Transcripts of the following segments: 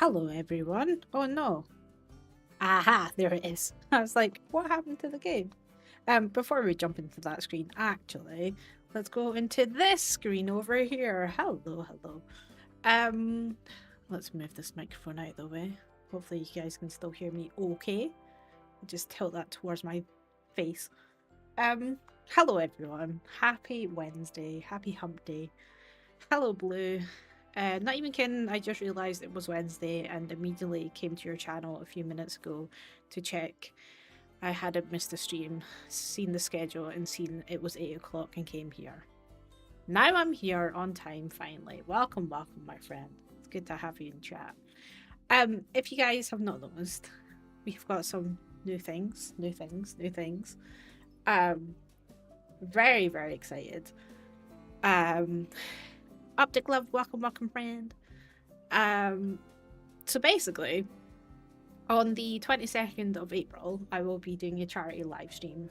Hello, everyone. Oh no. Aha, there it is. I was like, what happened to the game? Before we jump into that screen, actually, let's go into this screen over here. Hello, hello. Um, let's move this microphone out of the way. Hopefully you guys can still hear me okay. Just tilt that towards my face. Hello everyone. Happy Wednesday. Happy hump day. Hello, Blue. Not even kidding, I just realised it was Wednesday and immediately came to your channel a few minutes ago to check. I hadn't missed the stream, seen the schedule, and seen it was 8 o'clock and came here. Now I'm here on time finally. Welcome, welcome, my friend. It's good to have you in chat. If you guys have not noticed, we've got some new things. Very, very excited. Optic Love, welcome, friend. So basically, on the 22nd of April, I will be doing a charity live stream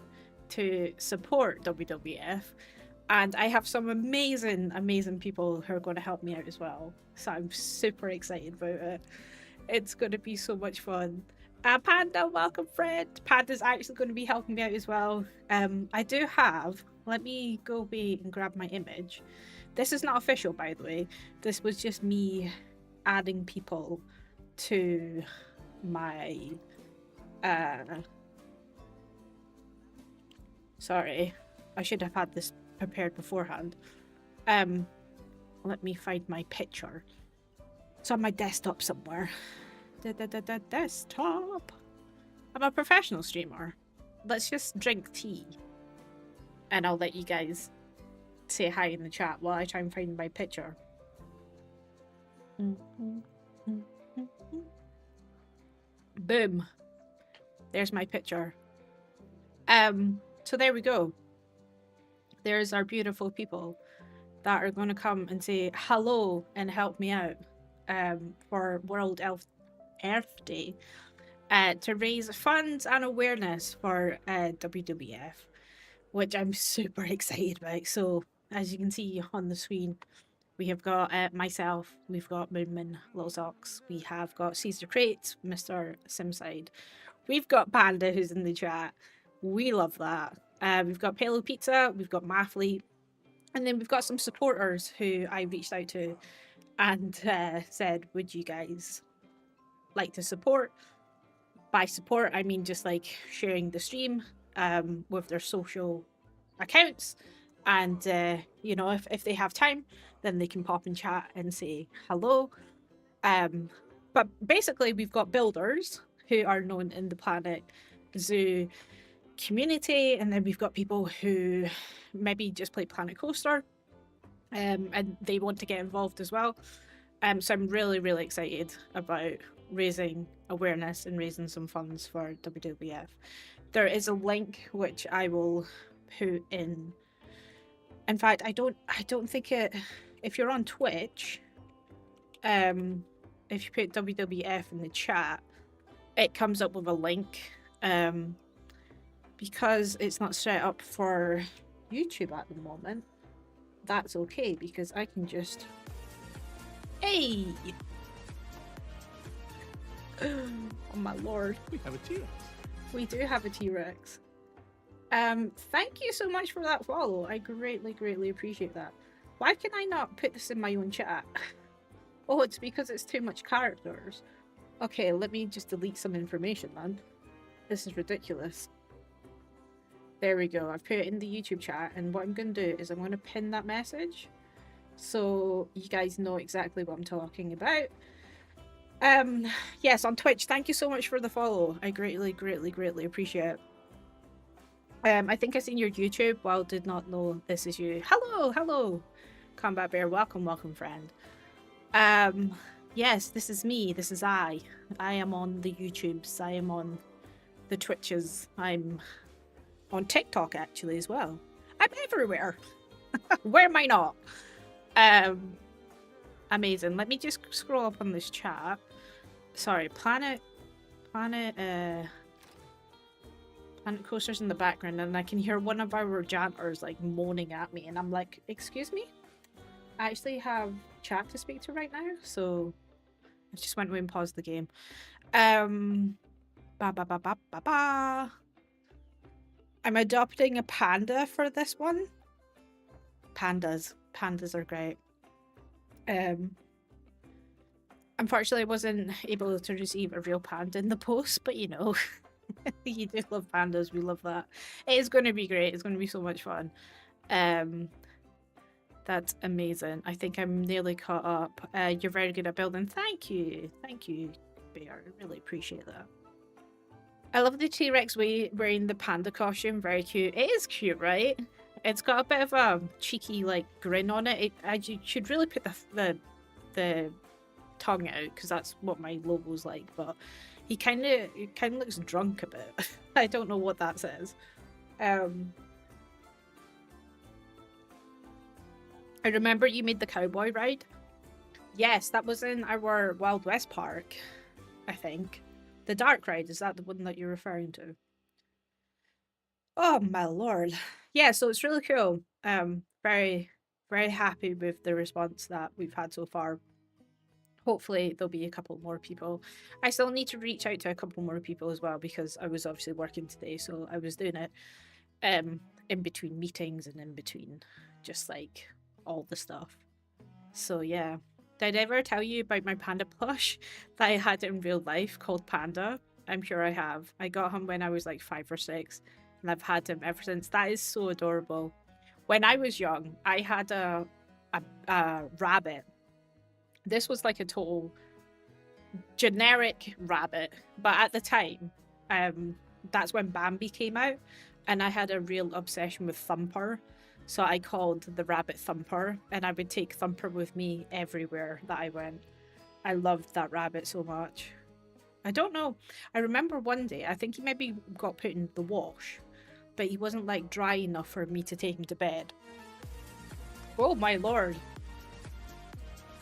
to support WWF, and I have some amazing people who are going to help me out as well. So I'm super excited about it. It's going to be so much fun. Panda, welcome, friend. Panda's actually going to be helping me out as well. I do have. Let me go away and grab my image. This is not official, by the way. This was just me adding people to my sorry, I should have had this prepared beforehand. Let me find my picture. It's on my desktop somewhere. Desktop. I'm a professional streamer. Let's just drink tea and I'll let you guys say hi in the chat while I try and find my picture. Boom. There's my picture. So there we go. There's our beautiful people that are going to come and say hello and help me out for World Earth Day to raise funds and awareness for WWF, which I'm super excited about. So as you can see on the screen, we have got myself, we've got Moonman, Little Socks, we have got Caesar Crate, Mr. Simside, we've got Panda who's in the chat. We love that. We've got Palo Pizza, we've got Mathlete, and then we've got some supporters who I reached out to and said, would you guys like to support? By support, I mean just like sharing the stream with their social accounts. And, you know, if they have time, then they can pop in chat and say hello. But basically, we've got builders who are known in the Planet Zoo community, and then we've got people who maybe just play Planet Coaster, and they want to get involved as well. So I'm really excited about raising awareness and raising some funds for WWF. There is a link which I will put in. In fact, I don't think it. If you're on Twitch, if you put WWF in the chat, it comes up with a link. Because it's not set up for YouTube at the moment, that's okay because I can just. Hey! Oh my lord. We have a T-Rex. We do have a T-Rex. Thank you so much for that follow. I greatly appreciate that. Why can I not put this in my own chat? Oh, it's because it's too much characters. Okay, let me just delete some information then. This is ridiculous. There we go. I've put it in the YouTube chat, and what I'm going to do is I'm going to pin that message so you guys know exactly what I'm talking about. Yes, on Twitch, thank you so much for the follow. I greatly appreciate it. I think I seen your YouTube, while did not know this is you. Hello, Combat Bear, welcome, friend. Yes, this is me, this is I. I am on the YouTubes, I am on the Twitches, I'm on TikTok actually as well. I'm everywhere. Where am I not? Amazing. Let me just scroll up on this chat. Sorry, Planet Coaster's in the background, and I can hear one of our janters like moaning at me, and I'm like, excuse me? I actually have chat to speak to right now, so I just went away and paused the game. Um, ba ba ba ba ba ba. I'm adopting a panda for this one. Pandas are great. Um, Unfortunately, I wasn't able to receive a real panda in the post, but you know, you do love pandas. We love that. It is going to be great. It's going to be so much fun. Um, that's amazing. I think I'm nearly caught up. You're very good at building. Thank you, Bear. I really appreciate that. I love the T-Rex wearing the panda costume. Very cute. It is cute, right? It's got a bit of a cheeky like grin on it. You should really put the tongue out because that's what my logo's like. But he kind of looks drunk a bit. I don't know what that says. I remember you made the cowboy ride. Yes, that was in our Wild West park, I think. The dark ride, is that the one that you're referring to? Oh my lord. Yeah, so it's really cool. Very, very happy with the response that we've had so far. Hopefully there'll be a couple more people. I still need to reach out to a couple more people as well because I was obviously working today, so I was doing it in between meetings and in between just like all the stuff. So yeah. Did I ever tell you about my panda plush that I had in real life called Panda? I'm sure I have. I got him when I was like 5 or 6, and I've had him ever since. That is so adorable. When I was young, I had a rabbit. This was like a total generic rabbit, but at the time, that's when Bambi came out, and I had a real obsession with Thumper. So I called the rabbit Thumper, and I would take Thumper with me everywhere that I went. I loved that rabbit so much. I don't know. I remember one day, I think he maybe got put in the wash, but he wasn't like dry enough for me to take him to bed. Oh my lord.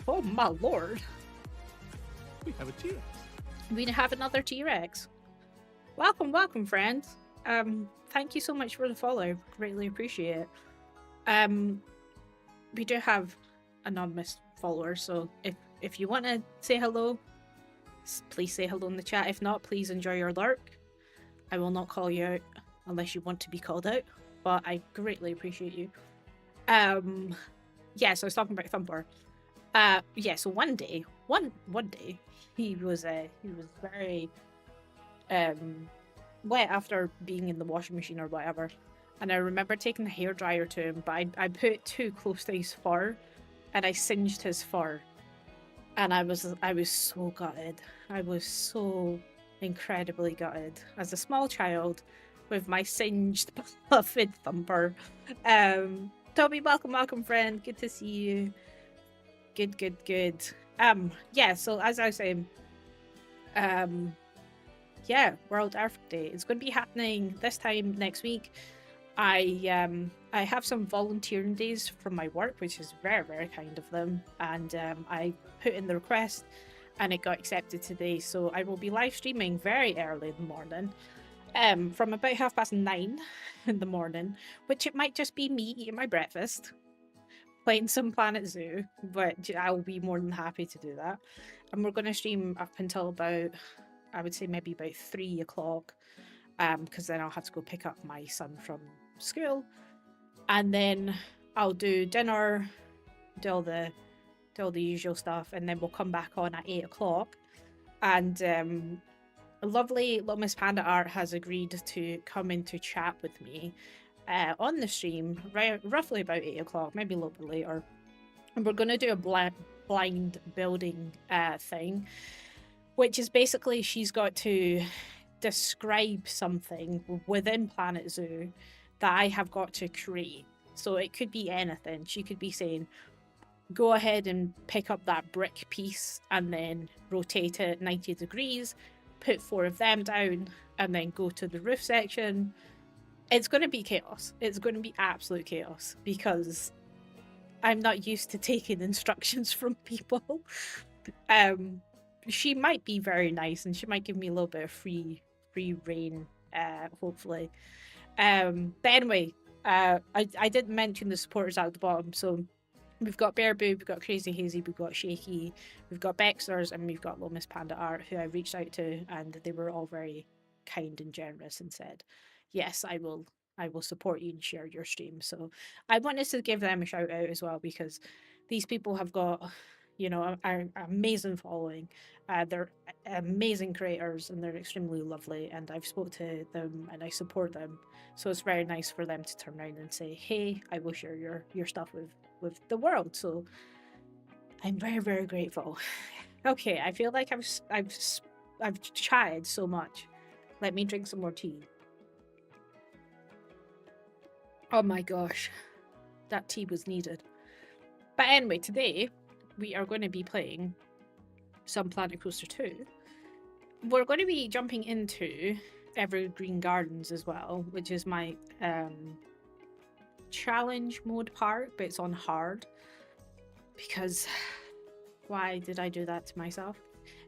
Oh my lord. We have a T-Rex. We have another T-Rex. Welcome, welcome, friends. Thank you so much for the follow. Greatly appreciate it. We do have anonymous followers, so if you want to say hello, please say hello in the chat. If not, please enjoy your lurk. I will not call you out unless you want to be called out, but I greatly appreciate you. Yeah, so I was talking about Thumper. Yeah, so one day he was very wet after being in the washing machine or whatever. And I remember taking the hairdryer to him, but I put it too close to his fur and I singed his fur. And I was so gutted. I was so incredibly gutted as a small child with my singed beloved Thumper. Toby, welcome friend. Good to see you. Good. Yeah, so as I was saying, yeah, World Earth Day. It's going to be happening this time next week. I have some volunteering days from my work, which is very, very kind of them. And I put in the request and it got accepted today. So I will be live streaming very early in the morning, from about 9:30 in the morning, which it might just be me eating my breakfast, playing some Planet Zoo, but I'll be more than happy to do that. And we're going to stream up until about, I would say maybe about 3 o'clock, because then I'll have to go pick up my son from school, and then I'll do dinner, do all the usual stuff, and then we'll come back on at 8 o'clock. And lovely little Miss Panda Art has agreed to come in to chat with me on the stream, roughly about 8 o'clock, maybe a little bit later. And we're going to do a blind building thing, which is basically she's got to describe something within Planet Zoo that I have got to create. So it could be anything. She could be saying, go ahead and pick up that brick piece and then rotate it 90 degrees, put 4 of them down, and then go to the roof section. It's going to be chaos. It's going to be absolute chaos because I'm not used to taking instructions from people. She might be very nice and she might give me a little bit of free reign, hopefully. But anyway, I didn't mention the supporters at the bottom, so We've got Bear Boo, we've got Crazy Hazy, we've got Shaky, we've got Bexers, and we've got Lomus Panda Art, who I reached out to, and they were all very kind and generous and said, "Yes, I will support you and share your stream." So I wanted to give them a shout out as well because these people have got, an amazing following. They're amazing creators and they're extremely lovely. And I've spoke to them and I support them. So it's very nice for them to turn around and say, "Hey, I will share your stuff with the world." So I'm very very grateful. Okay, I feel like I've chatted so much. Let me drink some more tea. Oh my gosh, that tea was needed. But anyway, today we are going to be playing some Planet Coaster 2. We're going to be jumping into Evergreen Gardens as well, which is my challenge mode part, but it's on hard because why did I do that to myself?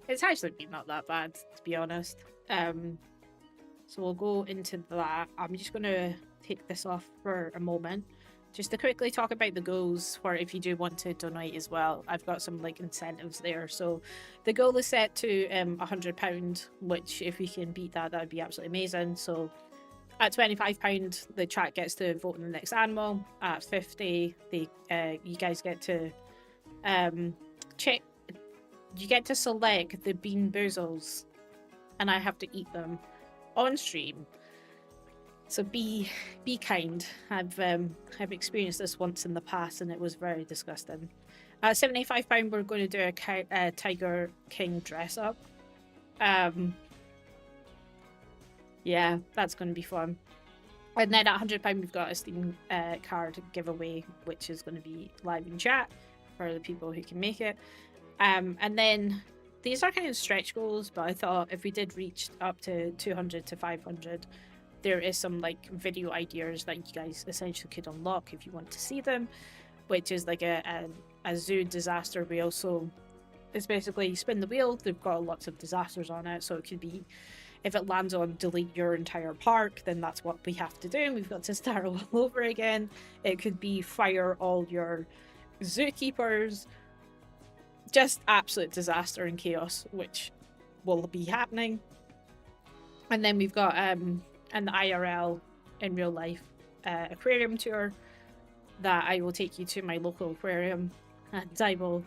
It's actually been not that bad, to be honest. So we'll go into that. I'm just going to take this off for a moment just to quickly talk about the goals for if you do want to donate as well. I've got some like incentives there. So the goal is set to £100, which if we can beat that, that'd be absolutely amazing. So at £25, the chat gets to vote on the next animal. At 50, you guys get to check. You get to select the bean boozles, and I have to eat them on stream. So be kind. I've experienced this once in the past, and it was very disgusting. At £75, we're going to do a Tiger King dress up. Yeah, that's going to be fun. And then at £100, we've got a Steam card giveaway, which is going to be live in chat for the people who can make it. And then these are kind of stretch goals, but I thought if we did reach up to 200 to 500, there is some like video ideas that you guys essentially could unlock if you want to see them, which is like a zoo disaster wheel. So it's basically you spin the wheel, they've got lots of disasters on it, so it could be if it lands on delete your entire park, then that's what we have to do, and we've got to start all over again. It could be fire all your zookeepers. Just absolute disaster and chaos, which will be happening. And then we've got an IRL in real life aquarium tour that I will take you to my local aquarium, and I will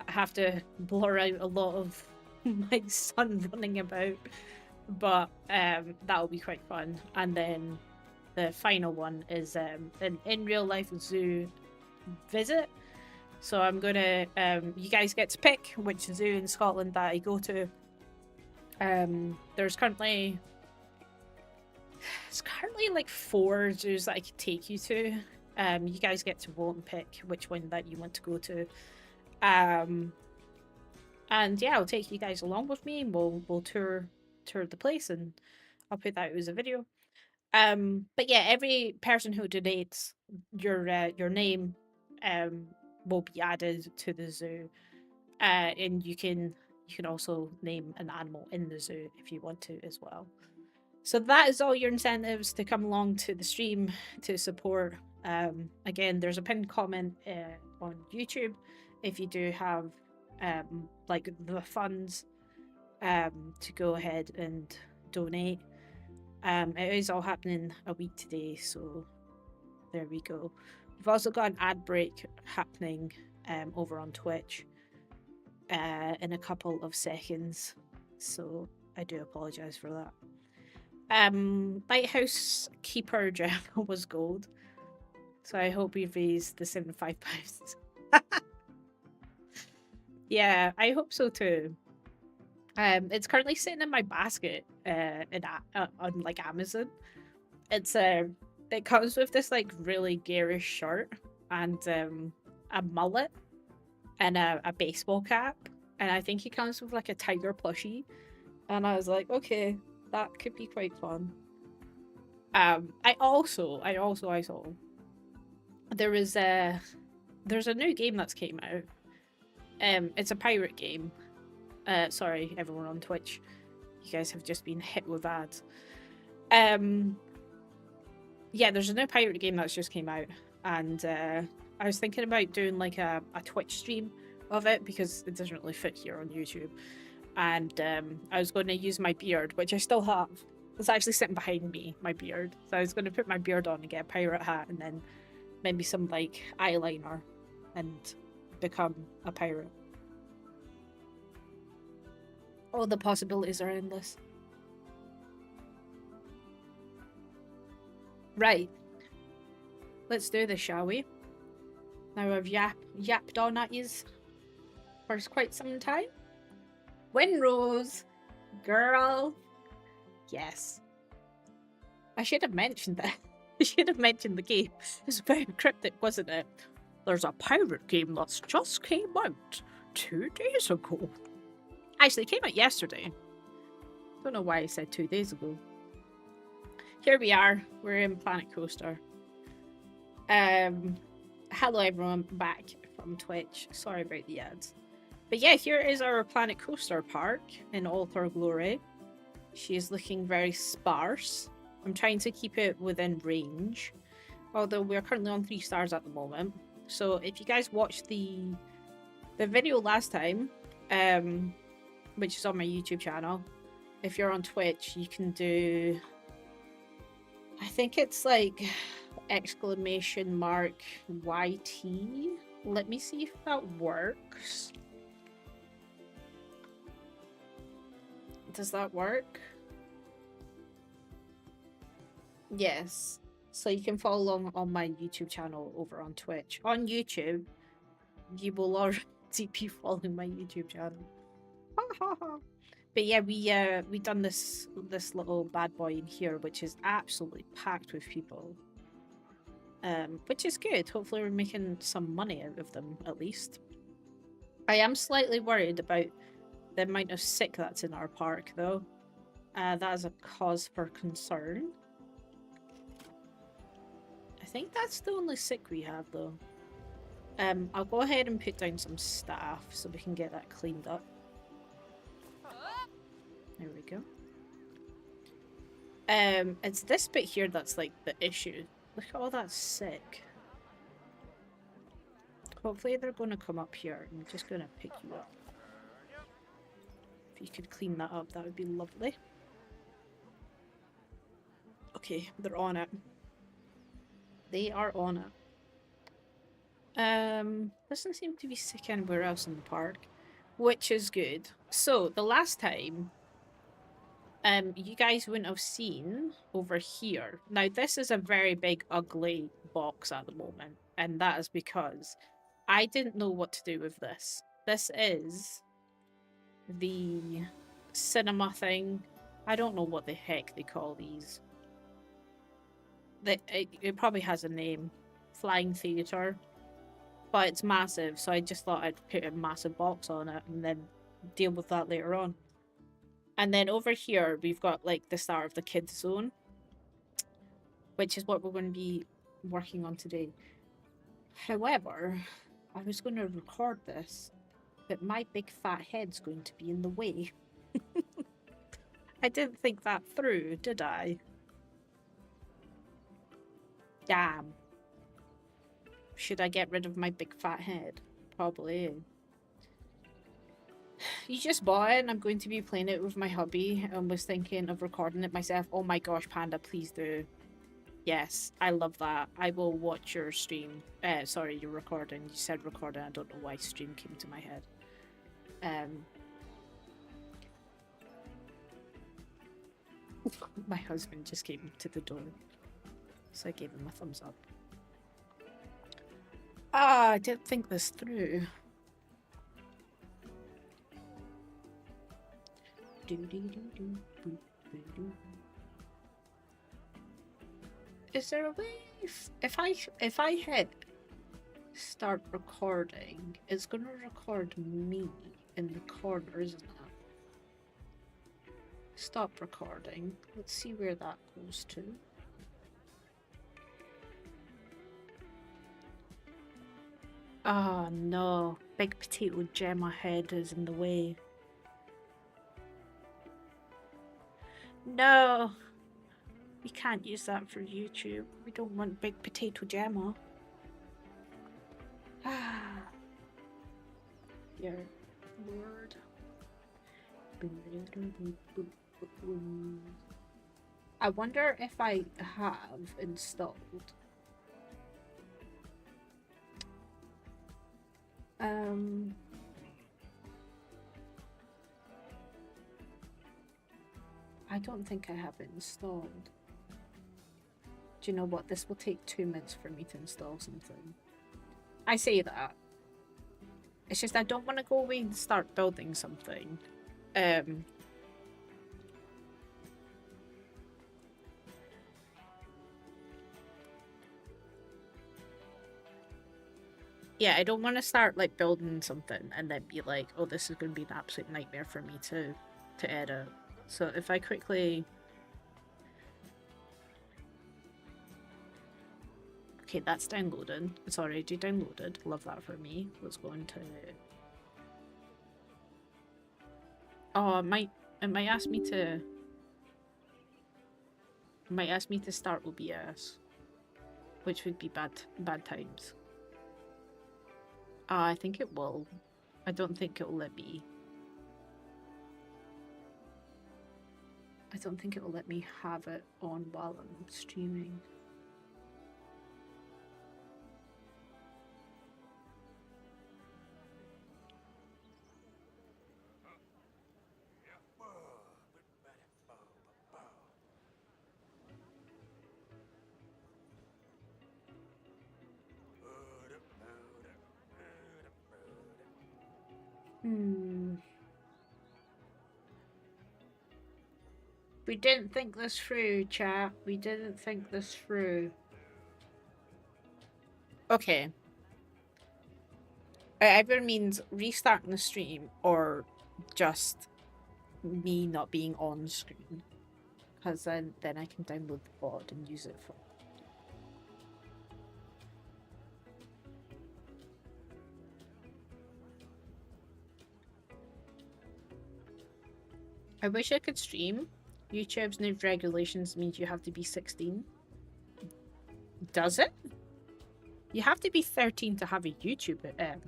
have to blur out a lot of my son running about, but that'll be quite fun. And then the final one is an in real life zoo visit. So I'm gonna you guys get to pick which zoo in Scotland that I go to. There's currently like 4 zoos that I could take you to. You guys get to vote and pick which one that you want to go to. And yeah, I'll take you guys along with me and we'll tour the place, and I'll put that as a video. But yeah, every person who donates, your name will be added to the zoo, and you can also name an animal in the zoo if you want to as well. So that is all your incentives to come along to the stream to support. Again, there's a pinned comment on YouTube if you do have like the funds to go ahead and donate. It is all happening a week today, so there we go. We've also got an ad break happening over on Twitch in a couple of seconds, so I do apologise for that. Lighthouse Keeper gem was gold, so I hope we've raised the £75. Yeah, I hope so too. It's currently sitting in my basket on like Amazon. It's it comes with this like really garish shirt and a mullet and a baseball cap, and I think it comes with like a tiger plushie. And I was like, okay, that could be quite fun. I also saw there's a new game that's came out. It's a pirate game. Sorry, everyone on Twitch, you guys have just been hit with ads. Yeah, there's a new pirate game that's just came out, and I was thinking about doing like a Twitch stream of it because it doesn't really fit here on YouTube. And I was going to use my beard, which I still have. It's actually sitting behind me, my beard. So I was going to put my beard on and get a pirate hat and then maybe some like eyeliner and become a pirate. Oh, the possibilities are endless. Right. Let's do this, shall we? Now I've yapped on at yous for quite some time. Winrose, girl. Yes. I should have mentioned that. I should have mentioned the game. It's very cryptic, wasn't it? There's a pirate game that's just came out 2 days ago. Actually, it came out yesterday. Don't know why I said 2 days ago. Here we are. We're in Planet Coaster. Hello everyone, back from Twitch. Sorry about the ads. But yeah, here is our Planet Coaster park in all her glory. She is looking very sparse. I'm trying to keep it within range. Although we're currently on 3 stars at the moment. So if you guys watched the video last time, which is on my YouTube channel, if you're on Twitch, you can do... I think it's like exclamation mark YT. Let me see if that works. Does that work? Yes. So you can follow along on my YouTube channel over on Twitch. On YouTube, you will already be following my YouTube channel. But yeah, we done this little bad boy in here, which is absolutely packed with people. Which is good. Hopefully we're making some money out of them, at least. I am slightly worried about the amount of sick that's in our park, though. That is a cause for concern. I think that's the only sick we have, though. I'll go ahead and put down some staff so we can get that cleaned up. There we go. It's this bit here that's like the issue. Look at all that sick. Hopefully they're going to come up here. I'm just going to pick you up. If you could clean that up, that would be lovely. Okay, they're on it. They are on it. Doesn't seem to be sick anywhere else in the park, which is good. So, the last time, you guys wouldn't have seen over here. Now, this is a very big, ugly box at the moment, and that is because I didn't know what to do with this. This is the cinema thing. I don't know what the heck they call these. It probably has a name. Flying theatre. But it's massive, so I just thought I'd put a massive box on it and then deal with that later on. And then over here, we've got like the start of the kids zone, which is what we're going to be working on today. However, I was going to record this, but my big fat head's going to be in the way. I didn't think that through, did I? Damn. Should I get rid of my big fat head? Probably. You just bought it and I'm going to be playing it with my hubby and was thinking of recording it myself. Oh my gosh, Panda, please do. Yes, I love that. I will watch your stream. Sorry, your recording. You said recording. I don't know why stream came to my head. My husband just came to the door. So I gave him a thumbs up. Ah, I didn't think this through. Is there a way if I hit start recording, it's gonna record me in the corner, isn't it? Stop recording. Let's see where that goes to. Oh no, big potato Gemma head is in the way. No, we can't use that for YouTube. We don't want big potato Gemma. Dear Lord. I wonder if I have installed I don't think I have it installed. Do you know what? This will take 2 minutes for me to install something. I say that. It's just I don't want to go away and start building something. Yeah, I don't want to start like building something and then be like, oh, this is going to be an absolute nightmare for me to edit. So if I quickly... Okay, that's downloading. It's already downloaded. Love that for me. Let's go into... Oh, it might ask me to... It might ask me to start OBS. Which would be bad times. I think it will. I don't think it will let me. I don't think it will let me have it on while I'm streaming. We didn't think this through, chat. We didn't think this through. Okay. It either means restarting the stream or just me not being on screen. Because then I can download the pod and use it for... I wish I could stream. YouTube's new regulations means you have to be 16. Does it? You have to be 13 to have a YouTube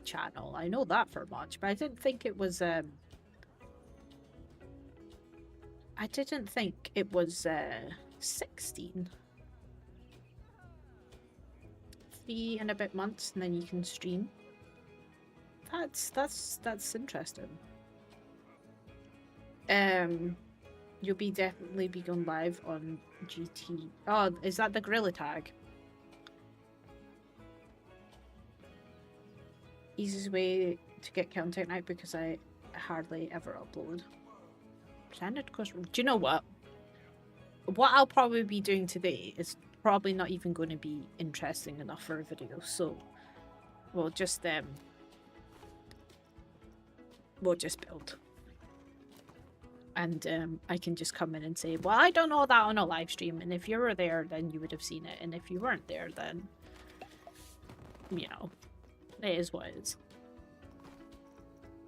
channel. I know that for much, but I didn't think it was... I didn't think it was 16. 3 and a bit months, and then you can stream. That's interesting. You'll be definitely be going live on GT. Oh, is that the gorilla tag? Easiest way to get content out because I hardly ever upload. Standard course. Do you know what? What I'll probably be doing today is probably not even going to be interesting enough for a video, so we'll just build. And I can just come in and say, well, I don't know that on a live stream, and if you were there, then you would have seen it, and if you weren't there, then, you know, it is what it is.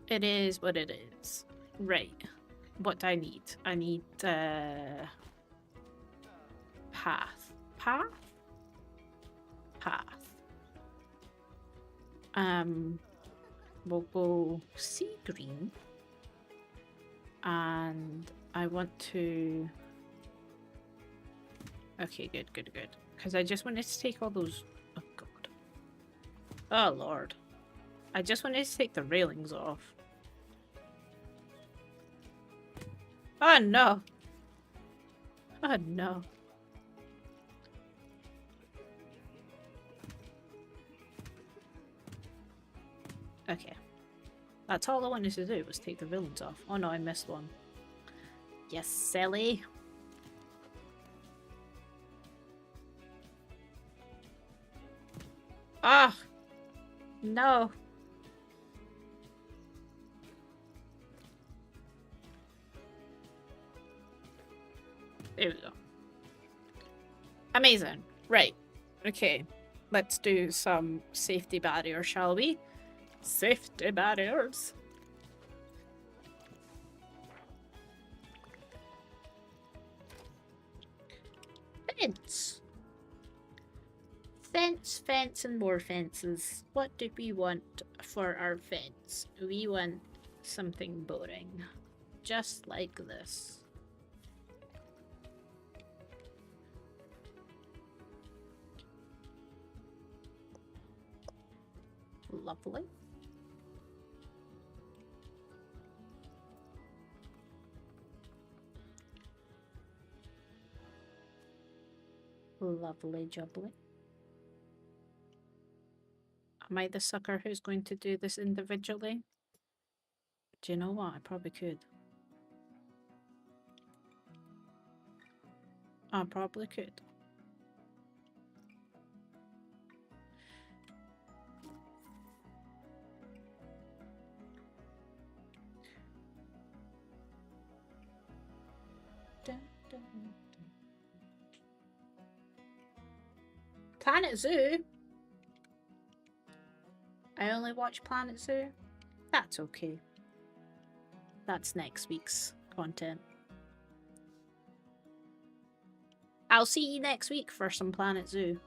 It is what it is. Right. What do I need? I need, path. Path? Path. We'll go sea green. And I want to... Okay, good. Because I just wanted to take all those... Oh, God. Oh, Lord. I just wanted to take the railings off. Oh, no. Oh, no. Okay. That's all I wanted to do was take the railings off. Oh, no, I missed one. Yes, silly. Ah! No. There we go. Amazing. Right. Okay. Let's do some safety barriers, shall we? Safety barriers. Fence. Fence, fence, and more fences. What do we want for our fence? We want something boring. Just like this. Lovely. Lovely jubbly. Am I the sucker who's going to do this individually? Do you know what? I probably could. I probably could. Dun, dun, dun. Planet Zoo? I only watch Planet Zoo? That's okay. That's next week's content. I'll see you next week for some Planet Zoo.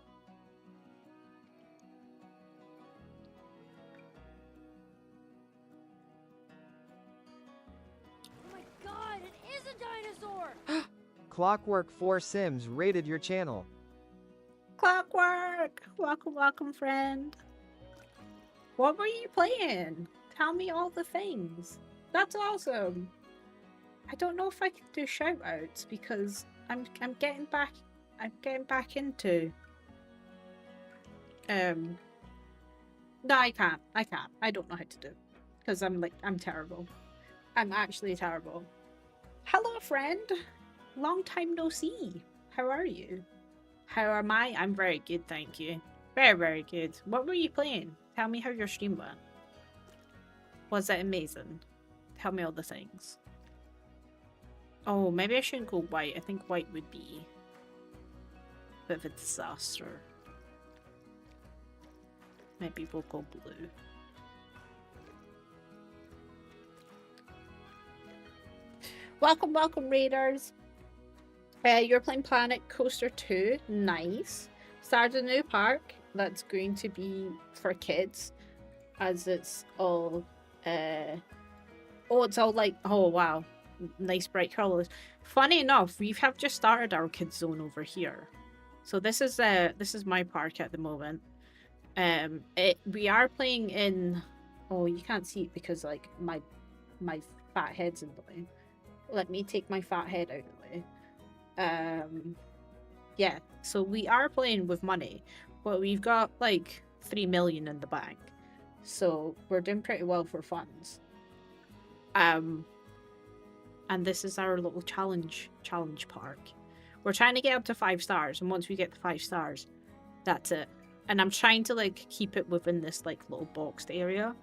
Oh my god, it is a dinosaur! Clockwork 4 Sims rated your channel. Clockwork! Welcome, welcome, friend. What were you playing? Tell me all the things. That's awesome. I don't know if I can do shout outs because I'm getting back into no, I can't. I don't know how to do it. Because I'm terrible. I'm actually terrible. Hello, friend. Long time no see. How are you? How am I? I'm very good, thank you. Very, very good. What were you playing? Tell me how your stream went. Was it amazing? Tell me all the things. Oh, maybe I shouldn't go white. I think white would be a bit of a disaster. Maybe we'll go blue. Welcome, welcome, Raiders. You're playing Planet Coaster 2. Nice. Started a new park that's going to be for kids, as it's all. It's all like, oh wow, nice bright colours. Funny enough, we have just started our kids zone over here. So this is my park at the moment. We are playing in. Oh, you can't see it because like my fat head's in the way. Let me take my fat head out of the way. Yeah, so we are playing with money, but we've got like 3 million in the bank, so we're doing pretty well for funds. And this is our little challenge park. We're trying to get up to 5 stars, and once we get to 5 stars, that's it. And I'm trying to like keep it within this like little boxed area.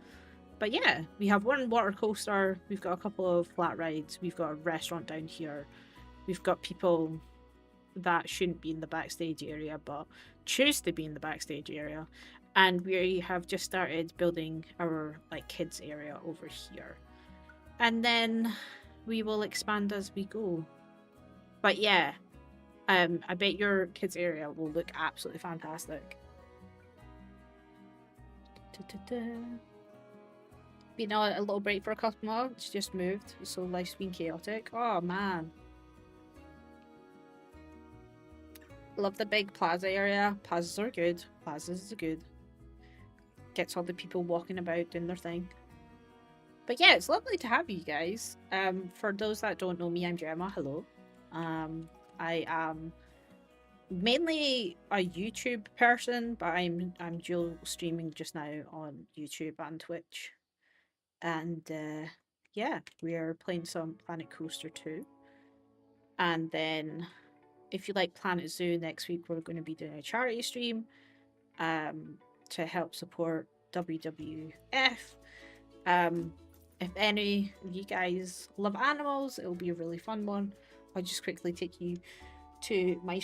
But yeah, we have one water coaster, we've got a couple of flat rides, we've got a restaurant down here, we've got people that shouldn't be in the backstage area but choose to be in the backstage area, and we have just started building our like kids area over here, and then we will expand as we go. But yeah, I bet your kids area will look absolutely fantastic. Been a little break for a couple months, just moved, so life's been chaotic. Oh man. Love the big plaza area. Plazas are good. Plazas are good. Gets all the people walking about doing their thing. But yeah, it's lovely to have you guys. For those that don't know me, I'm Gemma. Hello. I am mainly a YouTube person, but I'm dual streaming just now on YouTube and Twitch. And yeah, we are playing some Planet Coaster 2. And then if you like Planet Zoo, next week we're going to be doing a charity stream to help support WWF. If any of you guys love animals, it'll be a really fun one. I'll just quickly take you to my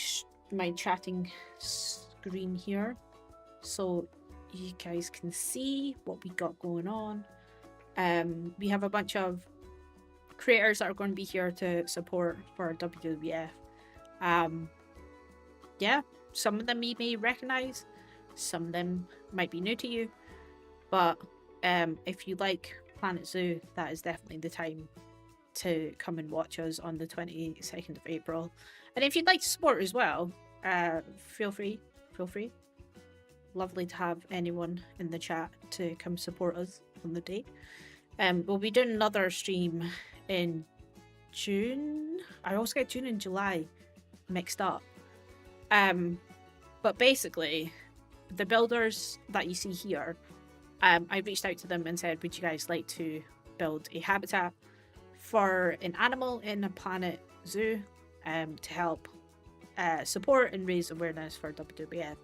chatting screen here, so you guys can see what we got going on. We have a bunch of creators that are going to be here to support for WWF. Yeah, some of them you may recognize, Some of them might be new to you, but if you like Planet Zoo, that is definitely the time to come and watch us on the 22nd of April. And if you'd like to support as well, feel free. Feel free. Lovely to have anyone in the chat to come support us on the day. We'll be doing another stream in June. I always get June and July mixed up. But basically, the builders that you see here, I reached out to them and said, would you guys like to build a habitat for an animal in a Planet Zoo to help support and raise awareness for WWF?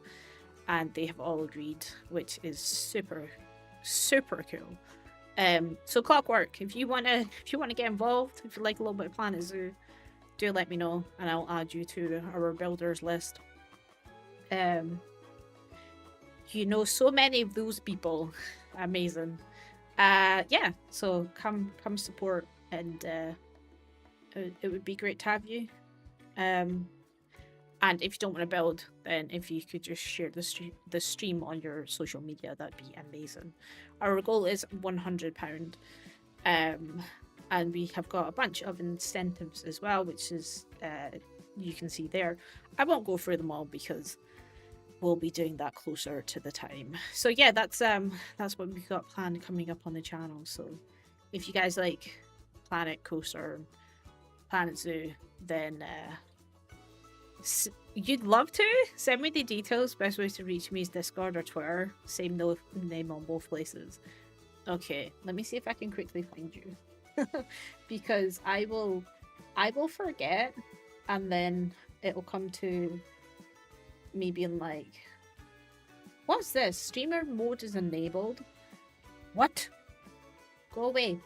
And they have all agreed, which is super, super cool. So Clockwork, if you wanna get involved, if you like a little bit of Planet Zoo, do let me know and I'll add you to our builders list. You know so many of those people. Amazing. Yeah, so come support, and it would be great to have you. And if you don't want to build, then if you could just share the stream on your social media, that'd be amazing. Our goal is £100. And we have got a bunch of incentives as well, which is you can see there. I won't go through them all because we'll be doing that closer to the time. So yeah, that's what we've got planned coming up on the channel. So if you guys like Planet Coaster, Planet Zoo, then you'd love to send me the details. Best way to reach me is Discord or Twitter. Same name on both places. Okay, let me see if I can quickly find you. Because I will forget, and then it'll come to me being like, what's this? Streamer mode is enabled. What? Go away.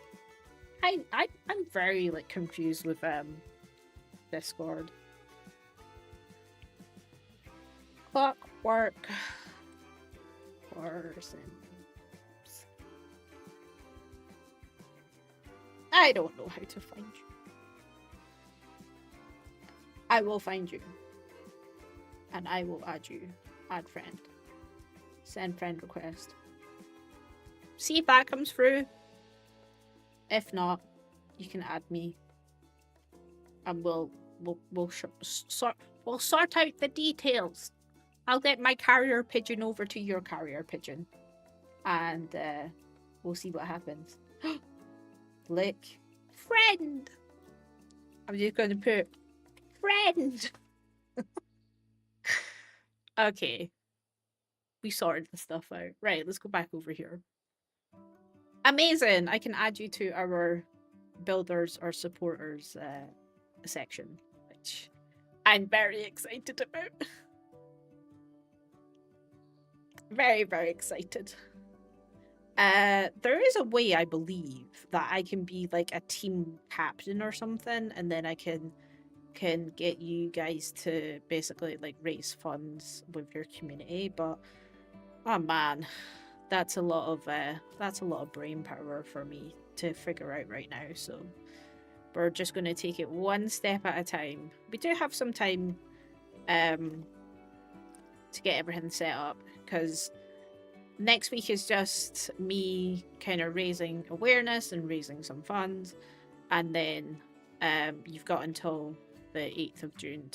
I'm very like confused with Discord. Clockwork person. I don't know how to find you. I will find you. And I will add you. Add friend. Send friend request. See if that comes through. If not, you can add me. And we'll sort out the details. I'll get my carrier pigeon over to your carrier pigeon. And we'll see what happens. Click friend. I'm just going to put friend. Okay. We sorted the stuff out. Right, let's go back over here. Amazing. I can add you to our builders or supporters section, which I'm very excited about. Very, very excited. There is a way, I believe, that I can be like a team captain or something, and then I can get you guys to basically like raise funds with your community. But oh man, that's a lot of brain power for me to figure out right now. So we're just going to take it one step at a time. We do have some time to get everything set up, because next week is just me kind of raising awareness and raising some funds, and then you've got until the 8th of June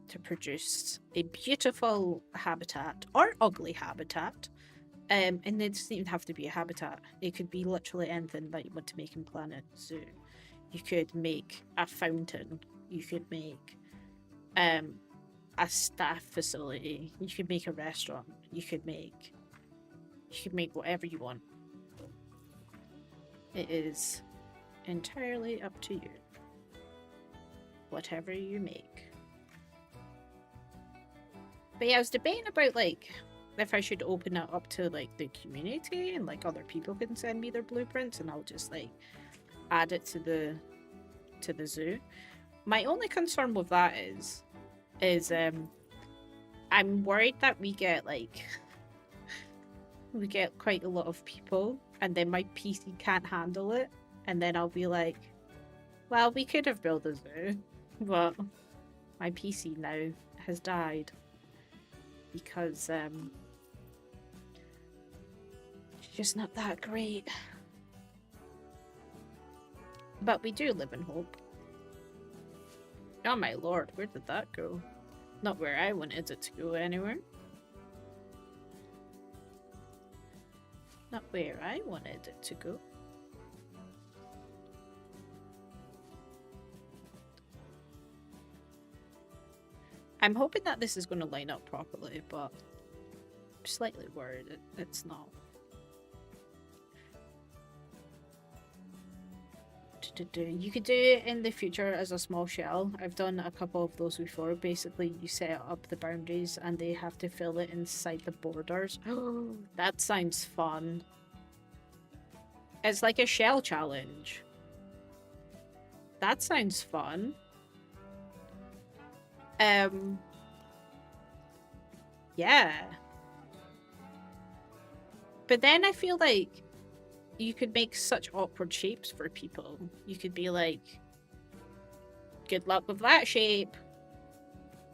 to produce a beautiful habitat or ugly habitat. And it doesn't even have to be a habitat. It could be literally anything that you want to make in Planet Zoo. You could make a fountain. You could make a staff facility. You could make a restaurant. You could make whatever you want. It is entirely up to you. Whatever you make. But yeah, I was debating about like if I should open it up to like the community and like other people can send me their blueprints and I'll just like add it to the zoo. My only concern with that is I'm worried that we get quite a lot of people and then my PC can't handle it, and then I'll be like, well, we could have built a zoo, but my PC now has died because just not that great. But we do live in hope. Oh my lord, where did that go? Not where I wanted it to go anywhere. Not where I wanted it to go. I'm hoping that this is going to line up properly, but I'm slightly worried it's not. You could do it in the future as a small shell. I've done a couple of those before. Basically, you set up the boundaries and they have to fill it inside the borders. Oh, that sounds fun. It's like a shell challenge. That sounds fun. Yeah. But then I feel like you could make such awkward shapes for people. You could be like, good luck with that shape.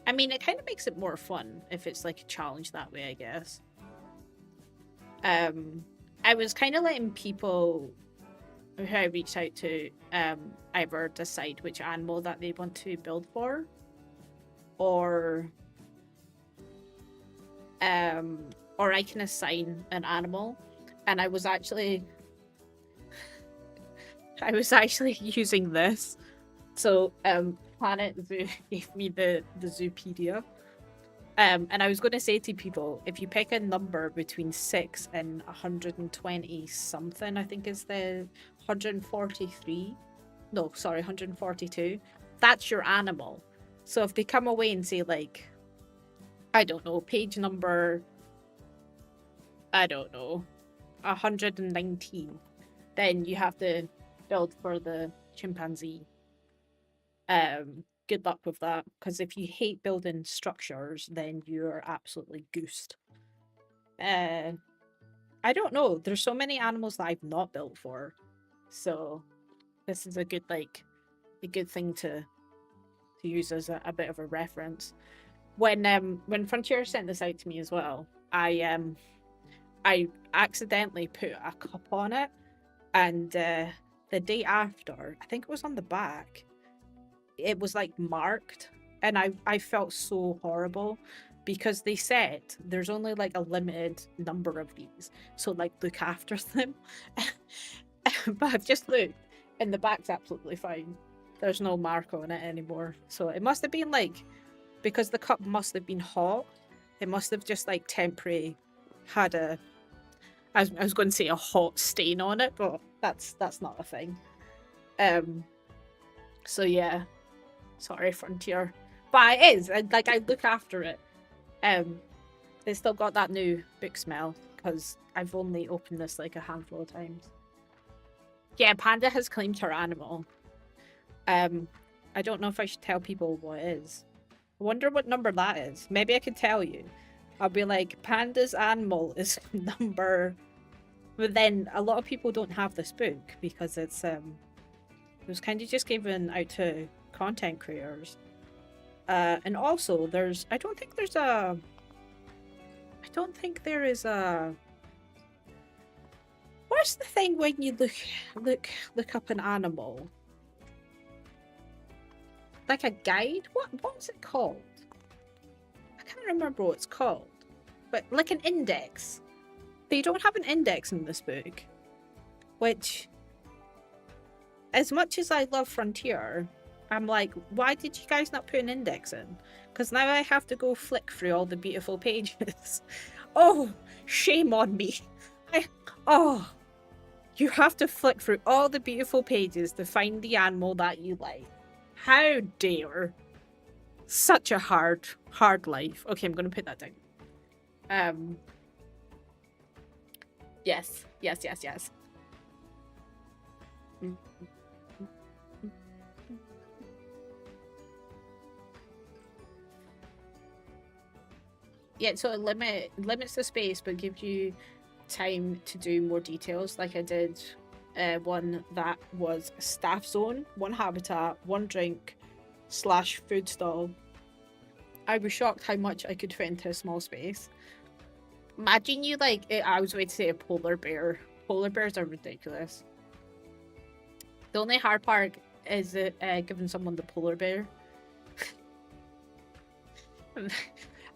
I mean, it kind of makes it more fun if it's like a challenge that way, I guess. I was kind of letting people who I reached out to either decide which animal that they want to build for, or I can assign an animal. And I was actually using this. So Planet Zoo gave me the Zoopedia. And I was going to say to people, if you pick a number between 6 and 120 something, I think is the 143. No, sorry, 142. That's your animal. So if they come away and say like, I don't know, page number, I don't know, 119, then you have to build for the chimpanzee. Good luck with that, because if you hate building structures, then you're absolutely goosed. I don't know. There's so many animals that I've not built for, so this is a good thing to use as a bit of a reference. When Frontier sent this out to me as well, I accidentally put a cup on it, and the day after, I think it was on the back, it was like marked, and I felt so horrible because they said there's only like a limited number of these, so like look after them. But I've just looked and the back's absolutely fine. There's no mark on it anymore, so it must have been like, because the cup must have been hot, it must have just like temporary had a, I was going to say a hot stain on it, but that's not a thing. So yeah, sorry Frontier, but it is, like, I look after it. It's still got that new book smell because I've only opened this like a handful of times. Yeah, Panda has claimed her animal. I don't know if I should tell people what it is. I wonder what number that is. Maybe I could tell you. I'll be like, Panda's animal is number... But then a lot of people don't have this book because it's it was kind of just given out to content creators. And also there's, I don't think there is a... What's the thing when you look up an animal? Like a guide? What's it called? I can't remember what it's called. But like an index. They don't have an index in this book. Which, as much as I love Frontier, I'm like, why did you guys not put an index in? Because now I have to go flick through all the beautiful pages. Oh, shame on me. You have to flick through all the beautiful pages to find the animal that you like. How dare. Such a hard life. Okay, I'm going to put that down. Yes. Yeah, so it limits the space, but gives you time to do more details. Like I did one that was a staff zone, one habitat, one drink / food stall. I was shocked how much I could fit into a small space. Imagine you like, I was going to say a polar bear. Polar bears are ridiculous. The only hard part is giving someone the polar bear.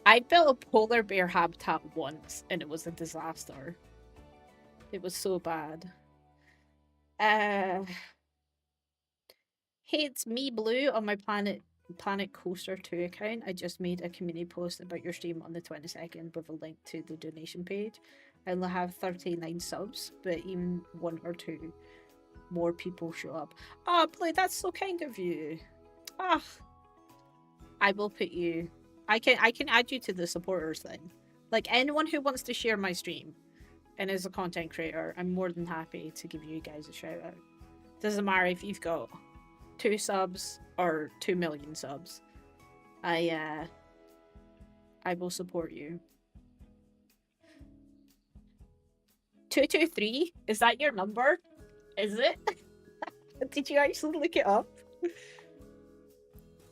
I built a polar bear habitat once and it was a disaster. It was so bad. Hey, it's me, Blue, on my Planet Coaster 2 account. I just made a community post about your stream on the 22nd with a link to the donation page. I only have 39 subs, but even one or two more people show up. Oh, Blue, that's so kind of you. Ah, I will put you. I can add you to the supporters thing. Like anyone who wants to share my stream and is a content creator, I'm more than happy to give you guys a shout out. Doesn't matter if you've got 2 subs or 2 million subs. I will support you. 223? Is that your number? Is it? Did you actually look it up?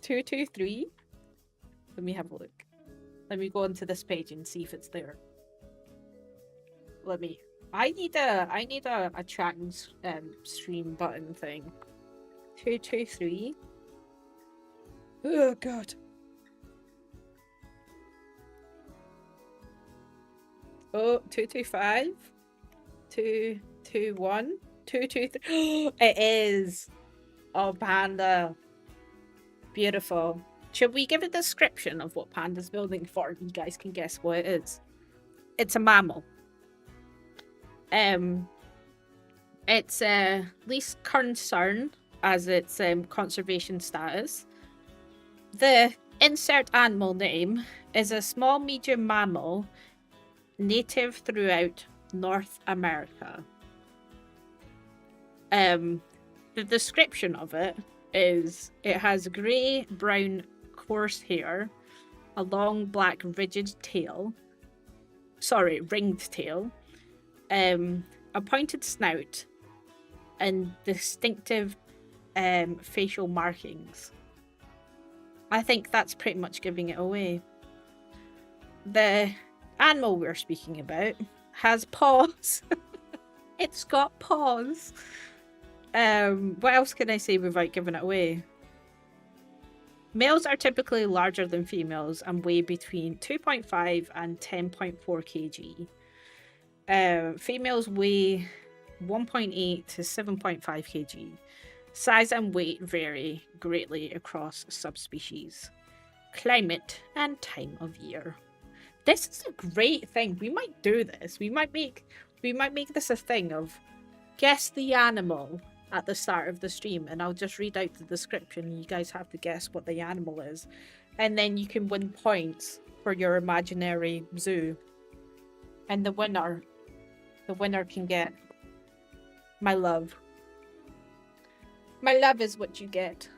223? Let me have a look. Let me go into this page and see if it's there. I need a tracking stream button thing. 223. Oh god. Oh, 225. 221. 223. It is. Oh, Panda. Beautiful. Should we give a description of what Panda's building for? You guys can guess what it is. It's a mammal. It's least concern as its conservation status. The insert animal name is a small medium mammal native throughout North America. The description of it is it has grey, brown, coarse hair, a long black ringed tail, a pointed snout, and distinctive facial markings. I think that's pretty much giving it away. The animal we're speaking about has paws. It's got paws. What else can I say without giving it away? Males are typically larger than females and weigh between 2.5 and 10.4 kg. Females weigh 1.8 to 7.5 kg. Size and weight vary greatly across subspecies, climate, and time of year. This is a great thing. We might do this. We might make this a thing of guess the animal at the start of the stream, and I'll just read out the description and you guys have to guess what the animal is. And then you can win points for your imaginary zoo. And the winner can get my love. My love is what you get.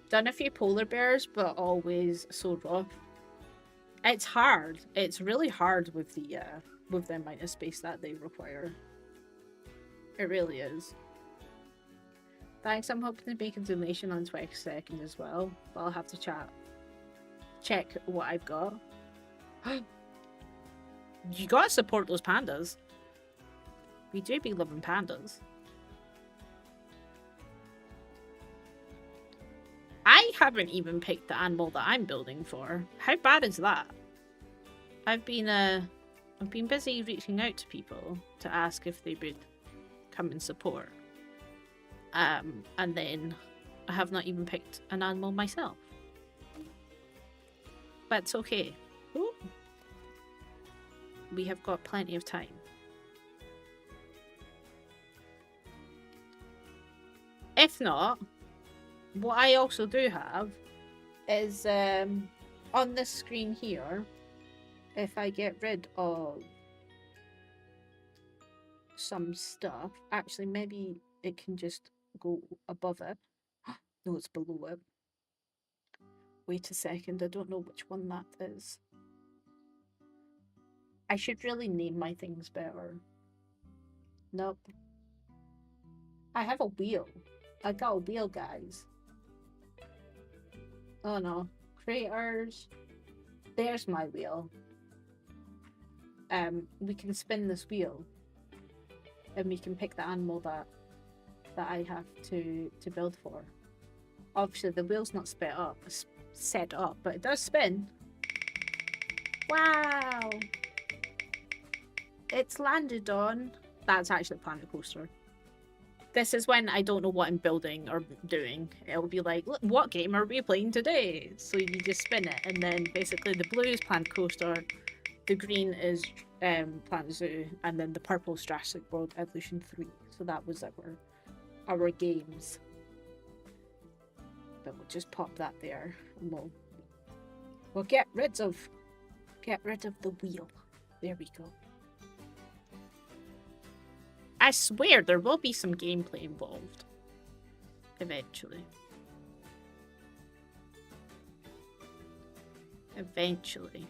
Done a few polar bears, but always so rough. It's hard. It's really hard with the amount of space that they require. It really is. Thanks. I'm hoping to make a donation on 22nd as well, but I'll have to check what I've got. You gotta support those pandas. We do be loving pandas. I haven't even picked the animal that I'm building for. How bad is that? I've been busy reaching out to people to ask if they would come and support. And then I have not even picked an animal myself. But it's okay. Ooh. We have got plenty of time. If not, what I also do have is on this screen here, if I get rid of some stuff, actually maybe it can just go above it. No, it's below it. Wait a second, I don't know which one that is. I should really name my things better. Nope. I have a wheel. I got a wheel, guys. Oh no. Creators. There's my wheel. We can spin this wheel, and we can pick the animal that I have to build for. Obviously, the wheel's not set up, but it does spin. Wow! It's landed on. That's actually a Planet Coaster. This is when I don't know what I'm building or doing. It'll be like, "Look, what game are we playing today?" So you just spin it, and then basically the blue is Planet Coaster, the green is Planet Zoo, and then the purple is Jurassic World Evolution 3. So that was our games. But we'll just pop that there, and we'll get rid of the wheel. There we go. I swear there will be some gameplay involved. Eventually. Eventually.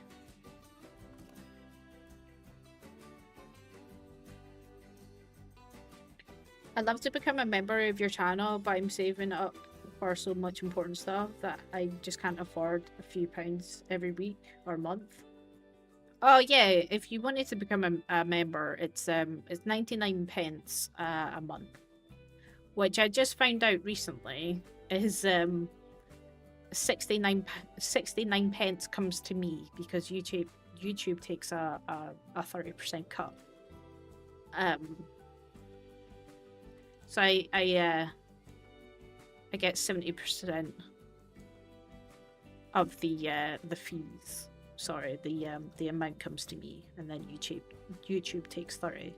I'd love to become a member of your channel, but I'm saving up for so much important stuff that I just can't afford a few pounds every week or month. Oh yeah, if you wanted to become a member, it's 99 pence a month, which I just found out recently is 69 pence comes to me because YouTube takes a 30% cut. So I get 70% of the fees. Sorry, the amount comes to me, and then YouTube takes 30.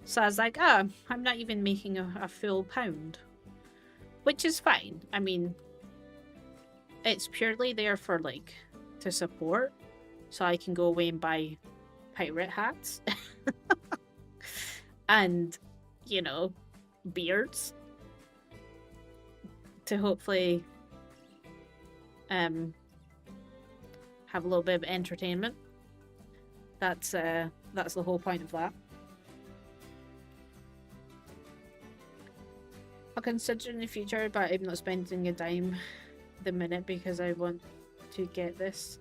So I was like, oh, I'm not even making a full pound, which is fine. I mean, it's purely there for like to support, so I can go away and buy pirate hats and, you know, beards to hopefully have a little bit of entertainment. That's the whole point of that. I'll consider in the future, but I'm not spending a dime the minute because I want to get this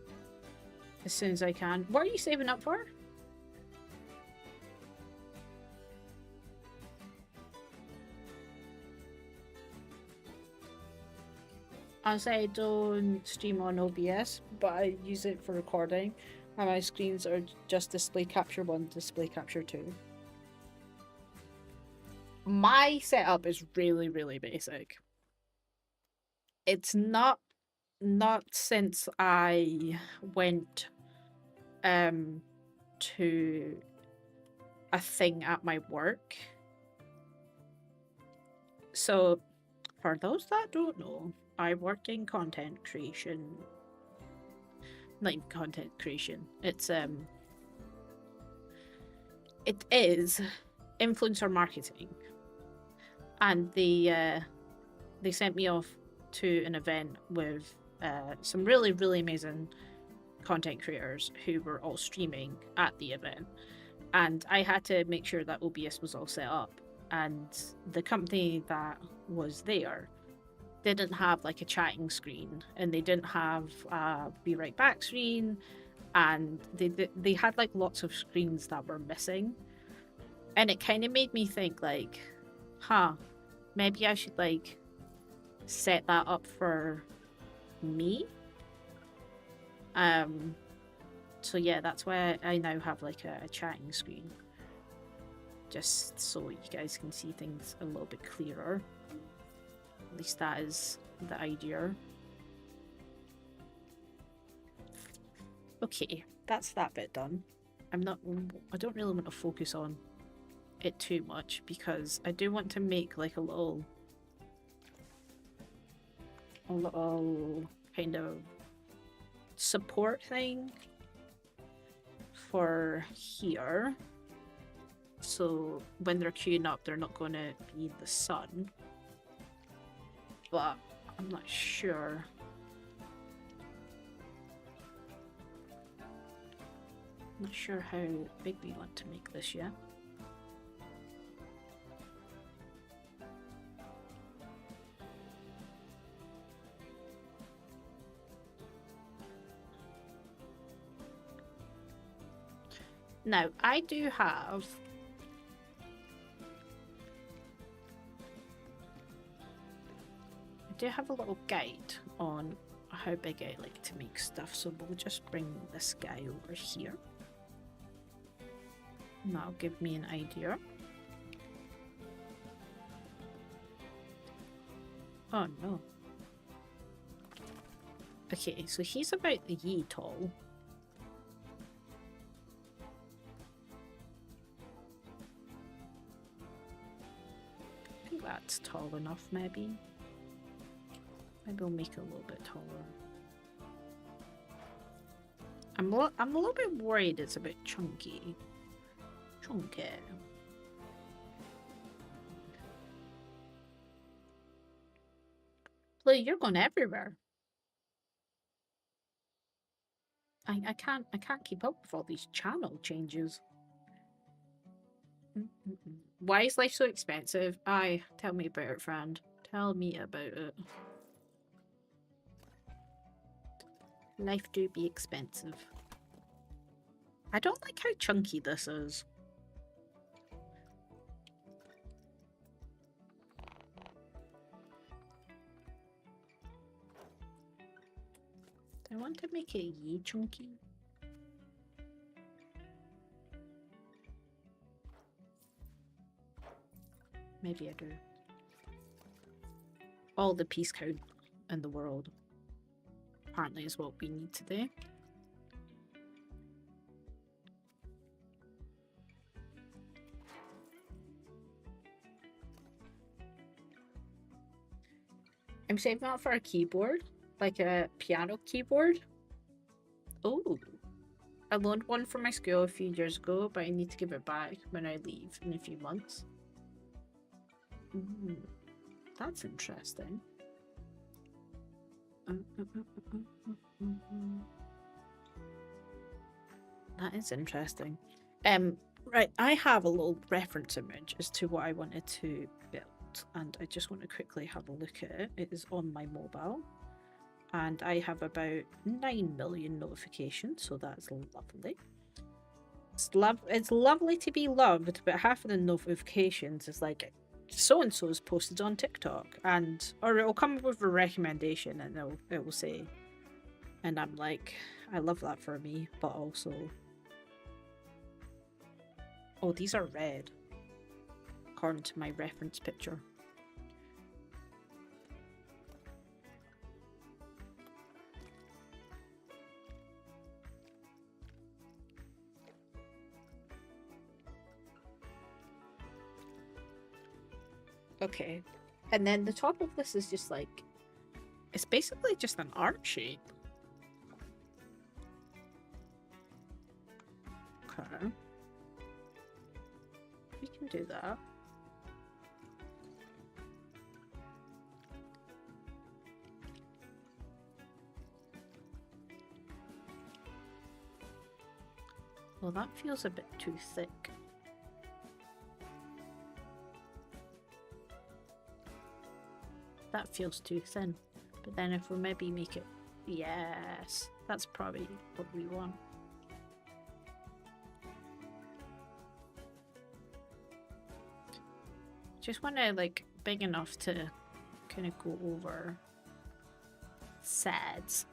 as soon as I can. What are you saving up for? Honestly, I don't stream on OBS, but I use it for recording, and my screens are just display capture 1, display capture 2. My setup is really, really basic. It's not since I went to a thing at my work. So for those that don't know, I work in content creation. Not even content creation. It is influencer marketing. And they sent me off to an event with some really, really amazing content creators who were all streaming at the event. And I had to make sure that OBS was all set up. And the company that was there didn't have like a chatting screen, and they didn't have a be right back screen, and they had like lots of screens that were missing. And it kind of made me think like, maybe I should like set that up for me. So yeah, that's why I now have like a chatting screen, just so you guys can see things a little bit clearer. At least that is the idea. Okay, that's that bit done. I don't really want to focus on it too much because I do want to make like a little kind of support thing for here. So when they're queuing up, they're not going to be in the sun. But I'm not sure. Not sure how big we want to make this yet. Now, I do have... I do have a little guide on how big I like to make stuff, so we'll just bring this guy over here. And that'll give me an idea. Oh no. Okay, so he's about the yee tall. I think that's tall enough, maybe. Maybe we'll make it a little bit taller. I'm a little bit worried it's a bit chunky. Chunky. Blue, you're going everywhere. I can't keep up with all these channel changes. Why is life so expensive? Aye, tell me about it, friend. Tell me about it. Life do be expensive. I don't like how chunky this is. Do I want to make it yee chunky? Maybe I do. All the peace count in the world apparently is what we need today. I'm saving up for a keyboard, like a piano keyboard. Oh, I loaned one from my school a few years ago, but I need to give it back when I leave in a few months. That's interesting. That is interesting. Right, I have a little reference image as to what I wanted to build, and I just want to quickly have a look at it. It is on my mobile, and I have about 9 million notifications, so that's lovely. It's lovely to be loved, but half of the notifications is like, so-and-so is posted on TikTok, or it'll come up with a recommendation and it will say, and I'm like, I love that for me, but also, oh, these are red according to my reference picture. Okay, and then the top of this is just like, it's basically just an art shape. Okay, we can do that. Well, that feels a bit too thick. That feels too thin. But then if we maybe make it... Yes, that's probably what we want. Just want to, like, big enough to kind of go over sides.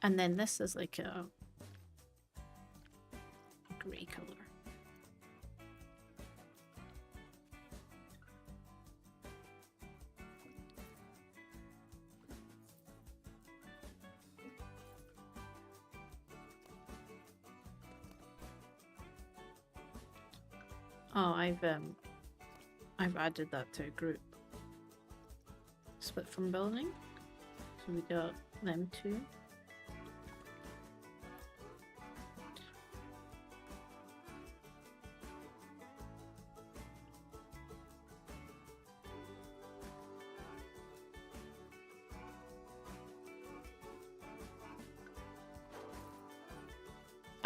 And then this is like a grey color. Oh, I've added that to a group. Split from building. So we got them two.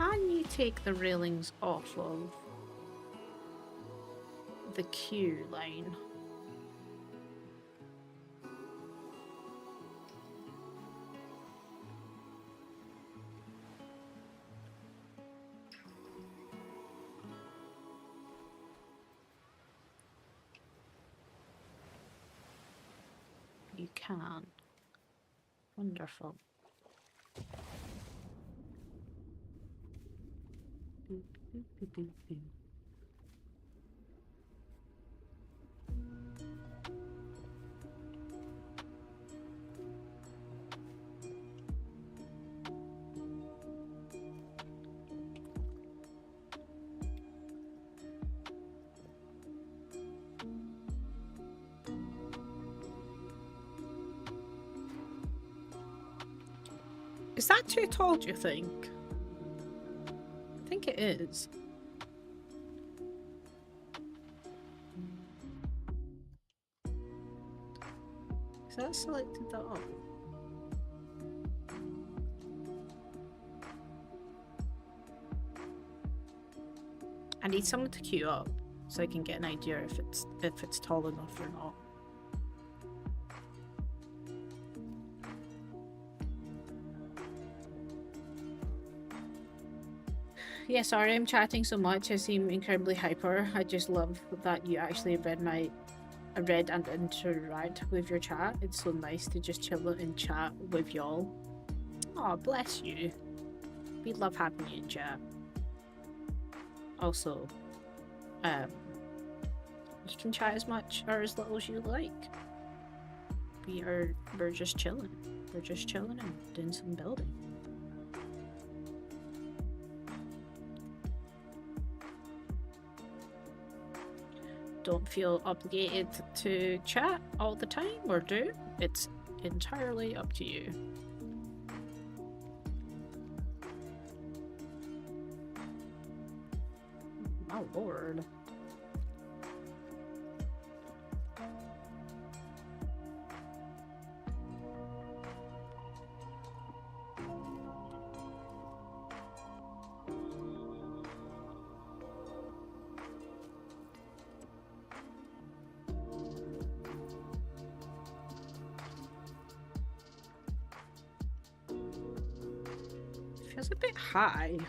can you take the railings off of the queue line? You can. Wonderful. Boop, boop, boop, boop, boop. Is that too tall, do you think? I think it is. Is that selected that up? I need someone to queue up so I can get an idea if it's tall enough or not. Yeah, sorry I'm chatting so much. I seem incredibly hyper. I just love that you actually read and interact with your chat. It's so nice to just chill and chat with y'all. Oh, bless you. We love having you in chat. Also, you can chat as much or as little as you like. We're just chilling. We're just chilling and doing some building. Don't feel obligated to chat all the time, or do. It's entirely up to you. My lord. Feels a bit high.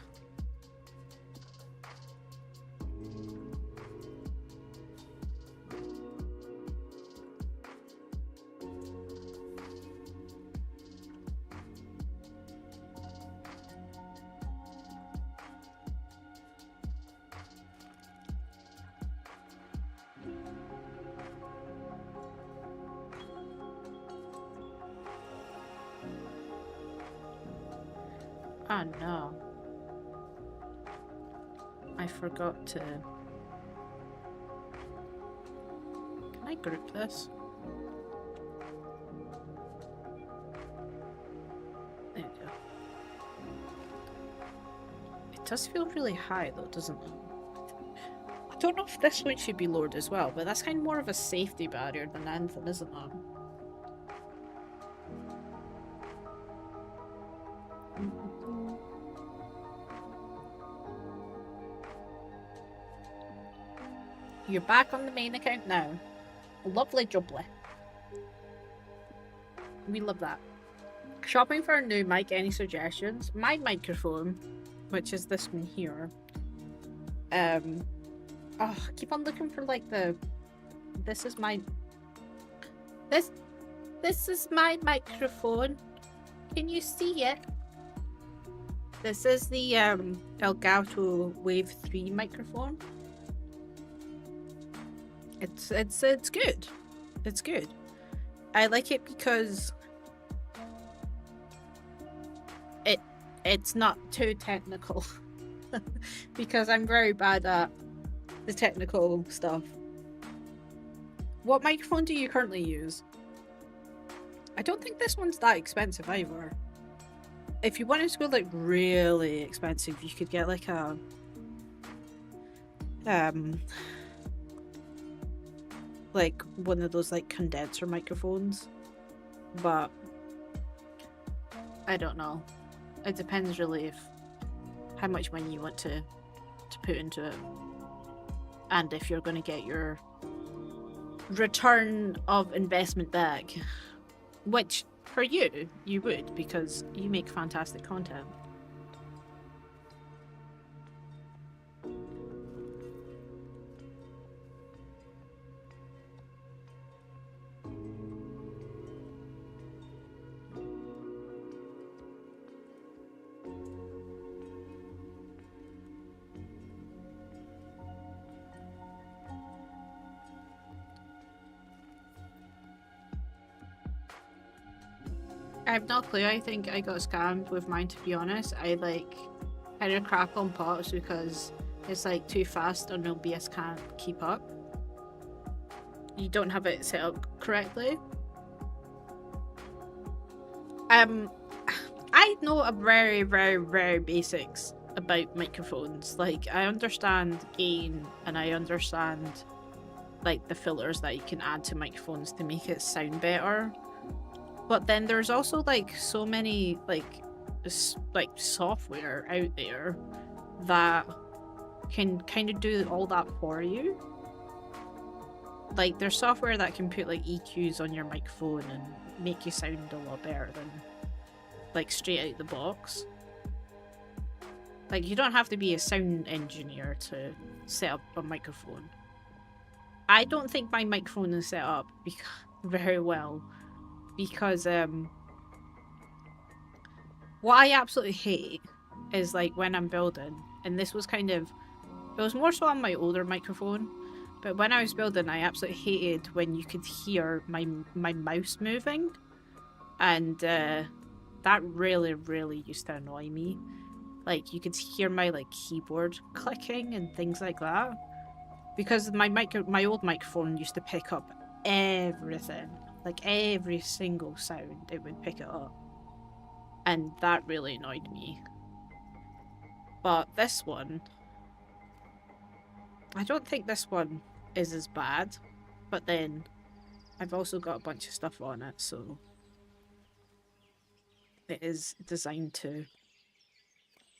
Oh no. I forgot to... Can I group this? There we go. It does feel really high though, doesn't it? I don't know if this one should be lowered as well, but that's kind of more of a safety barrier than anything, isn't it? You're back on the main account now. Lovely jubbly. We love that. Shopping for a new mic, any suggestions? My microphone, which is this one here. Oh, I keep on looking for like the... This is my microphone. Can you see it? This is the Elgato Wave 3 microphone. It's good. It's good. I like it because it's not too technical. Because I'm very bad at the technical stuff. What microphone do you currently use? I don't think this one's that expensive either. If you wanted to go like really expensive, you could get like a like one of those like condenser microphones, but I don't know. It depends really if how much money you want to put into it, and if you're going to get your return of investment back, which for you would, because you make fantastic content. I have no clue. I think I got scammed with mine, to be honest. I like kind of crap on pots because it's like too fast and OBS can't keep up. You don't have it set up correctly. I know a very, very, very basics about microphones. Like, I understand gain and I understand like the filters that you can add to microphones to make it sound better. But then there's also like so many like software out there that can kind of do all that for you. Like there's software that can put like EQs on your microphone and make you sound a lot better than like straight out the box. Like you don't have to be a sound engineer to set up a microphone. I don't think my microphone is set up very well. Because what I absolutely hate is like when I'm building, and this was kind of, it was more so on my older microphone, but when I was building I absolutely hated when you could hear my mouse moving, and that really used to annoy me. Like you could hear my like keyboard clicking and things like that, because my old microphone used to pick up everything. Like every single sound, it would pick it up. And that really annoyed me. But this one, I don't think this one is as bad. But then, I've also got a bunch of stuff on it, so it is designed to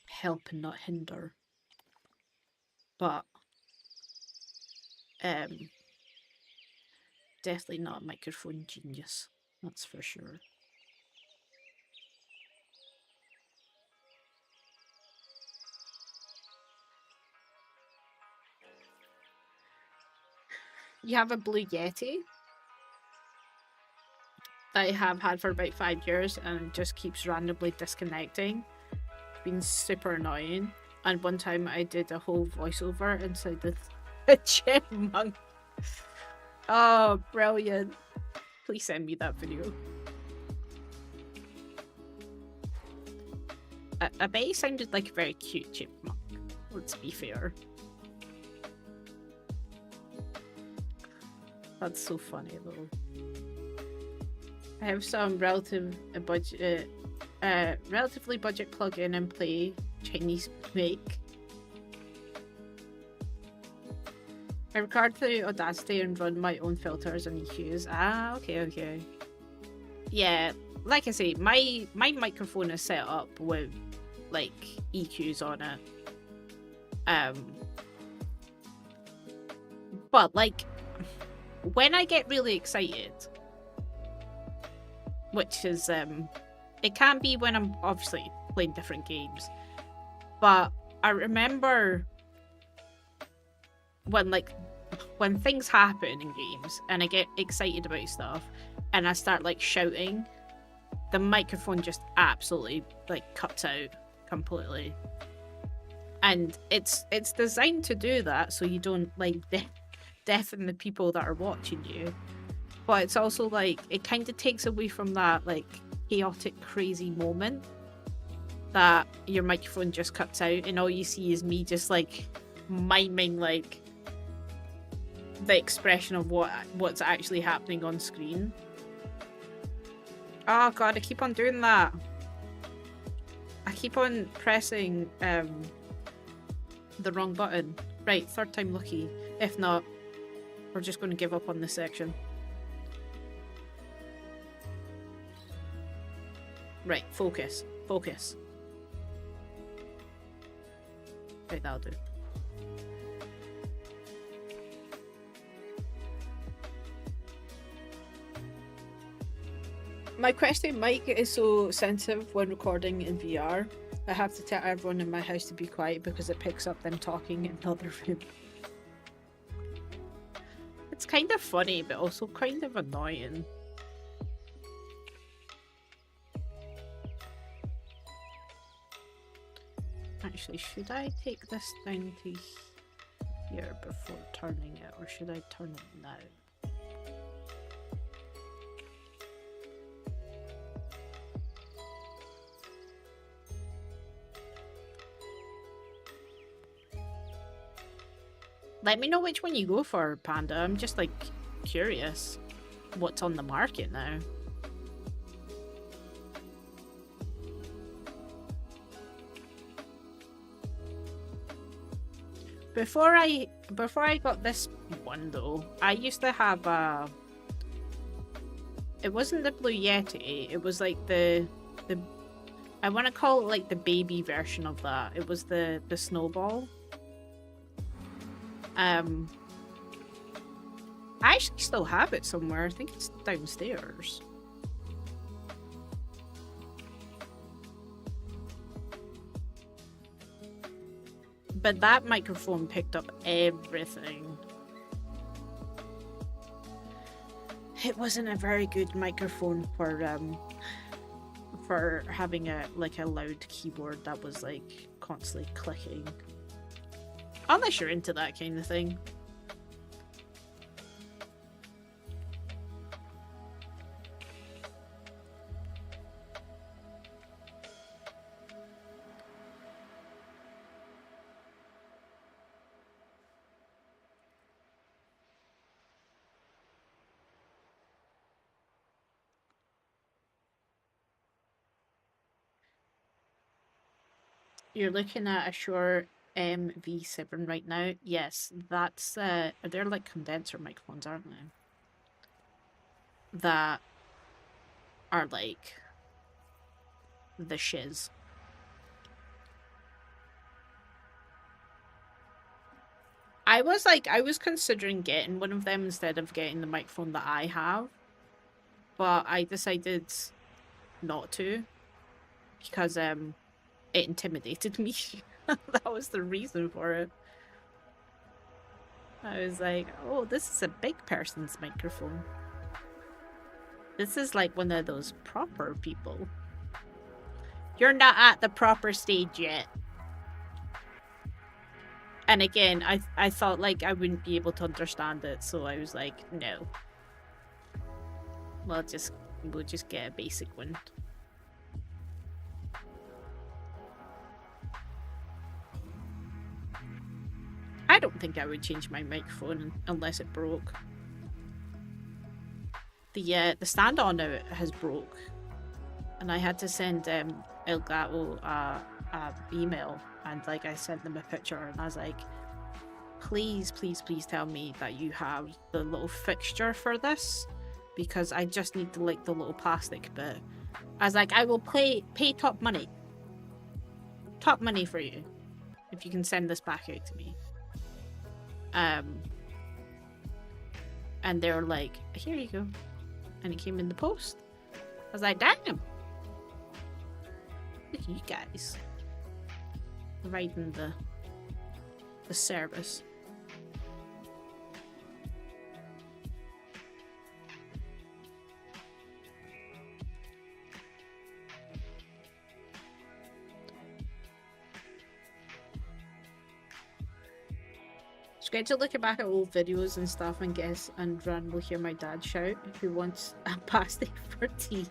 help and not hinder. But, definitely not a microphone genius, that's for sure. You have a Blue Yeti that I have had for about 5 years and it just keeps randomly disconnecting. It's been super annoying. And one time I did a whole voiceover inside the chipmunk. Oh, brilliant. Please send me that video. I bet he sounded like a very cute chipmunk, let's be fair. That's so funny though. I have some relatively budget plug-in and play Chinese make. I record through Audacity and run my own filters and EQs. Ah, okay. Yeah, like I say, my microphone is set up with like EQs on it. But like when I get really excited, which is it can be when I'm obviously playing different games, but I remember when things happen in games and I get excited about stuff and I start like shouting, the microphone just absolutely like cuts out completely. And it's designed to do that so you don't like deafen the people that are watching you, but it's also like it kind of takes away from that like chaotic crazy moment that your microphone just cuts out and all you see is me just like miming like the expression of what's actually happening on screen. Oh god, I keep on doing that. I keep on pressing the wrong button. Right, third time lucky. If not, we're just going to give up on this section. Right, focus. Right, that'll do. My question mic is so sensitive when recording in VR. I have to tell everyone in my house to be quiet because it picks up them talking in the other room. It's kind of funny, but also kind of annoying. Actually, should I take this down to here before turning it, or should I turn it now? Let me know which one you go for, Panda. I'm just like curious what's on the market now. Before I got this one though, I used to have a. It wasn't the Blue Yeti. It was like the. I want to call it like the baby version of that. It was the Snowball. I actually still have it somewhere. I think it's downstairs. But that microphone picked up everything. It wasn't a very good microphone for having a loud keyboard that was like constantly clicking. Unless you're into that kind of thing. You're looking at a Shure MV7 right now. Yes, that's they're like condenser microphones, aren't they? That are like the shiz. I was considering getting one of them instead of getting the microphone that I have, but I decided not to because it intimidated me. That was the reason for it. I was like, oh, this is a big person's microphone. This is like one of those proper people. You're not at the proper stage yet. And again, I thought like I wouldn't be able to understand it, so I was like, no. We'll just get a basic one. I don't think I would change my microphone unless it broke. The stand on it has broke, and I had to send Elgato a email, and like I sent them a picture, and I was like, please tell me that you have the little fixture for this, because I just need the little plastic bit. I was like, I will pay top money for you if you can send this back out to me. And they were like, here you go. And it came in the post. I was like, damn. Look at you guys. Providing the service. It's great to look back at old videos and stuff and guess and randomly hear my dad shout who wants a pasty for tea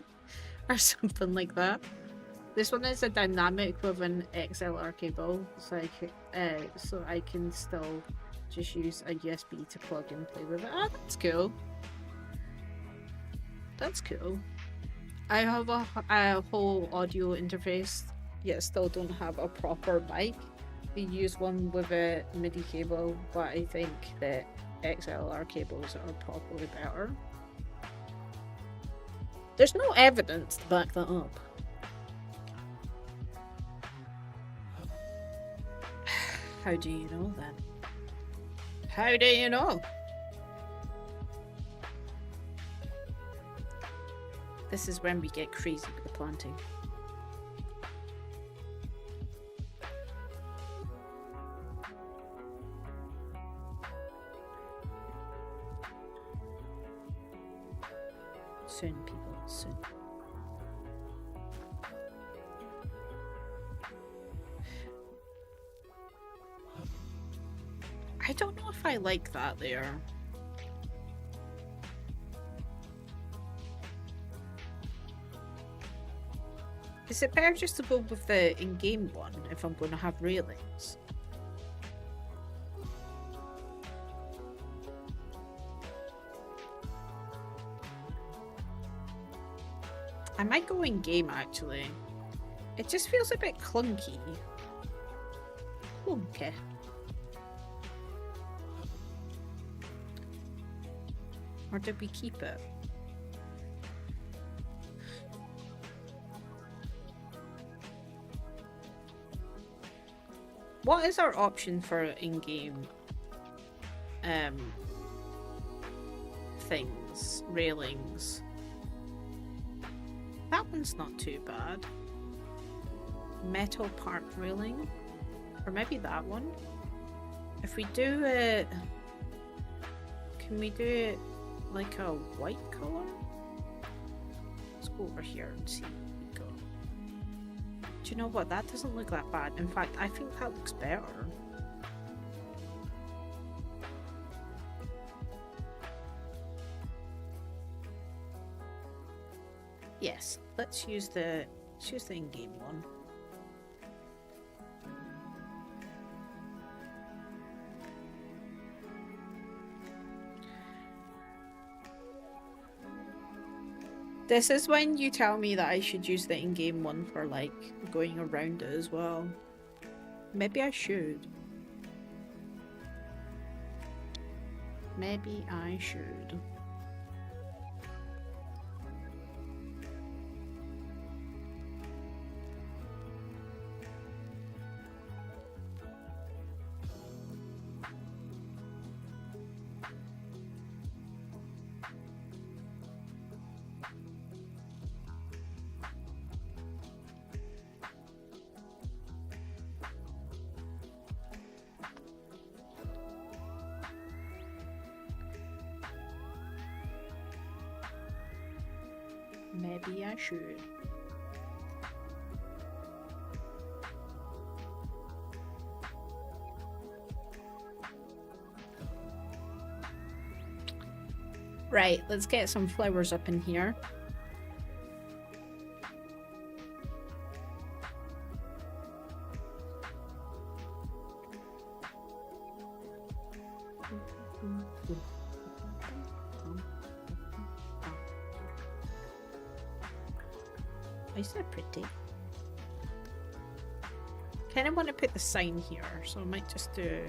or something like that. This one is a dynamic with an XLR cable, so I can still just use a USB to plug and play with it. Ah, that's cool. That's cool. I have a whole audio interface, yet still don't have a proper mic. We use one with a MIDI cable, but I think that XLR cables are probably better. There's no evidence to back that up. How do you know then? How do you know? This is when we get crazy with the planting. Soon, people, soon. I don't know if I like that there. Is it better just to go with the in-game one if I'm going to have railings? I might go in-game actually. It just feels a bit clunky. Clunky. Or did we keep it? What is our option for in-game things? Railings. That one's not too bad. Metal park railing. Or maybe that one. If we do it... Can we do it like a white colour? Let's go over here and see. Go. Do you know what? That doesn't look that bad. In fact, I think that looks better. Yes, let's use the in-game one. This is when you tell me that I should use the in-game one for like going around it as well. Maybe I should. Maybe I should. Maybe I should. Right, let's get some flowers up in here. Isn't it pretty? Kind of want to put the sign here, so I might just do...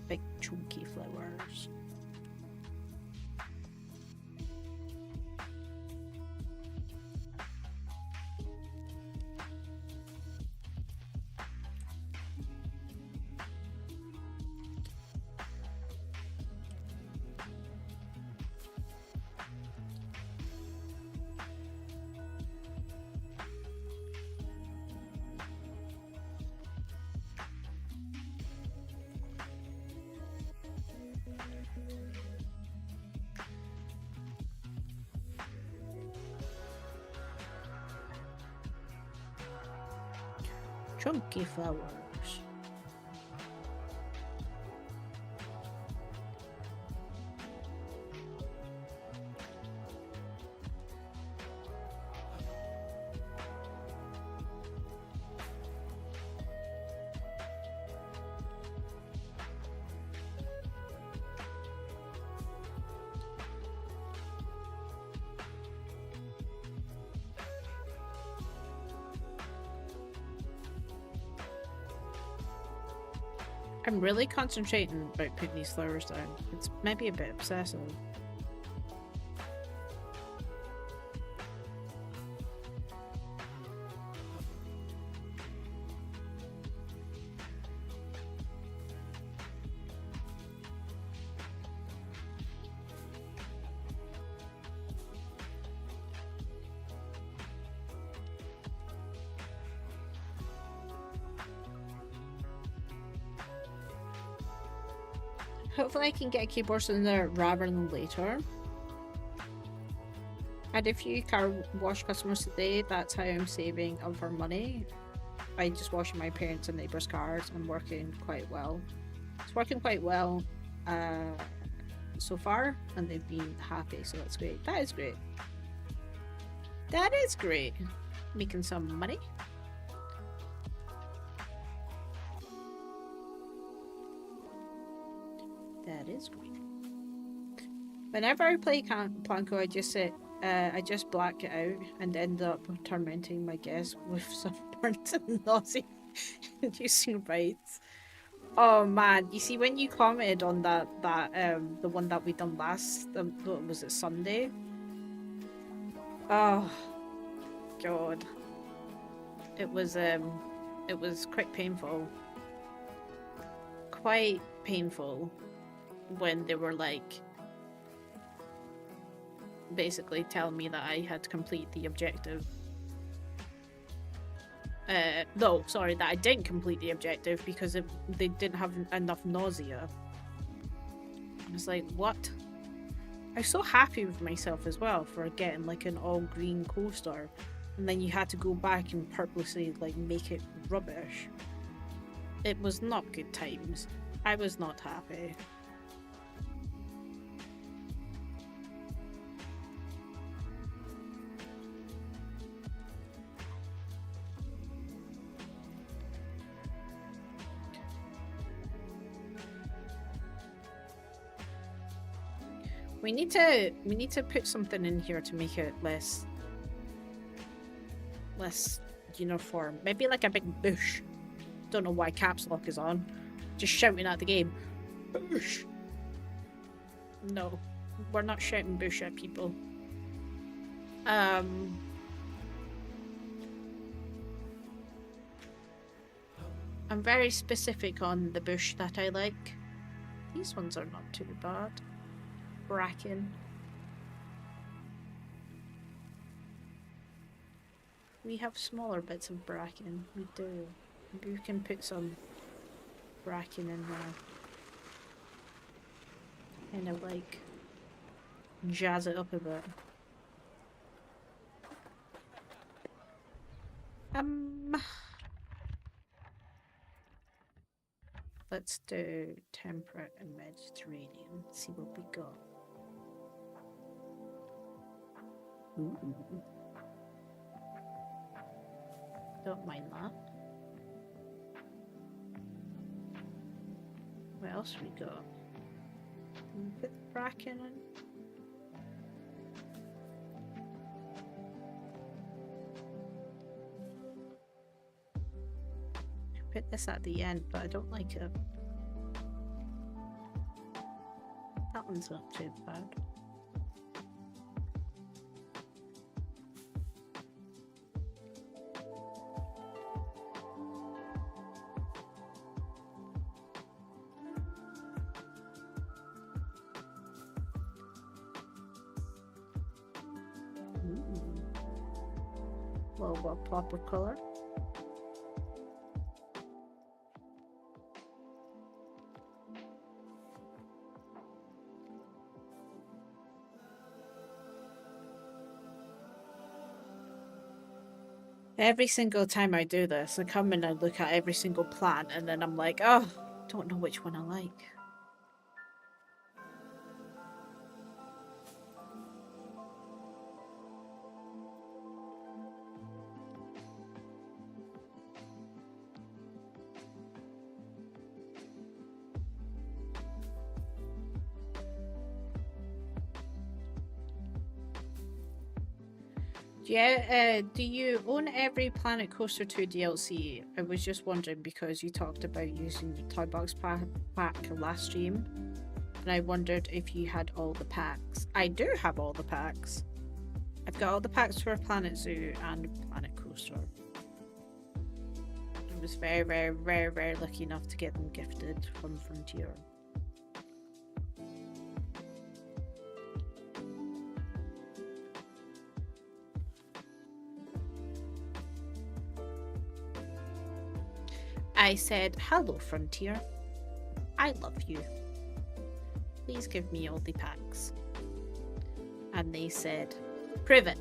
big chunky flowers. Chunky flowers. I'm really concentrating about putting these flowers down. It's maybe a bit obsessive. Hopefully I can get a keyboard sooner rather than later. And if you car wash customers today, that's how I'm saving up for money. By just washing my parents' and neighbours' cars and working quite well. It's working quite well so far, and they've been happy, so that's great. That is great. That is great. Making some money. That is great. Whenever I play Planko, I just black it out and end up tormenting my guests with some burnt and nausea inducing bites. Oh man, you see when you commented on that the one that we done last, was it Sunday? Oh god, it was quite painful. Quite painful when they were like basically telling me that I had to complete the objective. No, sorry, that I didn't complete the objective because they didn't have enough nausea. I was like, what? I was so happy with myself as well for getting like an all green coaster, and then you had to go back and purposely like make it rubbish. It was not good times. I was not happy. We need to put something in here to make it less uniform. Maybe like a big bush. Don't know why caps lock is on. Just shouting at the game. Bush. No, we're not shouting bush at people. I'm very specific on the bush that I like. These ones are not too bad. Bracken. We have smaller bits of bracken. We do. Maybe we can put some bracken in there. Kind of like jazz it up a bit. Let's do temperate and Mediterranean. See what we got. Ooh. Don't mind that. What else we got? Can we put the bracken in? Put this at the end, but I don't like it. That one's not too bad. Well, what proper color? Every single time I do this, I come in and look at every single plant, and then I'm like, oh, don't know which one I like. Yeah, do you own every Planet Coaster 2 DLC? I was just wondering because you talked about using the Toy Box pack last stream, and I wondered if you had all the packs. I do have all the packs. I've got all the packs for Planet Zoo and Planet Coaster. I was very, very, very, very lucky enough to get them gifted from Frontier. I said, hello, Frontier. I love you. please give me all the packs. And they said, prove it.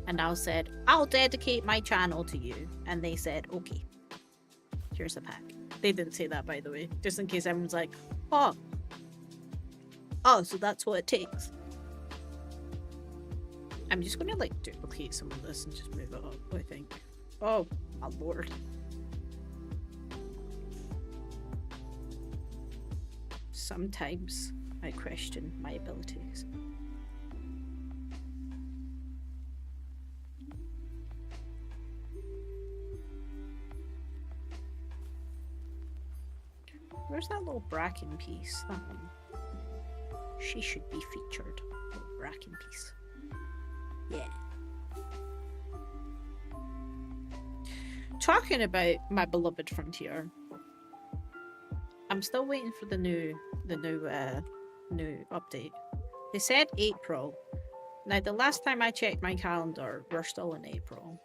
And I said, I'll dedicate my channel to you. And they said, okay, here's a pack. They didn't say that, by the way, just in case everyone's like, oh, so that's what it takes. I'm just gonna like duplicate some of this and just move it up, I think. Oh my lord. Sometimes I question my abilities. Where's that little bracken piece? That one. She should be featured. Little bracken piece. Yeah. Talking about my beloved frontier, I'm still waiting for the new update. They said April. Now the last time I checked my calendar, we're still in April,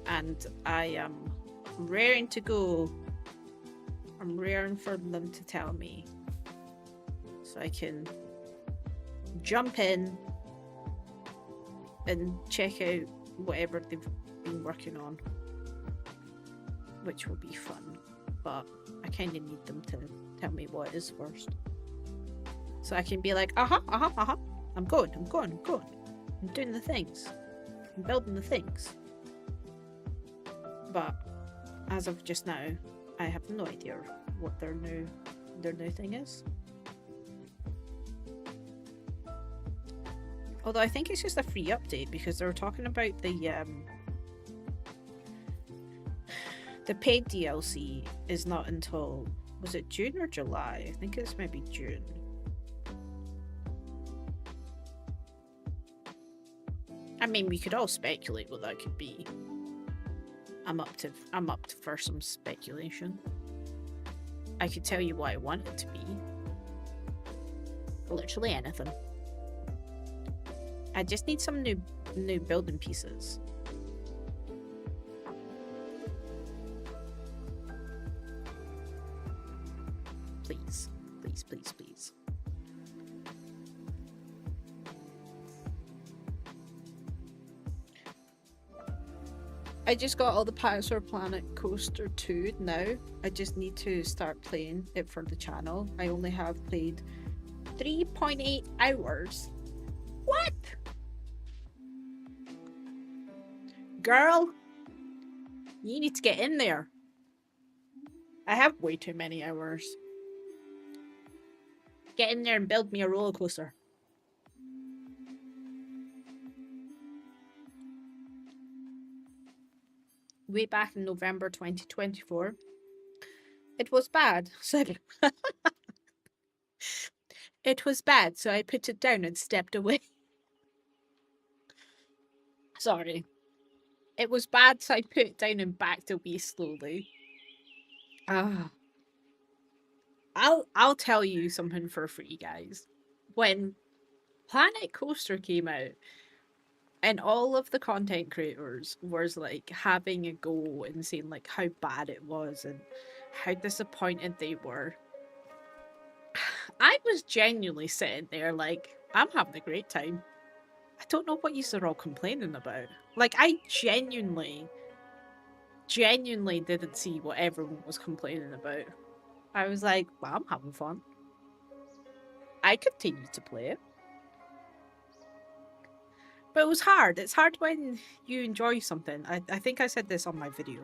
and I am raring to go. I'm raring for them to tell me, so I can jump in and check out whatever they've been working on, which will be fun. But I kind of need them to tell me what it is first, so I can be like, I'm going, I'm doing the things, I'm building the things. But as of just now, I have no idea what their new thing is. Although I think it's just a free update, because they were talking about the paid DLC is not until, was it June or July? I think it's maybe June. I mean, we could all speculate what that could be. I'm up for some speculation. I could tell you what I want it to be. Literally anything. I just need some new building pieces. Please, please, please, please. I just got all the Pixar Planet Coaster 2 now. I just need to start playing it for the channel. I only have played 3.8 hours. What? Girl, you need to get in there. I have way too many hours. Get in there and build me a roller coaster. Way back in November 2024, it was bad. So it was bad, so I put it down and stepped away. Sorry. It was bad, so I put it down and backed away slowly. I'll tell you something for free, guys. When Planet Coaster came out, and all of the content creators was like having a go and saying like how bad it was and how disappointed they were, I was genuinely sitting there like, I'm having a great time. I don't know what you're all complaining about. Like, I genuinely didn't see what everyone was complaining about. I was like, well, I'm having fun. I continued to play it. But it was hard. It's hard when you enjoy something. I think I said this on my video.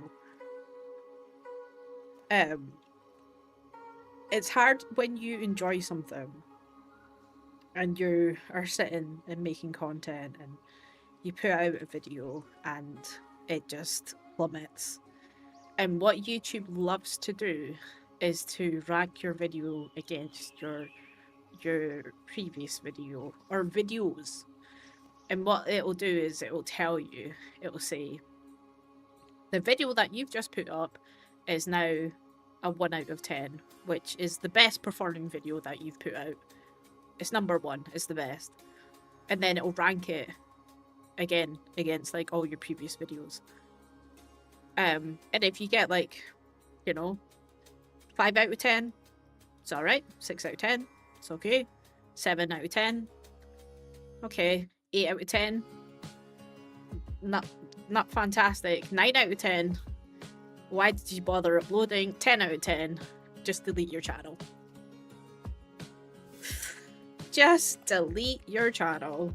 It's hard when you enjoy something and you are sitting and making content and you put out a video and it just plummets. And what YouTube loves to do is to rank your video against your previous video or videos. And what it'll do is it will tell you, it will say, the video that you've just put up is now a 1 out of 10, which is the best performing video that you've put out. It's number 1, it's the best. And then it'll rank it again against like all your previous videos. And if you get like, 5 out of 10, It's alright. 6 out of 10. It's okay. 7 out of 10. Okay. 8 out of 10. Not fantastic. 9 out of 10. Why did you bother uploading? 10 out of 10. Just delete your channel. Just delete your channel.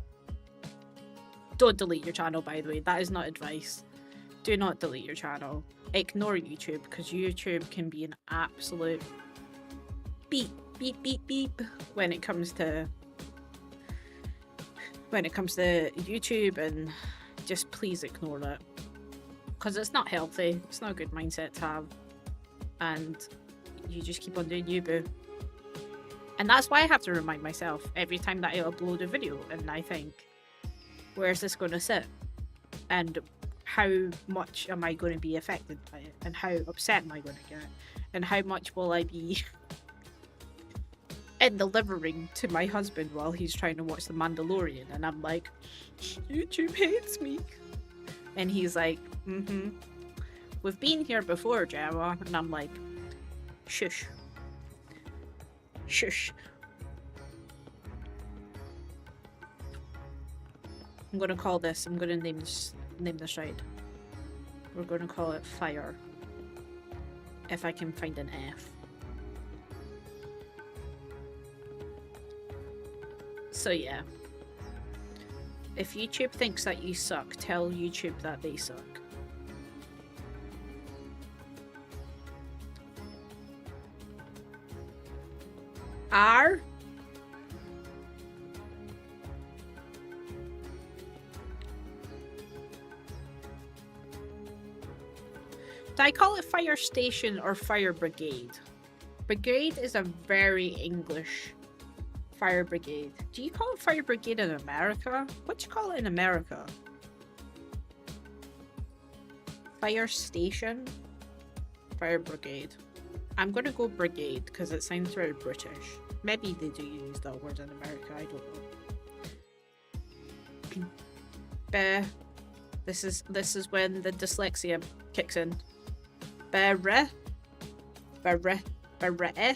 Don't delete your channel, by the way. That is not advice. Do not delete your channel. Ignore YouTube, because YouTube can be an absolute beep, beep, beep, beep when it comes to YouTube, and just please ignore it. Because it's not healthy. It's not a good mindset to have. And you just keep on doing you, boo. And that's why I have to remind myself every time that I upload a video, and I think, where's this going to sit? And how much am I going to be affected by it? And how upset am I going to get? And how much will I be in the living room to my husband while he's trying to watch The Mandalorian? And I'm like, YouTube hates me. And he's like, we've been here before, Gemma. And I'm like, shush. Shush. I'm gonna call this, I'm gonna name this right. We're gonna call it Fire. If I can find an F. So yeah. If YouTube thinks that you suck, tell YouTube that they suck. R. Do I call it fire station or fire brigade? Brigade is a very English fire brigade. Do you call it fire brigade in America? What do you call it in America? Fire station? Fire brigade. I'm gonna go brigade because it sounds very British. Maybe they do use that word in America, I don't know. This is when the dyslexia kicks in. Berre. Berre. Berre.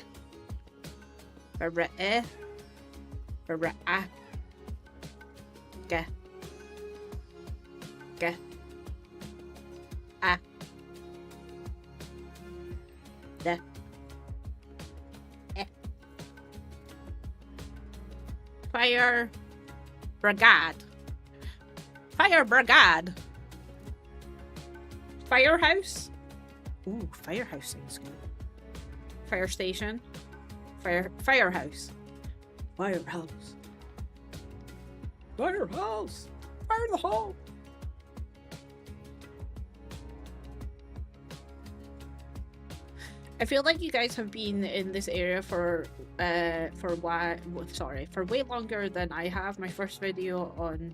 Berre. Berre. Ge. Ge. A. De. E. Fire brigade. Fire brigade. Firehouse. Ooh, firehouse sounds good. Fire station. Firehouse. Firehouse. Firehouse. Fire the hole. I feel like you guys have been in this area for way longer than I have. My first video on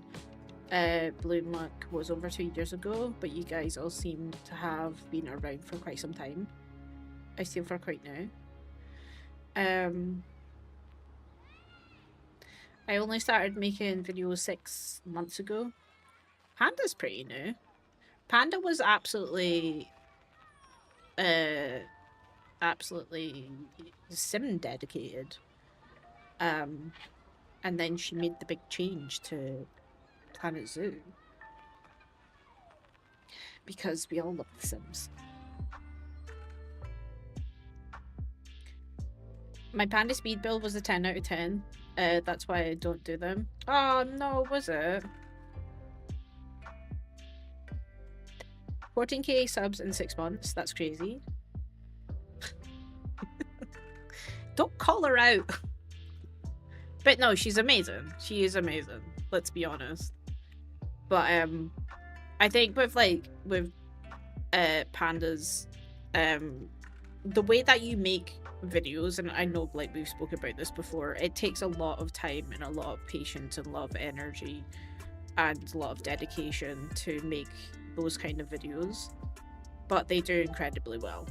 Bloom Luck was over 2 years ago, but you guys all seem to have been around for quite some time. I feel for quite now. I only started making videos 6 months ago. Panda's pretty new. Panda was absolutely sim dedicated. And then she made the big change to Planet Zoo. Because we all love The Sims. My Panda speed build was a 10 out of 10. That's why I don't do them. Oh no, was it? 14k subs in 6 months. That's crazy. Don't call her out. But no, she's amazing. She is amazing. Let's be honest. But I think with Pandas, the way that you make videos, and I know like we've spoken about this before, it takes a lot of time and a lot of patience and a lot of energy and a lot of dedication to make those kind of videos, but they do incredibly well.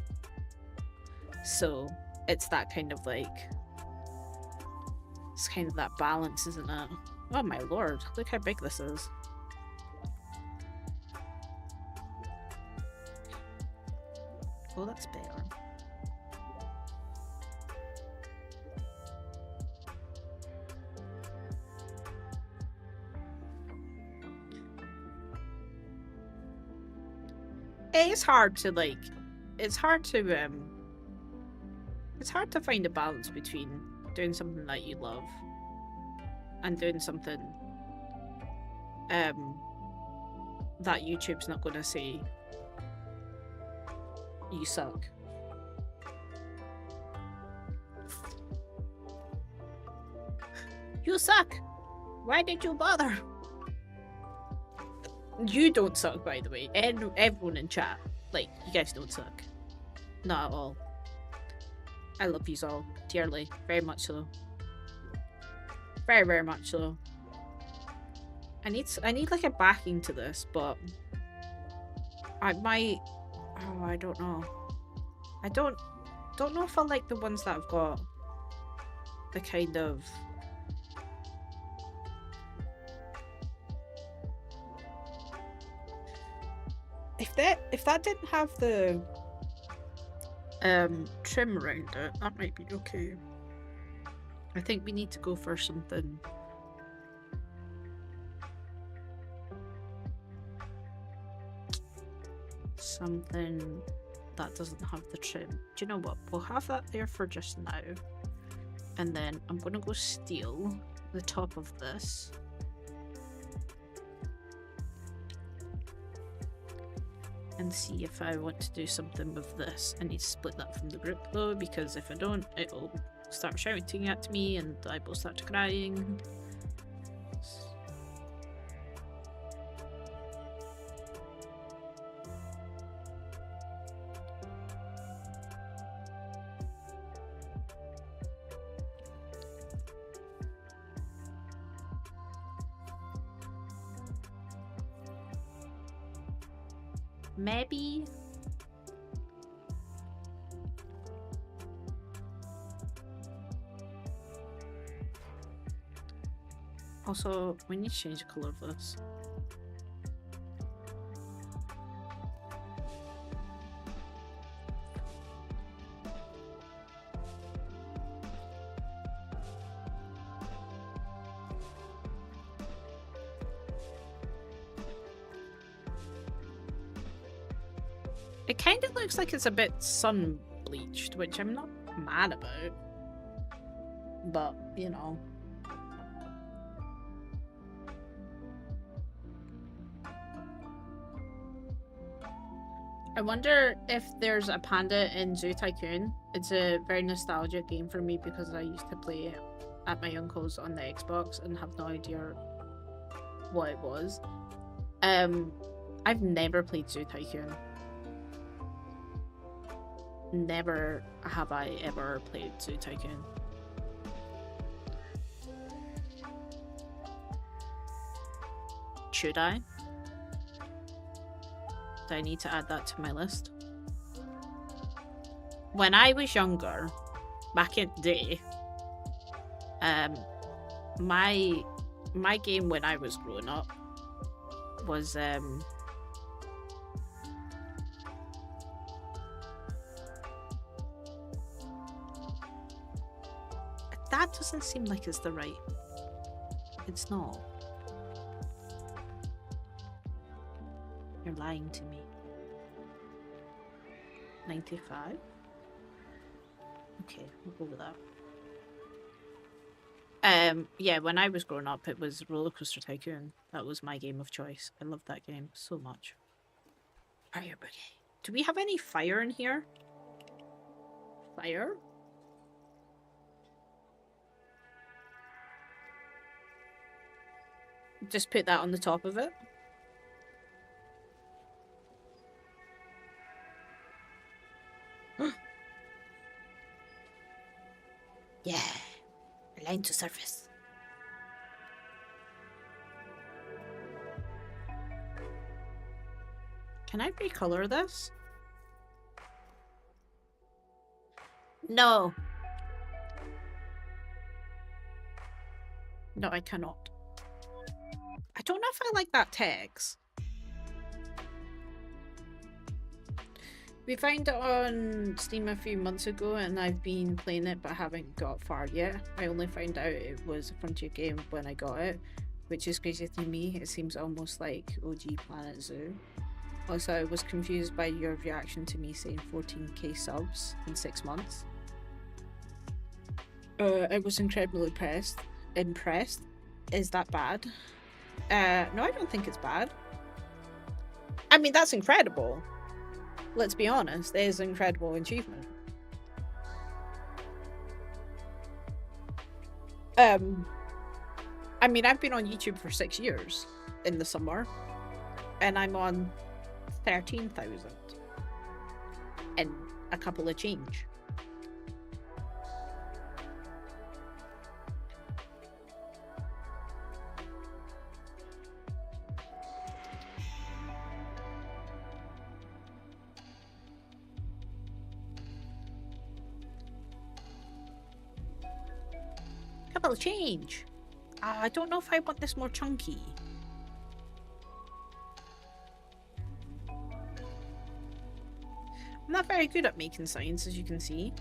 So it's that kind of it's kind of that balance, isn't it? Oh my lord, look how big this is. Oh, that's better. is hard to like. It's hard to It's hard to find a balance between doing something that you love and doing something that YouTube's not gonna say you suck. You suck! Why did you bother? You don't suck, by the way. Everyone in chat, like, you guys don't suck. Not at all. I love yous all dearly, very much so. Very, very much so. I need like a backing to this, but I might. Oh, I don't know. I don't know if I like the ones that have got the kind of. If that didn't have the trim around it, that might be okay. I think we need to go for something that doesn't have the trim. Do you know what? We'll have that there for just now. And then I'm gonna go steal the top of this. And see if I want to do something with this. I need to split that from the group though, because if I don't, it'll start shouting at me and I will start crying. Maybe. Also, we need to change the color of this. It kind of looks like it's a bit sun bleached, which I'm not mad about. But, you know. I wonder if there's a panda in Zoo Tycoon. It's a very nostalgic game for me because I used to play it at my uncle's on the Xbox and have no idea what it was. I've never played Zoo Tycoon. Never have I ever played Zoo Tycoon. Should I? Do I need to add that to my list? When I was younger, back in the day, my game when I was growing up was that doesn't seem like it's the right. It's not. You're lying to me. 95? Okay, we'll go with that. Yeah, when I was growing up, it was Roller Coaster Tycoon. That was my game of choice. I loved that game so much. Fire Brigade. Do we have any fire in here? Fire? Just put that on the top of it. Yeah, align to surface. Can I recolor this? No. No, I cannot. I don't know if I like that text. We found it on Steam a few months ago and I've been playing it but haven't got far yet. I only found out it was a Frontier game when I got it, which is crazy to me. It seems almost like OG Planet Zoo. Also, I was confused by your reaction to me saying 14k subs in 6 months. I was incredibly impressed. Is that bad? No, I don't think it's bad. I mean, that's incredible. Let's be honest, it is an incredible achievement. I mean, I've been on YouTube for 6 years in the summer, and I'm on 13,000 and a couple of change. Couple of change. I don't know if I want this more chunky. I'm not very good at making signs, as you can see.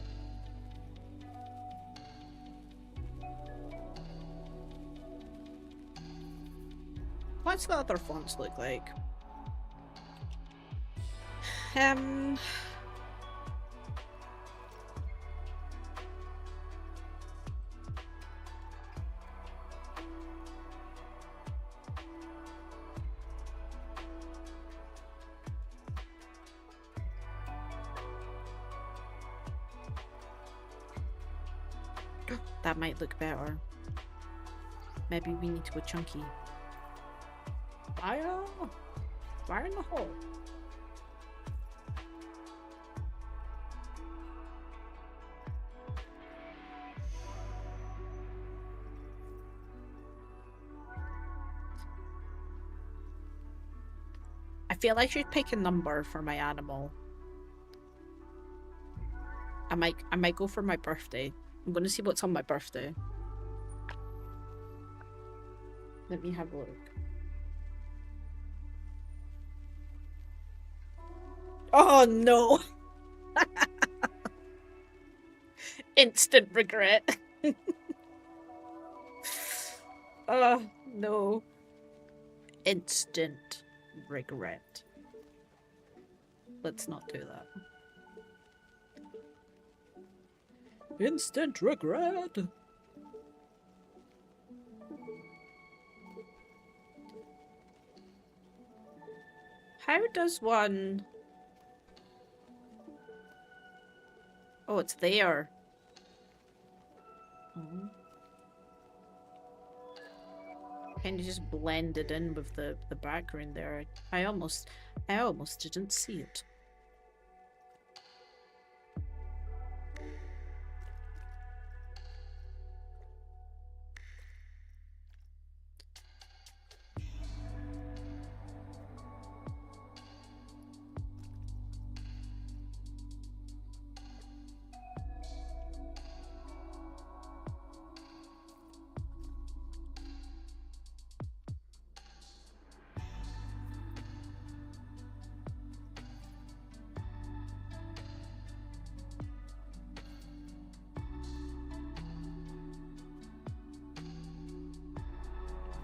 What's the other fonts look like? That might look better. Maybe we need to go chunky. Fire! Fire in the hole. I feel I should pick a number for my animal. I might go for my birthday. I'm gonna see what's on my birthday. Let me have a look. Oh no! Instant regret. Oh no. Instant regret. Let's not do that. Instant regret. How does one... Oh, it's there. Kind of just blended in with the background there. I almost didn't see it.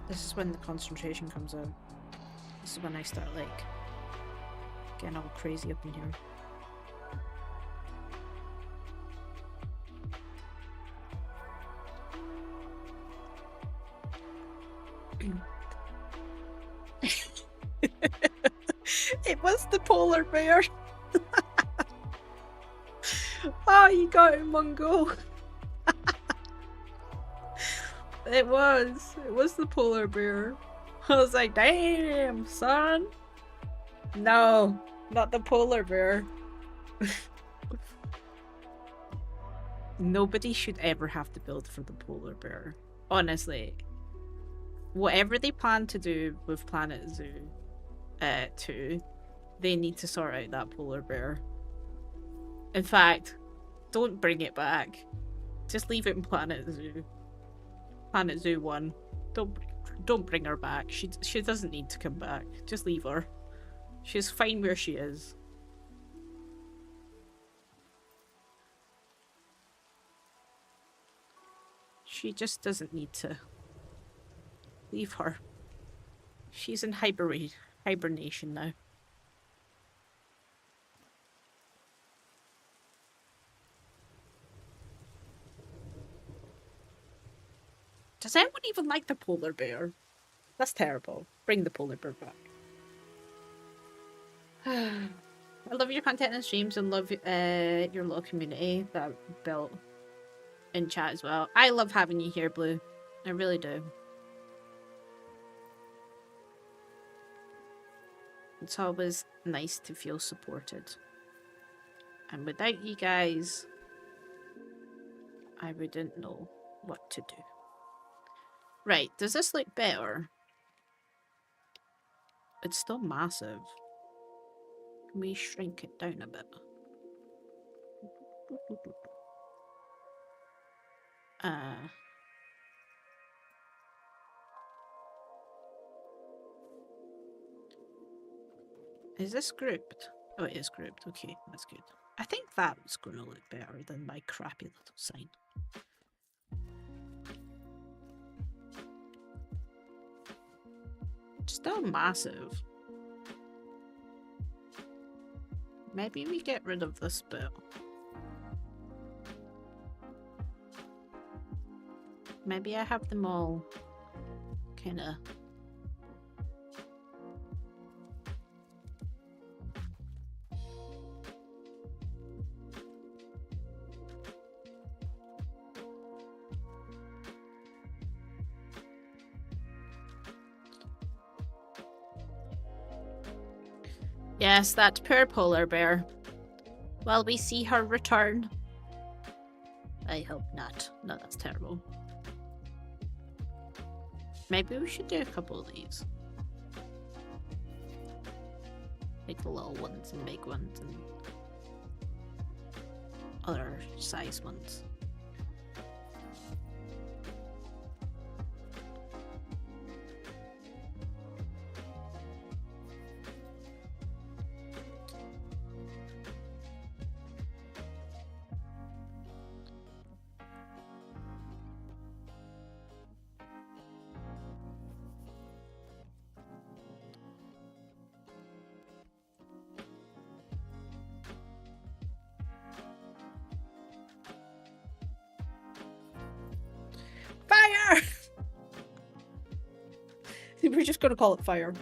This is when the concentration comes out. This is when I start, like, getting all crazy up in here. It was the polar bear. Oh, you got it, Mungo. It was the polar bear. I was like, damn, son. No, not the polar bear. Nobody should ever have to build for the polar bear. Honestly. Whatever they plan to do with Planet Zoo 2, they need to sort out that polar bear. In fact, don't bring it back. Just leave it in Planet Zoo. Planet Zoo 1. Don't bring her back. She doesn't need to come back. Just leave her. She's fine where she is. She just doesn't need to. Leave her. She's in hibernation now. Does anyone even like the polar bear? That's terrible. Bring the polar bear back. I love your content and streams and love your little community that I've built in chat as well. I love having you here, Blue. I really do. It's always nice to feel supported. And without you guys, I wouldn't know what to do. Right, does this look better? It's still massive. Can we shrink it down a bit? Is this grouped? Oh, it is grouped. Okay, that's good. I think that's going to look better than my crappy little sign. Still massive. Maybe we get rid of this bit. Maybe I have them all kind of... Yes, that poor polar bear. Will we see her return? I hope not. No, that's terrible. Maybe we should do a couple of these. Like the little ones and big ones and other size ones. Fire! We're just gonna call it fire.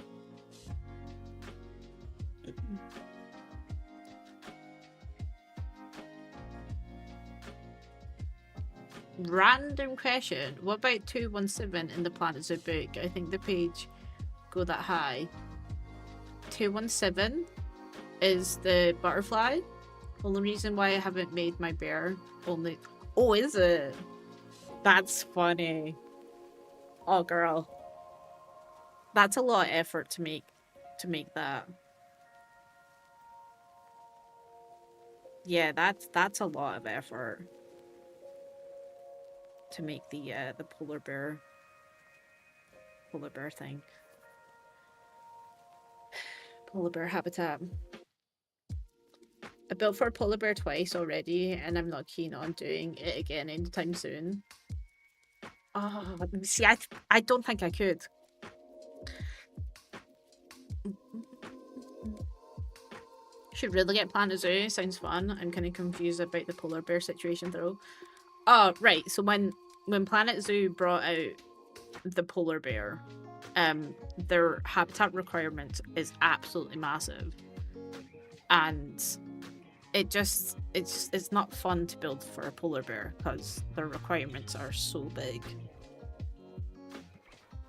Random question. What about 217 in the Planet Zoo book? I think the page go that high. 217 is the butterfly. Only reason why I haven't made my bear only... Oh, is it? That's funny. Oh, girl. That's a lot of effort to make that. Yeah, that's a lot of effort to make the polar bear thing. Polar bear habitat. I built for a polar bear twice already, and I'm not keen on doing it again anytime soon. Oh, see, I don't think I could. Should really get Planet Zoo. Sounds fun. I'm kind of confused about the polar bear situation though. Oh, right. So when Planet Zoo brought out the polar bear, their habitat requirement is absolutely massive, and it's not fun to build for a polar bear because their requirements are so big.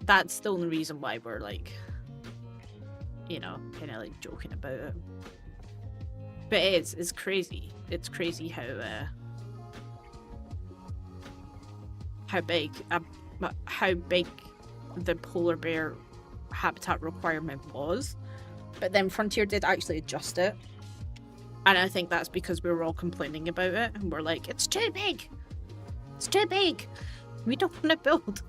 That's the only reason why we're like, you know, kind of like joking about it. But it's crazy. It's crazy how big the polar bear habitat requirement was. But then Frontier did actually adjust it. And I think that's because we were all complaining about it. And we're like, it's too big. It's too big. We don't want to build.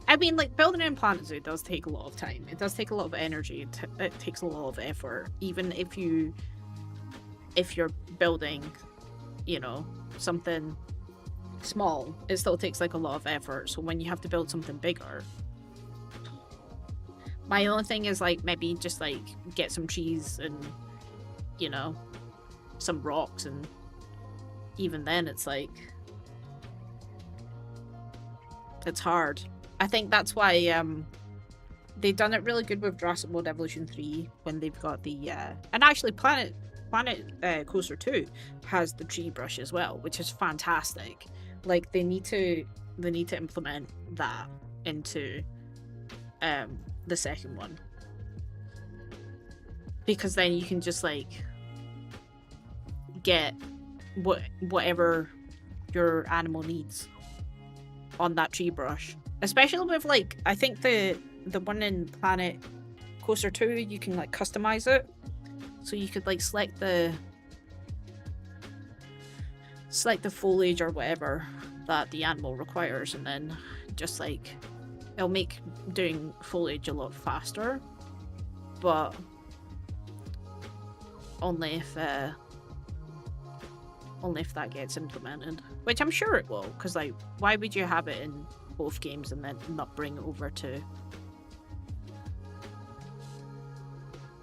I mean, like, building in Planet Zoo does take a lot of time. It does take a lot of energy. It takes a lot of effort. Even if you're building, you know, something small, it still takes like a lot of effort. So when you have to build something bigger, my only thing is like maybe just like get some trees and, you know, some rocks, and even then it's like It's hard. I think that's why they've done it really good with Jurassic World Evolution 3 when they've got the and actually Planet Coaster 2 has the tree brush as well, which is fantastic. Like they need to implement that into the second one. Because then you can just like get whatever your animal needs on that tree brush. Especially with like I think the one in Planet Coaster 2 you can like customize it. So you could like select the foliage or whatever that the animal requires, and then just like it'll make doing foliage a lot faster. But only if that gets implemented, which I'm sure it will, because like why would you have it in both games and then not bring it over to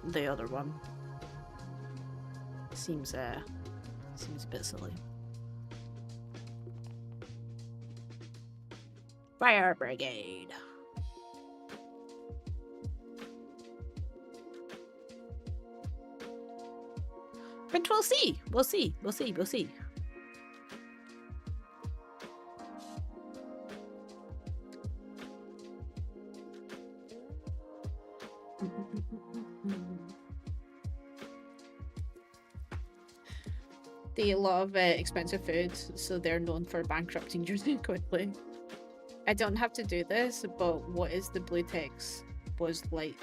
the other one? Seems a bit silly. Fire Brigade. But we'll see. We'll see. We'll see. We'll see. They love expensive food, so they're known for bankrupting you too quickly. I don't have to do this, but what is the blue text was like...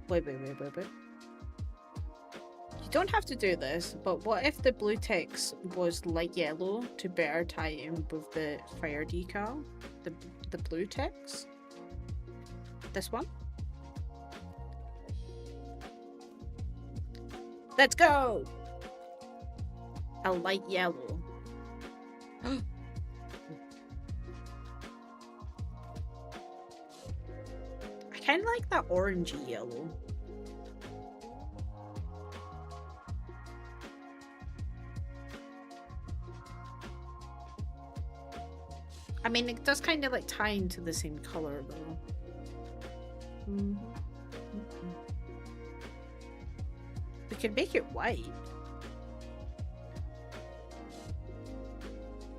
Wait. You don't have to do this, but what if the blue text was light yellow to better tie in with the fire decal? The blue text? This one? Let's go! A light yellow. I kind of like that orangey yellow. I mean, it does kind of like tie into the same color though. We could make it white.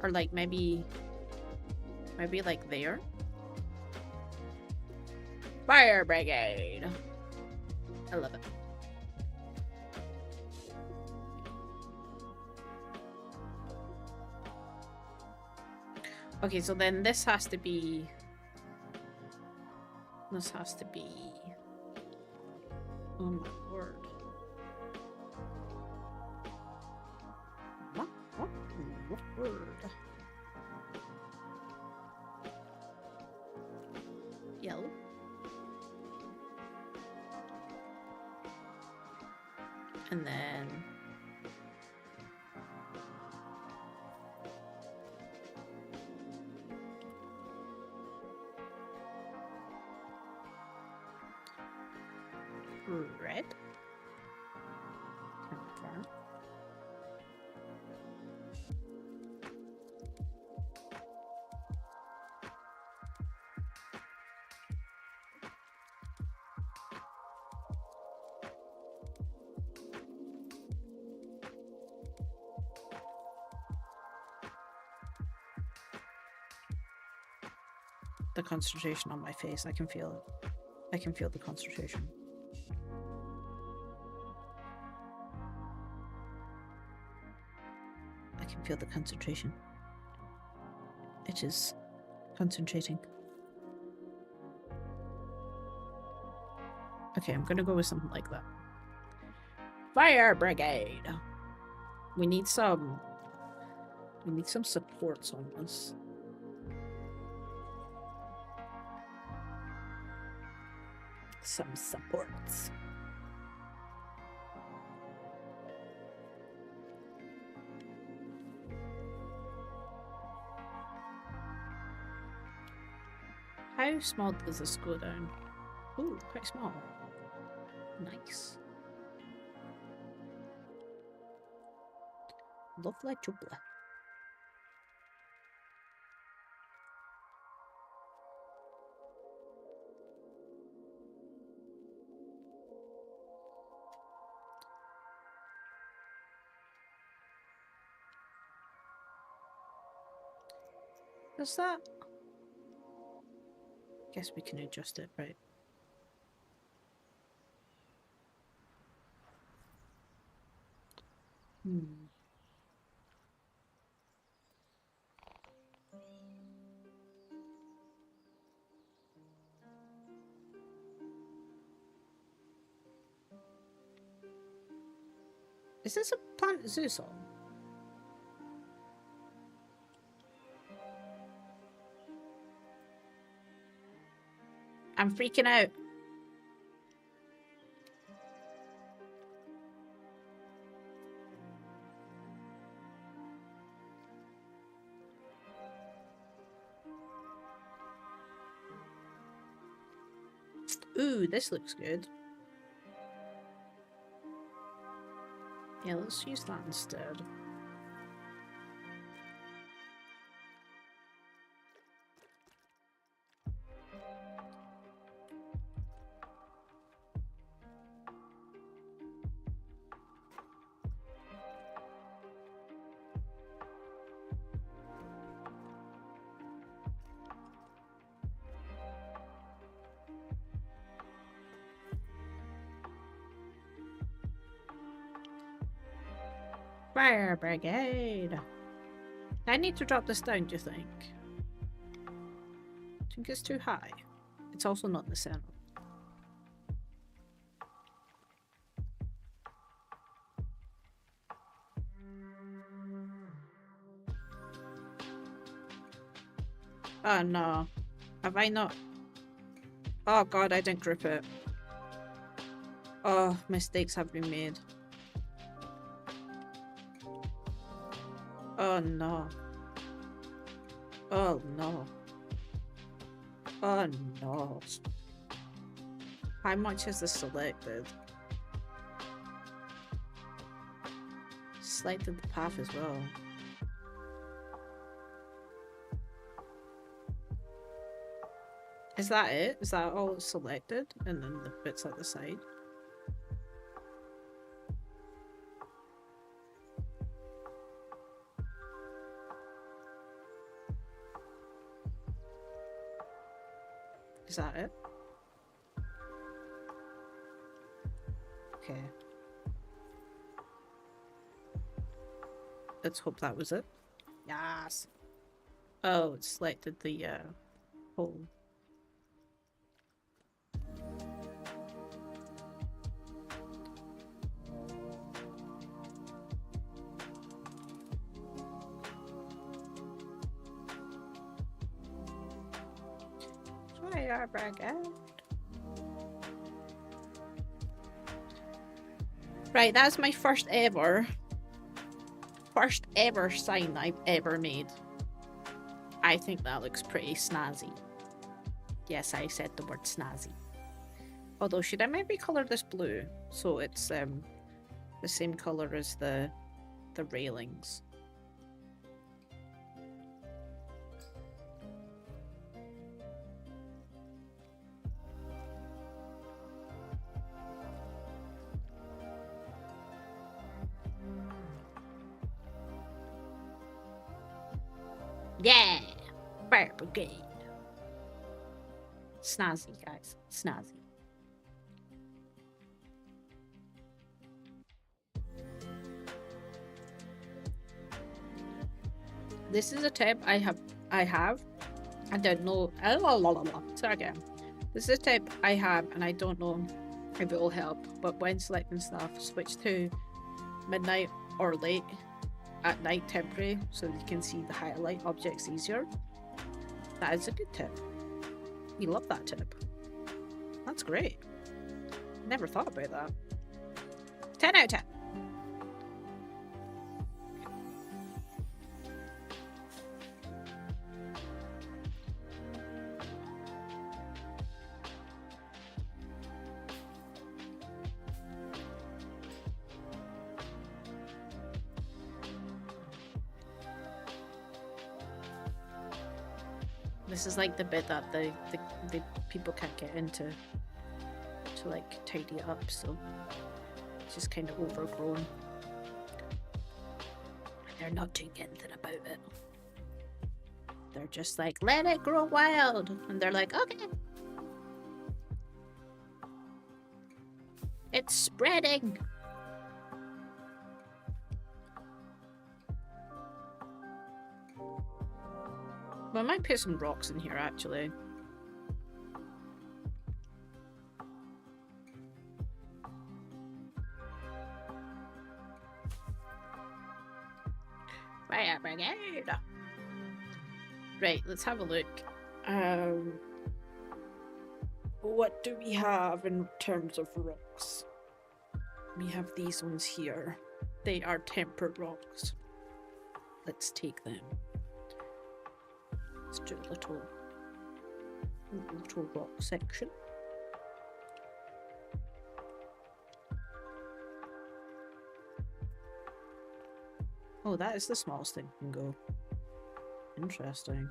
Or like maybe like there. Fire Brigade. I love it. Okay, so then this has to be... Oh my word. What word? Yellow. And then... red. Confirm. The concentration on my face, I can feel it. I can feel the concentration. I can feel the concentration. It is concentrating. Okay, I'm gonna go with something like that. Fire Brigade! We need some supports on this. Some supports. How small does this go down? Ooh, quite small. Nice. Lovely jubbly. Does that? Guess we can adjust it, right? Hmm. Is this a Planet Zoo song? I'm freaking out. Ooh, this looks good. Yeah, let's use that instead. Fire brigade. I need to drop this down, do you think? I think it's too high. It's also not in the center. Oh no. Have I not? Oh god, I didn't grip it. Oh, mistakes have been made. Oh no. Oh no. Oh no. How much is this selected? Selected the path as well. Is that it? Is that all it's selected? And then the bits at the side? Is that it? Okay. Let's hope that was it. Yes! Oh, it selected the whole. Fire brigade. Right, that's my first ever sign I've ever made. I think that looks pretty snazzy. Yes, I said the word snazzy. Although, should I maybe colour this blue so it's the same colour as the railings? Yeah! Fire brigade. Snazzy, guys. Snazzy. This is a tip I have. I don't know. Sorry again. This is a tip I have, and I don't know if it will help. But when selecting stuff, switch to midnight or late at night temporary so that you can see the highlight objects easier. That is a good tip. You love that tip. That's great. Never thought about that. 10 out of 10. This is like the bit that the people can't get into to like tidy it up, so it's just kind of overgrown. And they're not doing anything about it. They're just like, let it grow wild. And they're like, okay. It's spreading. Well, I might put some rocks in here, actually. Fire brigade. Right, let's have a look. What do we have in terms of rocks? We have these ones here. They are tempered rocks. Let's take them. Let's do a little rock section. Oh, that is the smallest thing we can go. Interesting.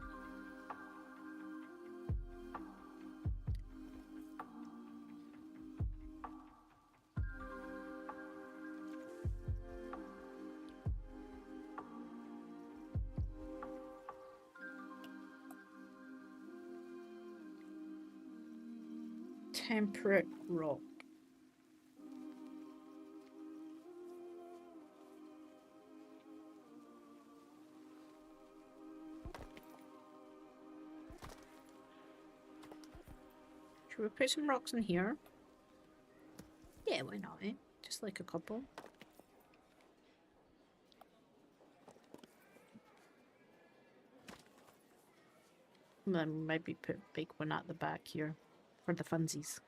Temperate rock. Should we put some rocks in here? Yeah, why not, eh? Just like a couple. And then maybe put a big one at the back here. For the funsies.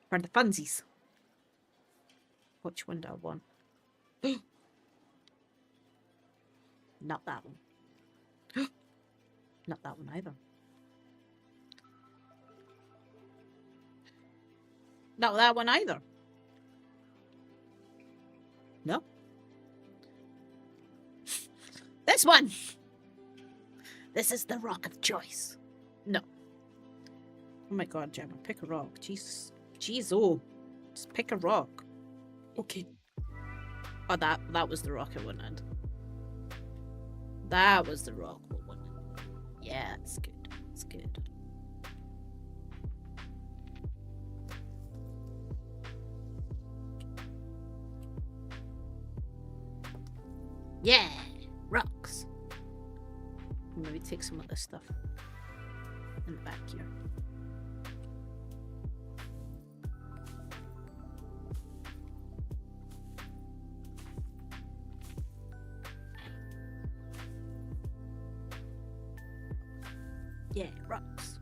For the funsies. Which one do I want? Not that one. Not that one either. Not that one either. No. This one! This is the rock of choice. No. Oh my god, Gemma, pick a rock. Jesus. Jeez, oh. Just pick a rock. Okay. Oh, that was the rock I wanted. That was the rock I wanted. Yeah, it's good. It's good. Yeah! Rocks. Maybe take some of this stuff in the back here. Yeah, rocks.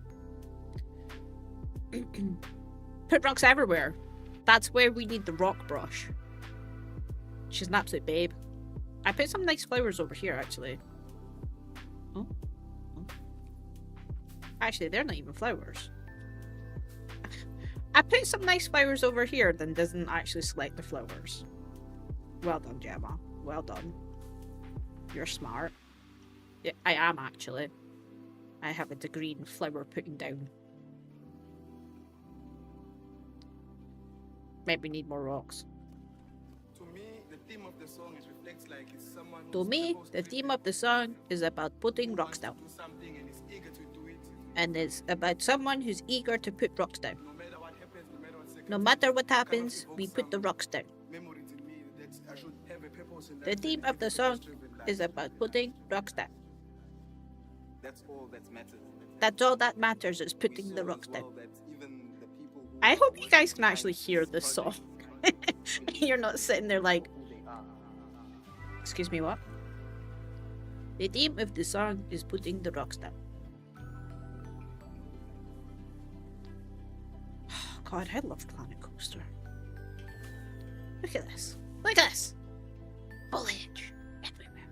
Put rocks everywhere. That's where we need the rock brush. She's an absolute babe. I put some nice flowers over here, actually. Oh. Actually, they're not even flowers. I put some nice flowers over here, then doesn't actually select the flowers. Well done, Gemma. Well done. You're smart. Yeah, I am, actually. I have a degree in flower putting down. Maybe we need more rocks. To me, the theme of the song is reflects like it's someone To me, the theme of the song is about putting rocks down. do something and is eager to do it. And it's about someone who's eager to put rocks down. No matter what happens, no matter what No matter what happens, we put the rocks down. memory to me that I should have a purpose in The life theme and of the live a song purpose-driven life. is about putting rocks down. That's all that matters. That's all that matters, is We putting saw the as rocks down. well that even the people who I are hope you working guys can behind actually the hear scenes this song. project You're not sitting there like, who they are. excuse me, what? The theme of the song is putting the rocks down. God, I love Planet Coaster. Look at this. Look at this. Foliage everywhere.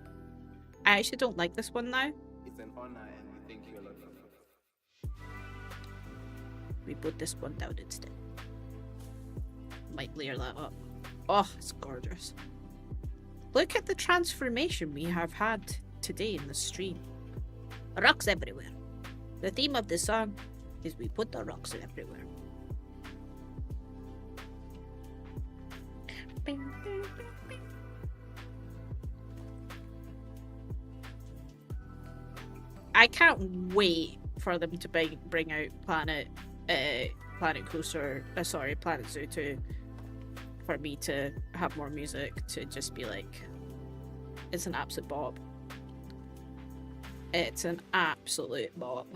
I actually don't like this one now. It's an honor and we thank you a lot for it. We put this one down instead. Might layer that up. Oh, it's gorgeous. Look at the transformation we have had today in the stream. Rocks everywhere. The theme of the song is we put the rocks everywhere. I can't wait for them to bring out Planet Coaster. Sorry, Planet Zoo 2, for me to have more music to just be like, it's an absolute bop. It's an absolute bop.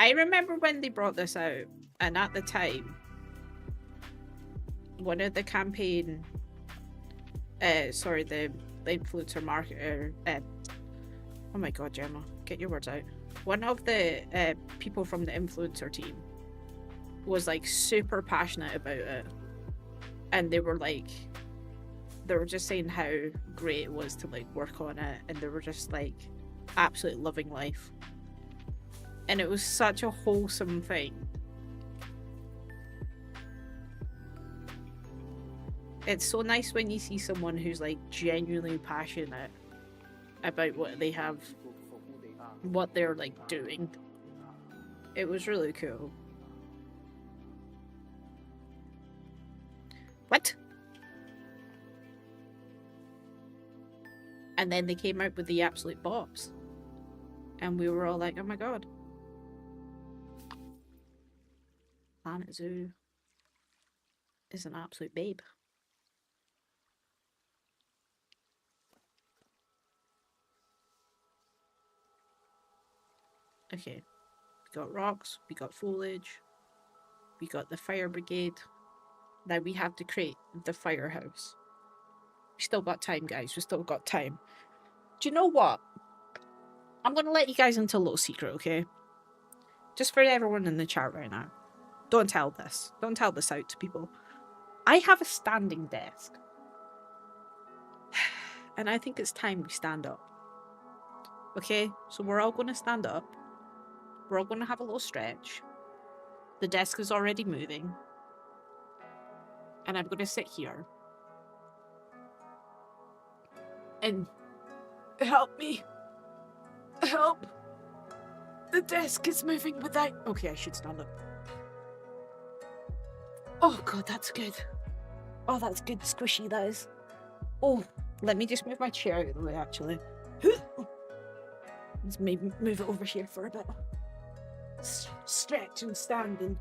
I remember when they brought this out, and at the time, one of the campaign, the influencer marketer, oh my god, Gemma, get your words out. One of the people from the influencer team was like super passionate about it, and they were just saying how great it was to like work on it, and they were just like absolutely loving life, and it was such a wholesome thing. It's so nice when you see someone who's like genuinely passionate about what they have, what they're like doing. It was really cool. What? And then they came out with the absolute bops, and we were all like, oh my god. Planet Zoo is an absolute babe. Okay, we got rocks, we got foliage, we got the fire brigade. Now we have to create the firehouse. We still got time, guys. We still got time. Do you know what? I'm going to let you guys into a little secret, okay? Just for everyone in the chat right now. Don't tell this. Don't tell this out to people. I have a standing desk. And I think it's time we stand up. Okay? So we're all going to stand up. We're all going to have a little stretch. The desk is already moving. And I'm going to sit here. And help me. Help. The desk is moving without... Okay, I should stand up. Oh, God, that's good. Oh, that's good squishy, that is. Oh, let me just move my chair out of the way, actually. Let's maybe move it over here for a bit. Stretch and stand and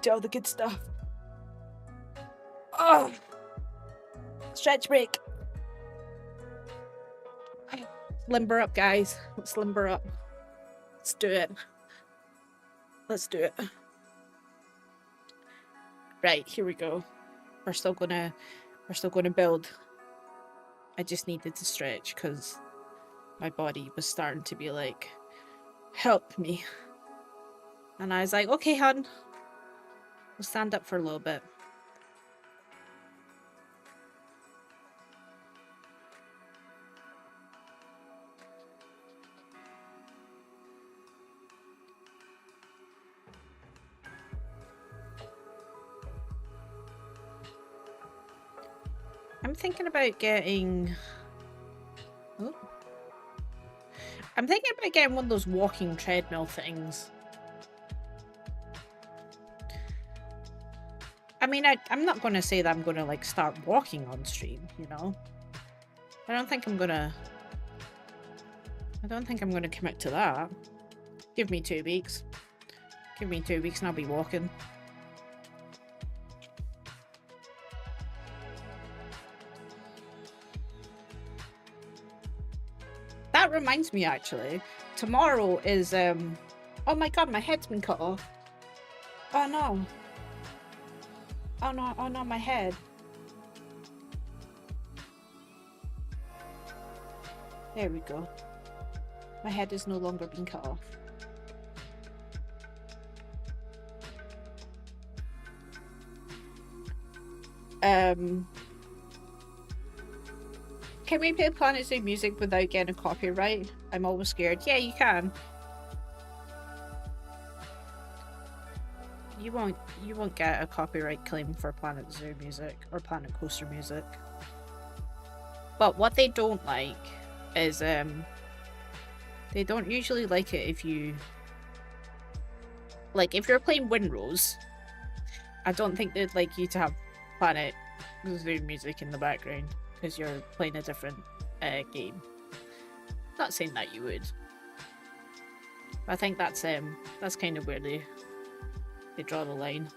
do all the good stuff. Oh! Stretch break. Limber up, guys. Let's limber up. Let's do it. Let's do it. Right, here we go. We're still gonna build. I just needed to stretch because my body was starting to be like, help me. And I was like, okay, hon. We'll stand up for a little bit. I'm thinking about getting... Oh. I'm thinking about getting one of those walking treadmill things. I mean, I'm not going to say that I'm going to, like, start walking on stream, you know? I don't think I'm going to commit to that. Give me 2 weeks. Give me 2 weeks and I'll be walking. That reminds me, actually. Tomorrow is, oh my god, my head's been cut off. Oh no. Oh no, my head. There we go. My head is no longer being cut off. Can we play Planet Zoo music without getting a copyright? I'm always scared. Yeah, you can. You won't get a copyright claim for Planet Zoo music or Planet Coaster music. But what they don't like is they don't usually like it if you, like, if you're playing Windrose, I don't think they'd like you to have Planet Zoo music in the background because you're playing a different game. Not saying that you would, I think that's kind of where they draw the line.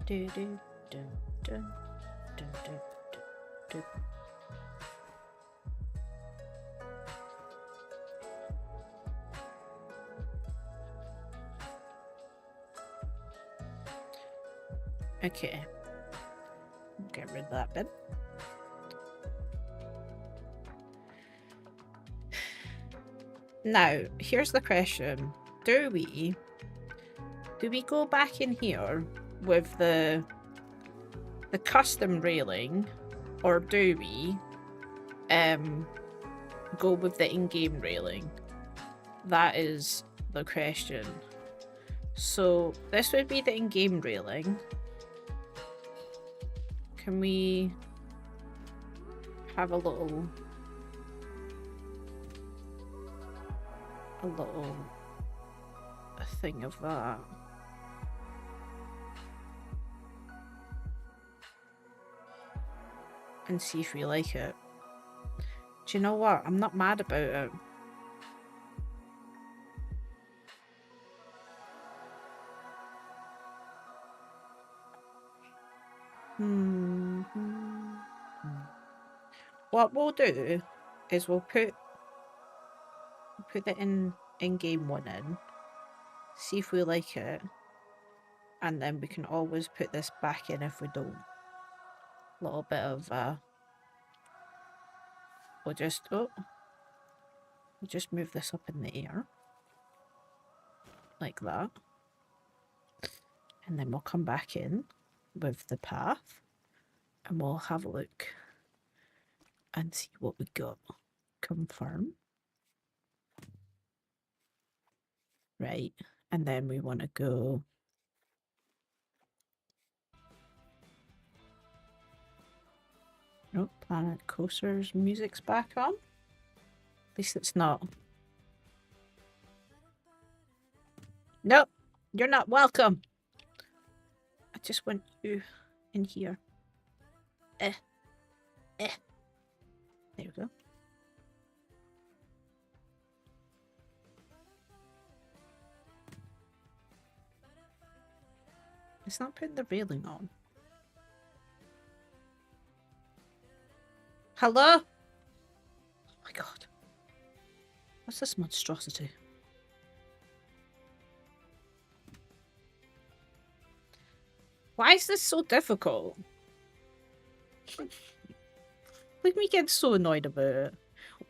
Do do do do do do do. Okay. Get rid of that bit. Now, here's the question. Do we go back in here with the custom railing, or do we go with the in-game railing? That is the question. So this would be the in-game railing. Can we have a little thing of that? And see if we like it. Do you know what? I'm not mad about it. What we'll do is we'll put the in-game one in, see if we like it, and then we can always put this back in if we don't. A little bit of we'll just move this up in the air like that, and then we'll come back in with the path and we'll have a look and see what we got. Confirm. Right, and then we want to go oh, Planet Coaster's music's back on. At least it's not. Nope, you're not welcome. I just want you in here. There we go. It's not putting the railing on. Hello? Oh my god. What's this monstrosity? Why is this so difficult? Look at me get so annoyed about it.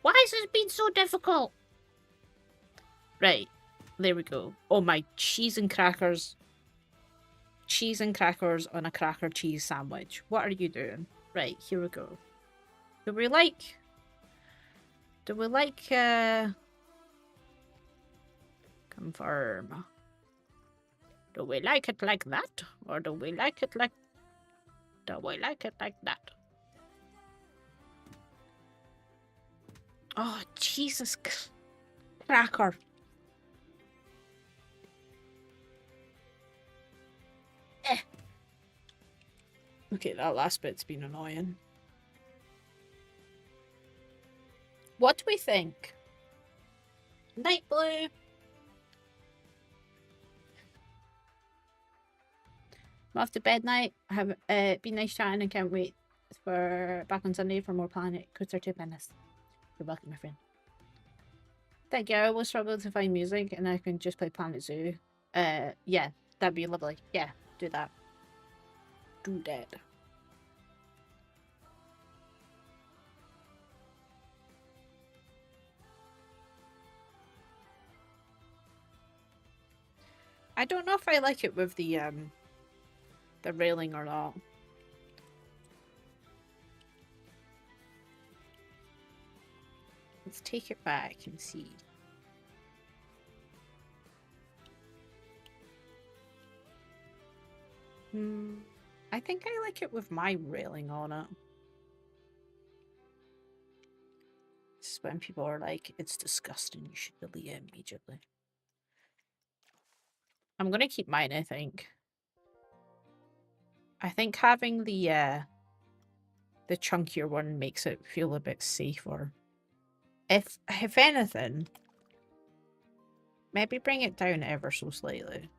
Why has this been so difficult? Right. There we go. Oh my, cheese and crackers. Cheese and crackers on a cracker cheese sandwich. What are you doing? Right, here we go. Do we like confirm. Do we like it like that? Or do we like it like that? Oh, Jesus cracker. Okay, that last bit's been annoying. What do we think? Night blue. I'm off to bed night. Have been nice chatting and can't wait for back on Sunday for more Planet Coaster 2 Madness. You're welcome, my friend. Thank you. I always struggle to find music and I can just play Planet Zoo. Yeah, that'd be lovely. Yeah, do that. Do that. I don't know if I like it with the railing or not. Let's take it back and see. I think I like it with my railing on it. is when people are like, it's disgusting, you should delete it immediately. I'm gonna keep mine, I think. I think having the chunkier one makes it feel a bit safer. If anything, maybe bring it down ever so slightly.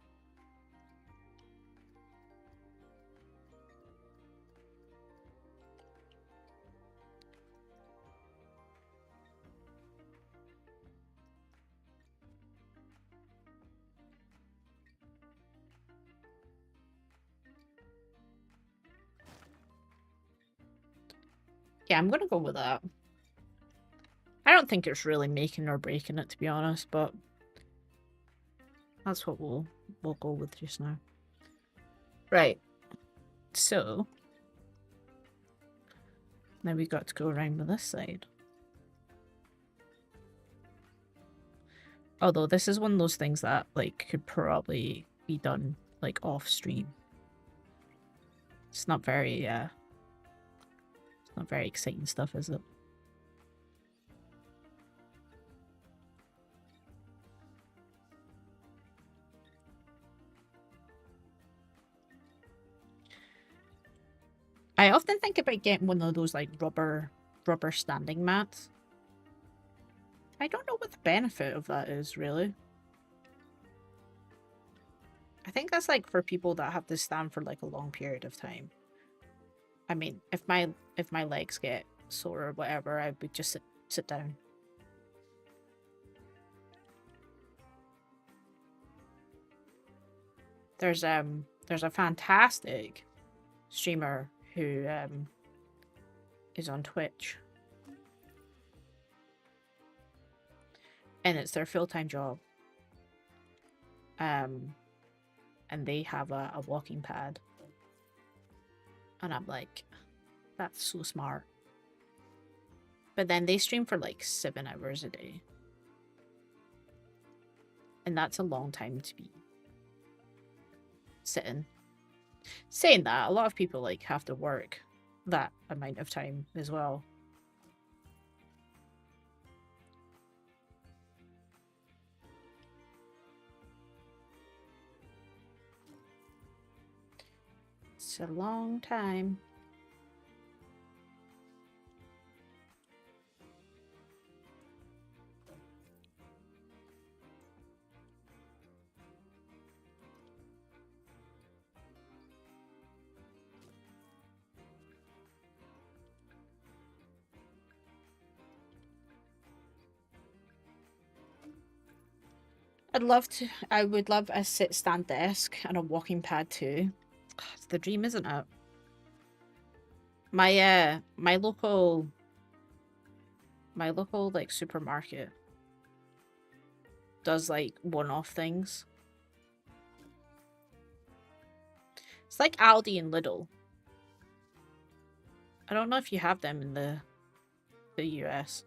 Yeah, I'm gonna go with that. I don't think it's really making or breaking it, to be honest, but that's what we'll go with just now. Right. So now we got to go around with this side. Although this is one of those things that like could probably be done like off stream. It's not very exciting stuff, is it? I often think about getting one of those like rubber standing mats. I don't know what the benefit of that is, really. I think that's like for people that have to stand for like a long period of time. I mean, if my legs get sore or whatever, I would just sit down. There's a fantastic streamer who is on Twitch. And it's their full-time job. And they have a walking pad. And I'm like, that's so smart. But then they stream for like 7 hours a day. And that's a long time to be sitting. Saying that, a lot of people like have to work that amount of time as well. It's a long time. I would love a sit-stand desk and a walking pad too. It's the dream, isn't it? My local like supermarket does like one-off things. It's like Aldi and Lidl. I don't know if you have them in the US.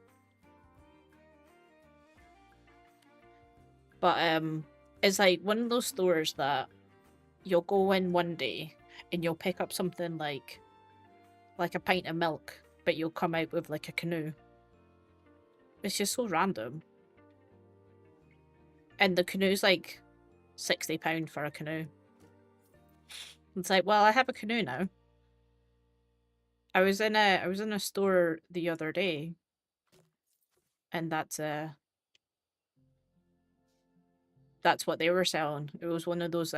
But it's like one of those stores that you'll go in one day and you'll pick up something like a pint of milk, but you'll come out with like a canoe. It's just so random. And the canoe's like £60 for a canoe. It's like, well, I have a canoe now. I was in a store the other day, and that's what they were selling. It was one of those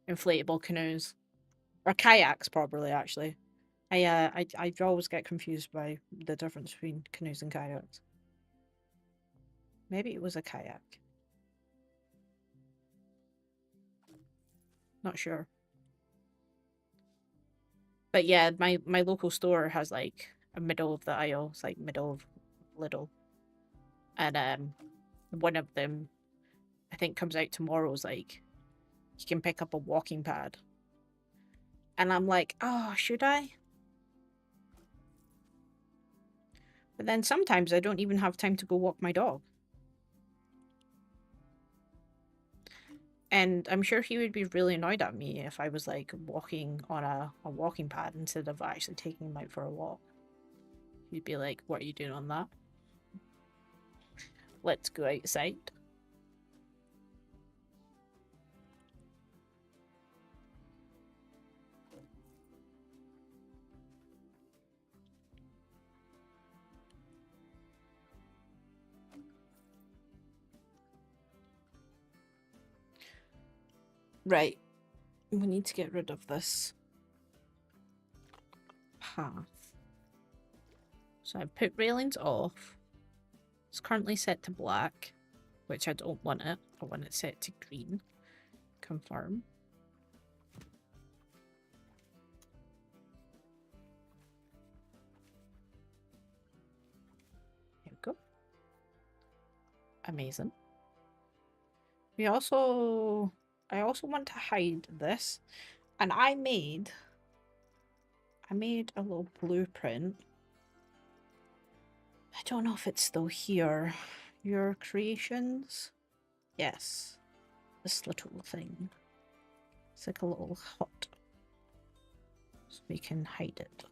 inflatable canoes, or kayaks, probably actually. I always get confused by the difference between canoes and kayaks. Maybe it was a kayak. Not sure. But yeah, my local store has like a middle of the aisle. It's like middle of Lidl. And one of them, I think, comes out tomorrow. Is like, you can pick up a walking pad. And I'm like, oh, should I? But then sometimes I don't even have time to go walk my dog. And I'm sure he would be really annoyed at me if I was like walking on a walking pad instead of actually taking him out for a walk. He'd be like, what are you doing on that? Let's go outside. Right. We need to get rid of this path. So I've put railings off. It's currently set to black, which I don't want it. I want it set to green. Confirm. There we go. Amazing. I also want to hide this. And I made a little blueprint. I don't know if it's still here. Your creations? Yes. This little thing. It's like a little hut. So we can hide it.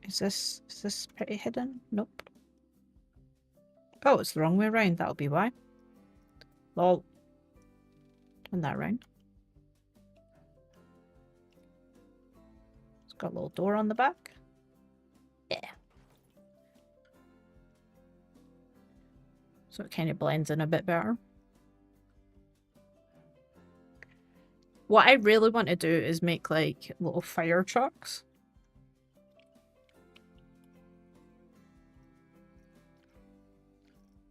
Is this pretty hidden? Nope. Oh, it's the wrong way around. That'll be why. Lol. Turn that around. It's got a little door on the back. Yeah. So it kind of blends in a bit better. What I really want to do is make like little fire trucks.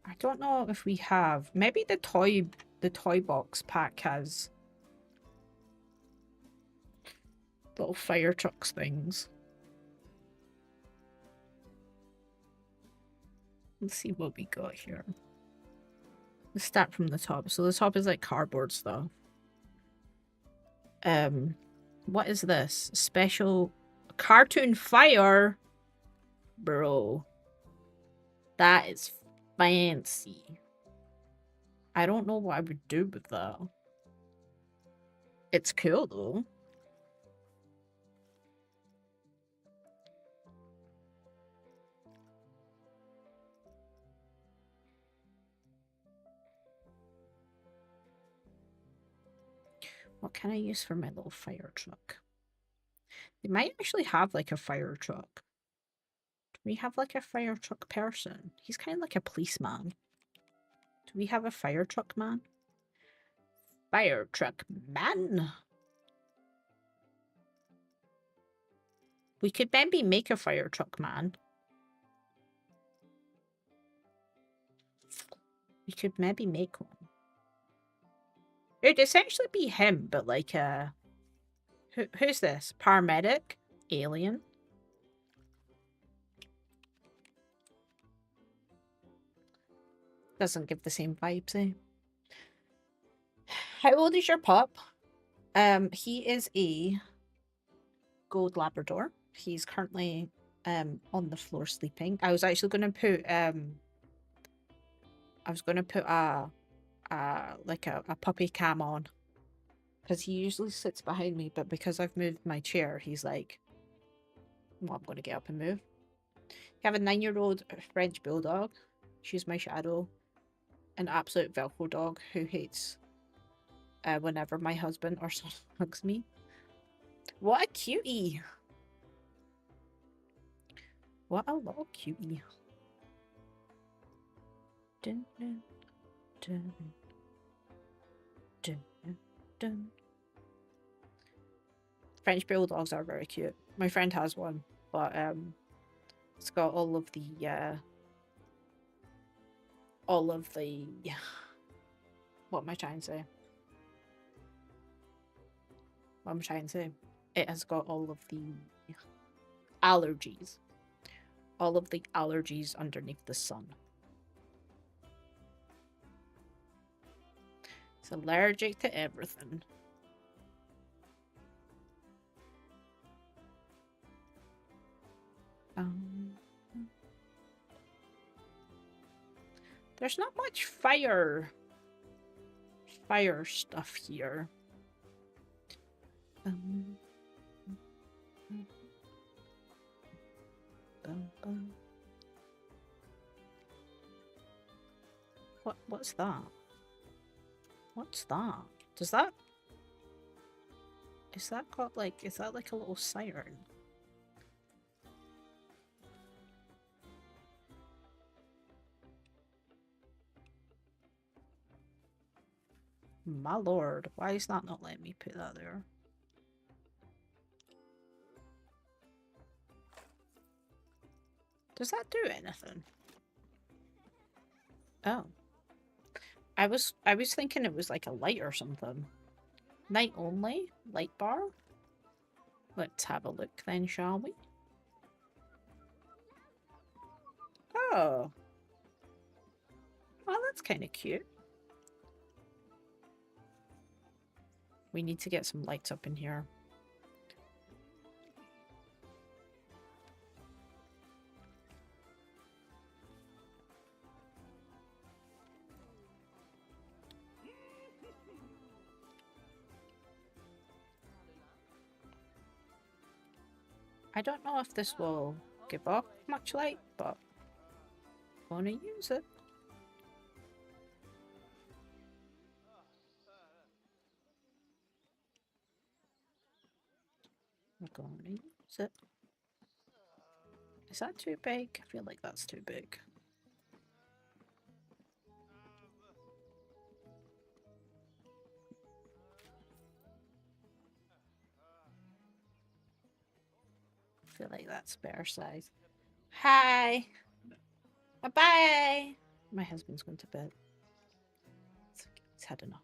I don't know if we have. Maybe the toy box pack has little fire trucks things. Let's see what we got here. Let's start from the top. So the top is like cardboard stuff. What is this? Special cartoon fire? Bro. That is fancy. I don't know what I would do with that. It's cool though. What can I use for my little fire truck? They might actually have like a fire truck. Do we have like a fire truck person? He's kind of like a policeman. Do we have a fire truck man? Fire truck man? We could maybe make a fire truck man. We could maybe make one. It'd essentially be him, but like who's this? Paramedic? Alien? Doesn't give the same vibes, eh? How old is your pup? He is a gold Labrador. He's currently on the floor sleeping. I was actually gonna put like a puppy cam on. Because he usually sits behind me, but because I've moved my chair, he's like, well, I'm gonna get up and move. You have a 9-year-old French bulldog. She's my shadow. An absolute Velcro dog who hates whenever my husband or son hugs me. What a cutie! What a little cutie. Dun, dun, dun, dun, dun. French bulldogs are very cute. My friend has one, but it's got all of the what am I trying to say? What am I trying to say? It has got all of the allergies. All of the allergies underneath the sun. It's allergic to everything. There's not much fire fire stuff here. Bum, bum, bum. What's that? What's that? Does that... Is that got like... Is that like a little siren? My lord, why is that not letting me put that there? Does that do anything? Oh. I was thinking it was like a light or something. Night only? Light bar? Let's have a look then, shall we? Oh. Well, that's kind of cute. We need to get some lights up in here. I don't know if this will give off much light, but I'm gonna use it. I'm gonna use it. Is that too big? I feel like that's too big. I feel like that's better size. Hi! Bye-bye! My husband's going to bed. He's had enough.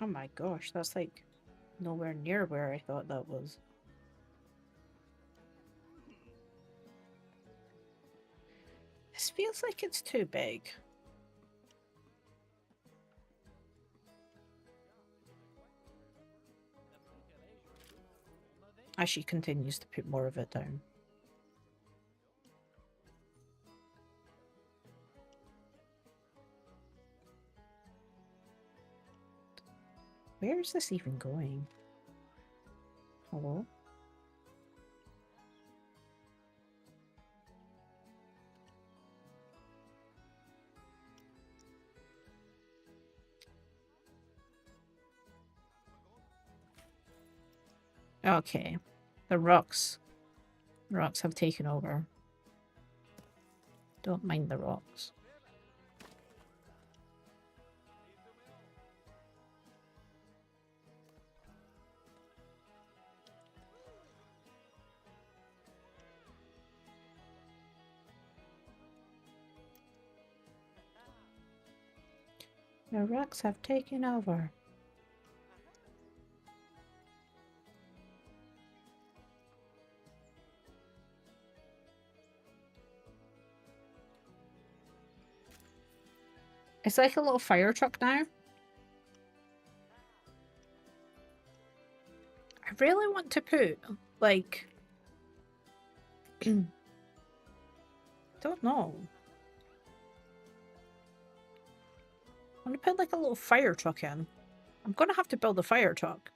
Oh my gosh, that's like nowhere near where I thought that was. This feels like it's too big. As she continues to put more of it down. Where is this even going? Hello? Okay. The rocks. Rocks have taken over. Don't mind the rocks. The rocks have taken over. It's like a little fire truck now. I really want to put, like... don't know. I want to put like a little fire truck in. I'm gonna have to build a fire truck.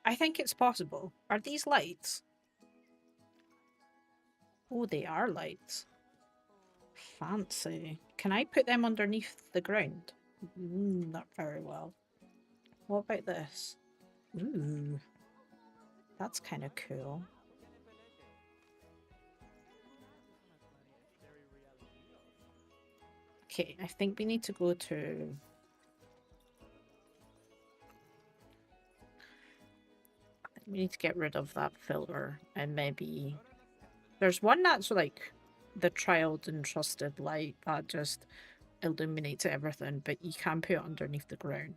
I think it's possible. Are these lights? Oh, they are lights. Fancy. Can I put them underneath the ground? Not very well. What about this? Ooh. That's kind of cool. Okay, I think we need to go to... we need to get rid of that filter and maybe... There's one that's like the trialed and trusted light that just illuminates everything, but you can put it underneath the ground.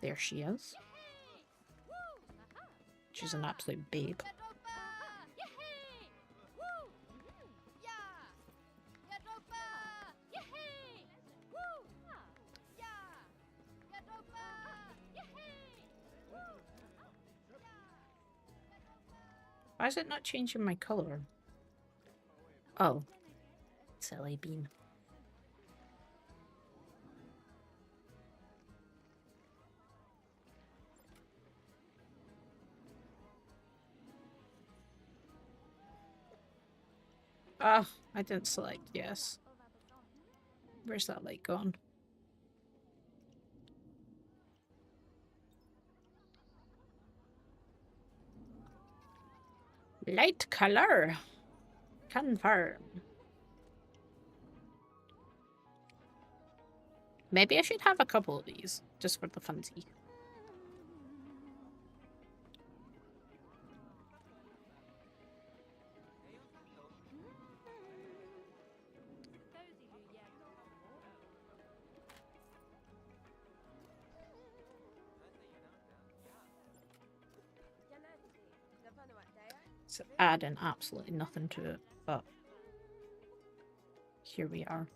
There she is. She's an absolute babe. Why is it not changing my color? Oh, silly bean. Oh, I didn't select yes. Where's that light gone? Light color. Confirm. Maybe I should have a couple of these, just for the funsy. It's adding absolutely nothing to it, but here we are.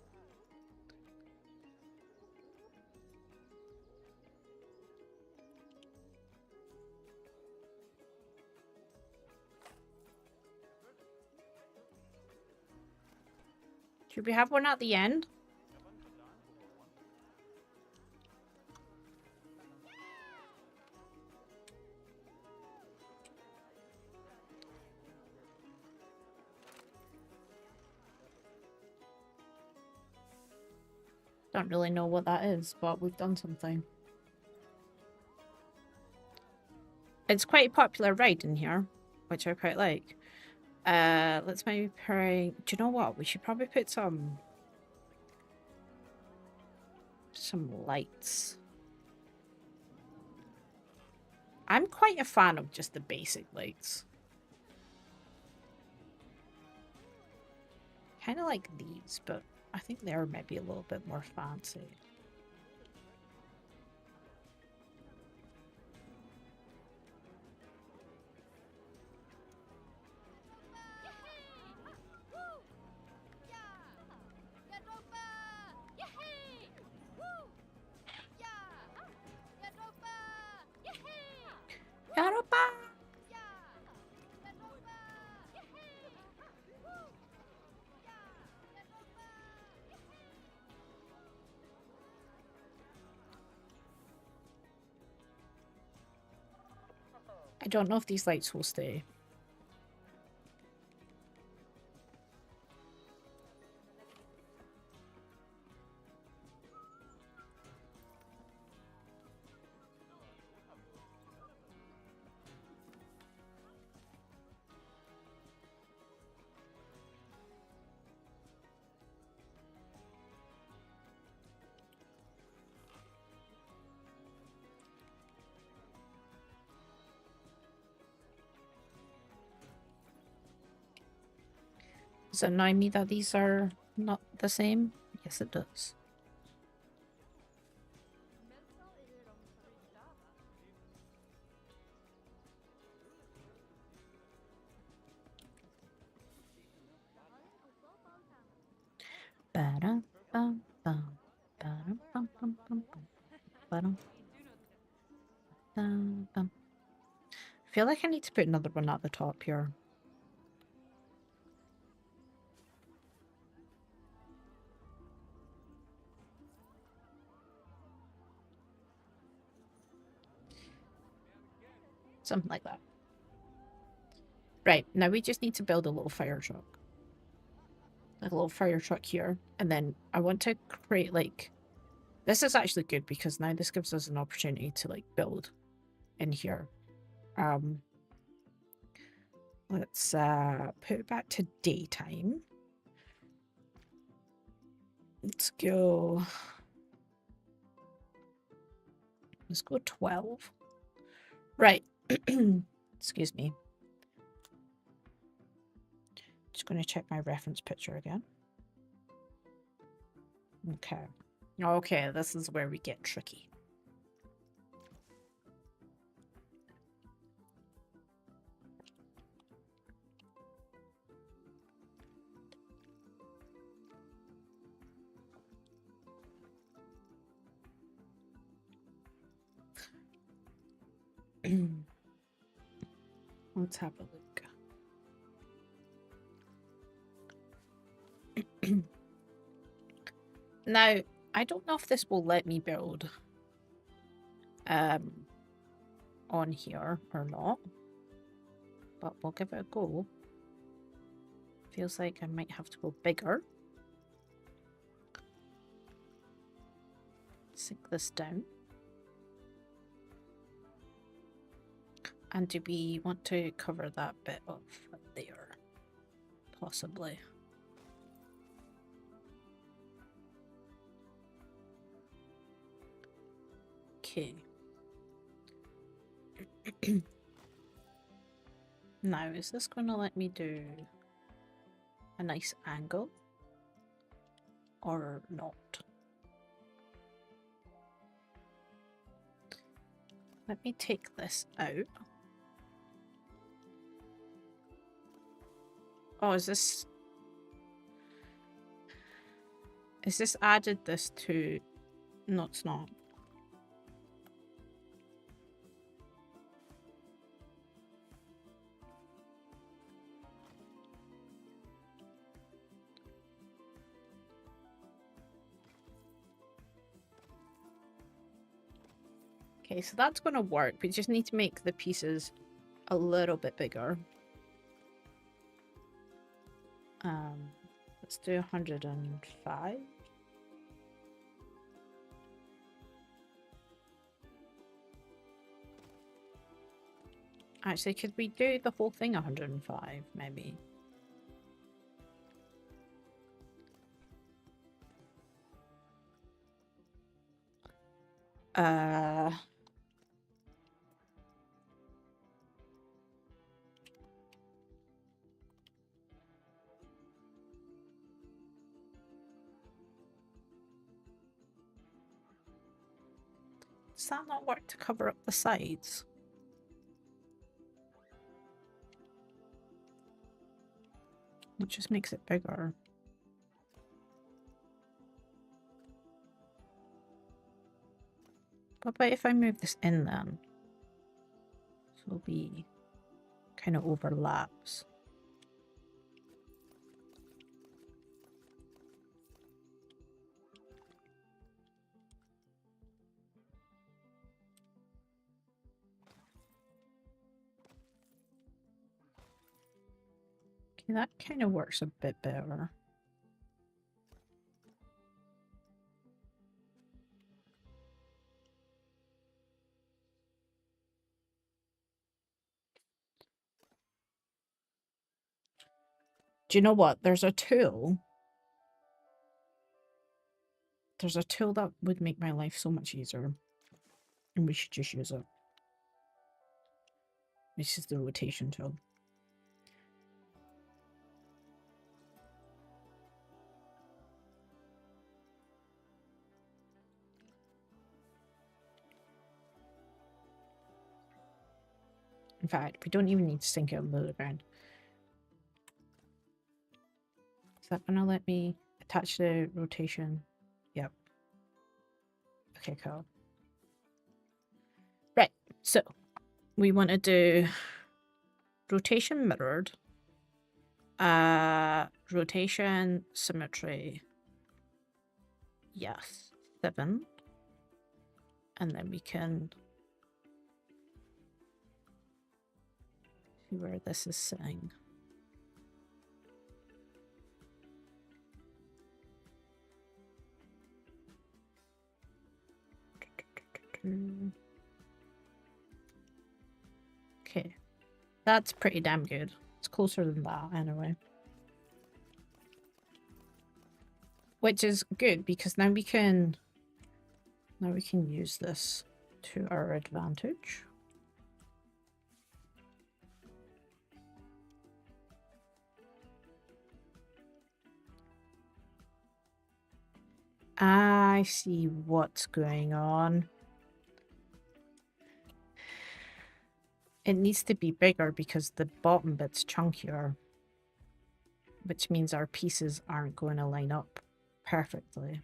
Should we have one at the end? Don't really know what that is, but we've done something. It's quite a popular ride in here, which I quite like. Let's maybe pray. Do you know what? We should probably put some lights. I'm quite a fan of just the basic lights. Kind of like these, but I think they're maybe a little bit more fancy. Europa! I don't know if these lights will stay. Does it annoy me that these are not the same? Yes, it does. I feel like I need to put another one at the top here. Something like that. Right, now we just need to build a little fire truck. Like a little fire truck here. And then I want to create like... This is actually good because now this gives us an opportunity to like build in here. Let's put it back to daytime. Let's go... Let's go 12. Right. Excuse me. Just going to check my reference picture again. Okay. Okay, this is where we get tricky. Let's have a look. Now, I don't know if this will let me build on here or not, but we'll give it a go. Feels like I might have to go bigger. Sink this down. And do we want to cover that bit of there? Possibly. Okay. Now, is this going to let me do a nice angle or not? Let me take this out. Oh, is this added this to... No, it's not. Okay, so that's going to work. We just need to make the pieces a little bit bigger. Let's do 105. Actually, could we do the whole thing 105, maybe? Does that not work to cover up the sides? It just makes it bigger. What about if I move this in then? So it'll be kind of overlaps. Okay, that kind of works a bit better. Do you know what? There's a tool. There's a tool that would make my life so much easier. And we should just use it. This is the rotation tool. In fact, we don't even need to sink it under the ground. Is that gonna let me attach the rotation? Yep. Okay, cool. Right, so we want to do rotation mirrored, rotation symmetry, yes, 7, and then we can see where this is sitting. Okay, that's pretty damn good. It's closer than that anyway. Which is good because now we can use this to our advantage. I see what's going on. It needs to be bigger because the bottom bit's chunkier, which means our pieces aren't going to line up perfectly.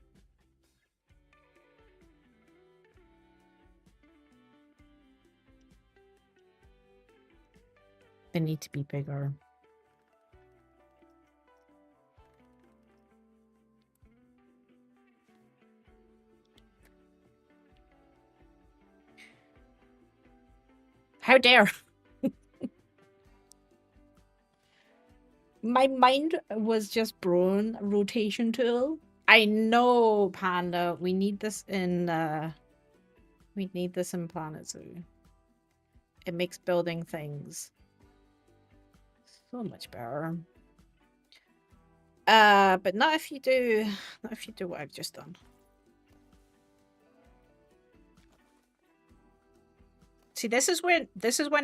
They need to be bigger. How dare! My mind was just blown. Rotation tool. I know, Panda. We need this in Planet Zoo. It makes building things so much better. But not if you do what I've just done. See, this is when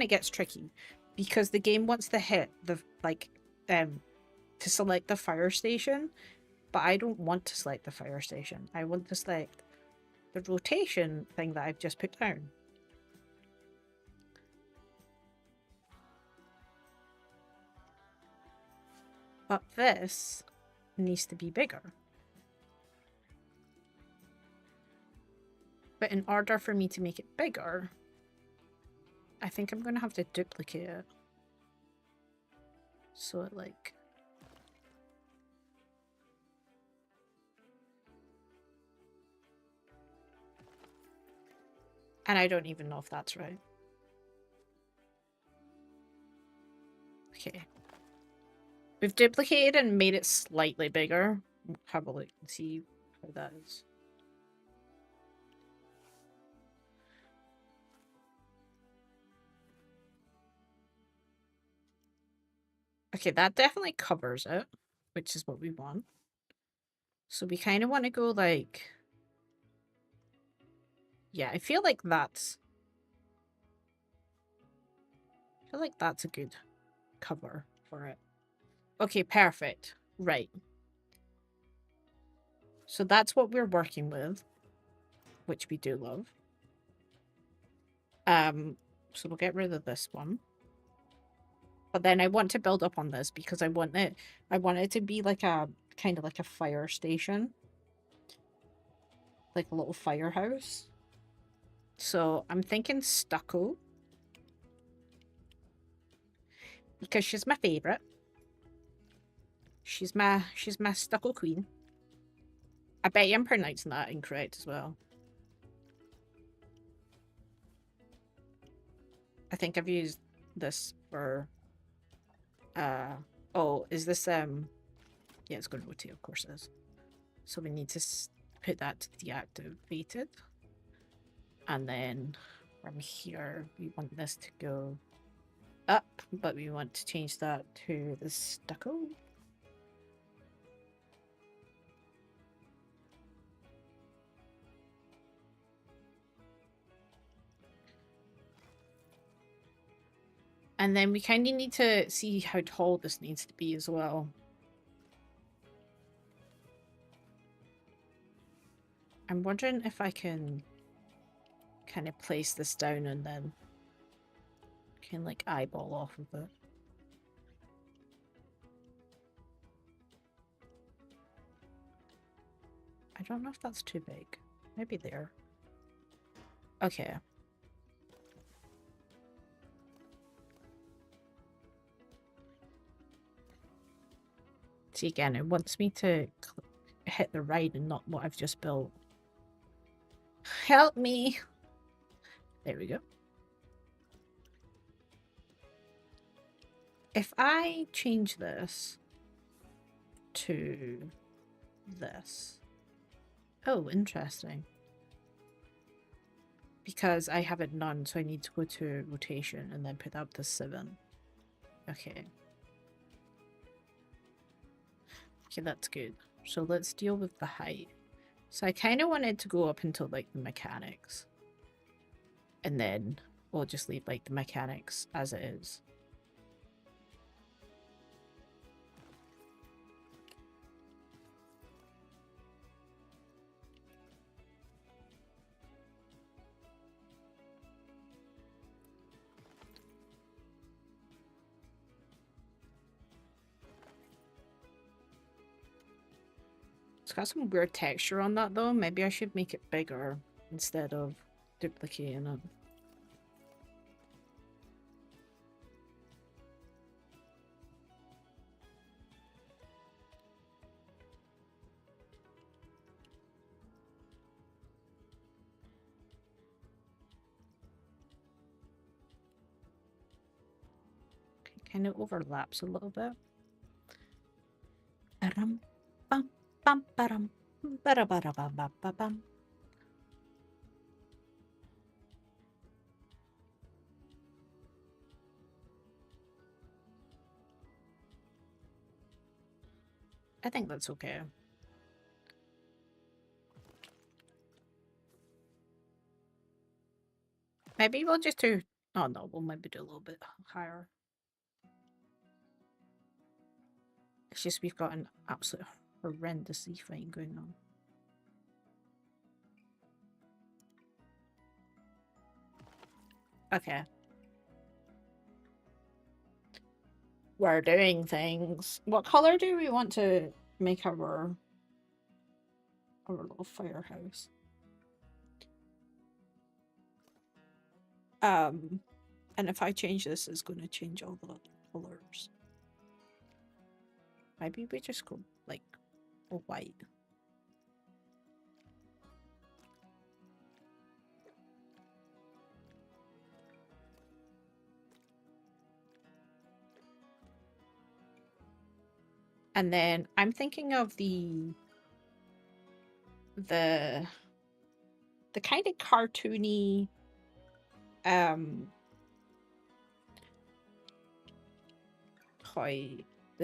it gets tricky, because the game wants to hit the to select the fire station, but I don't want to select the fire station. I want to select the rotation thing that I've just put down. But this needs to be bigger. But in order for me to make it bigger, I think I'm going to have to duplicate it. So it like... And I don't even know if that's right. Okay. We've duplicated and made it slightly bigger. Have a look and see how that is. Okay, that definitely covers it, which is what we want. So we kind of want to go like... Yeah, I feel like that's a good cover for it. Okay, perfect. Right. So that's what we're working with, which we do love. So we'll get rid of this one. But then I want to build up on this because I want it to be like a kind of like a fire station. Like a little firehouse. So I'm thinking stucco. Because she's my favorite. She's my stucco queen. I bet you I'm pronouncing that incorrect as well. I think I've used this for oh, is this yeah, it's going to rotate, of course it is. So we need to put that to deactivated. And then from here we want this to go up, but we want to change that to the stucco. And then we kind of need to see how tall this needs to be as well. I'm wondering if I can kind of place this down and then can like eyeball off of it. I don't know if that's too big. Maybe there. Okay. See, again, it wants me to hit the right and not what I've just built. Help me! There we go. If I change this to this... Oh, interesting. Because I have it none, so I need to go to rotation and then put up to 7. Okay. Okay, that's good. So let's deal with the height. So I kind of wanted to go up until like the mechanics. And then we'll just leave like the mechanics as it is. It's got some weird texture on that though. Maybe I should make it bigger instead of duplicating it. kind of overlaps a little bit. Ba-dum, bum, bum, ba-dum, ba-da-ba-da-ba-ba-ba-bum. I think that's okay. Maybe we'll just do... Oh no, we'll maybe do a little bit higher. It's just we've got an absolute horrendous thing going on. Okay. We're doing things. What color do we want to make our little firehouse? And if I change this, it's going to change all the colors. Maybe we just go like white. And then I'm thinking of the kind of cartoony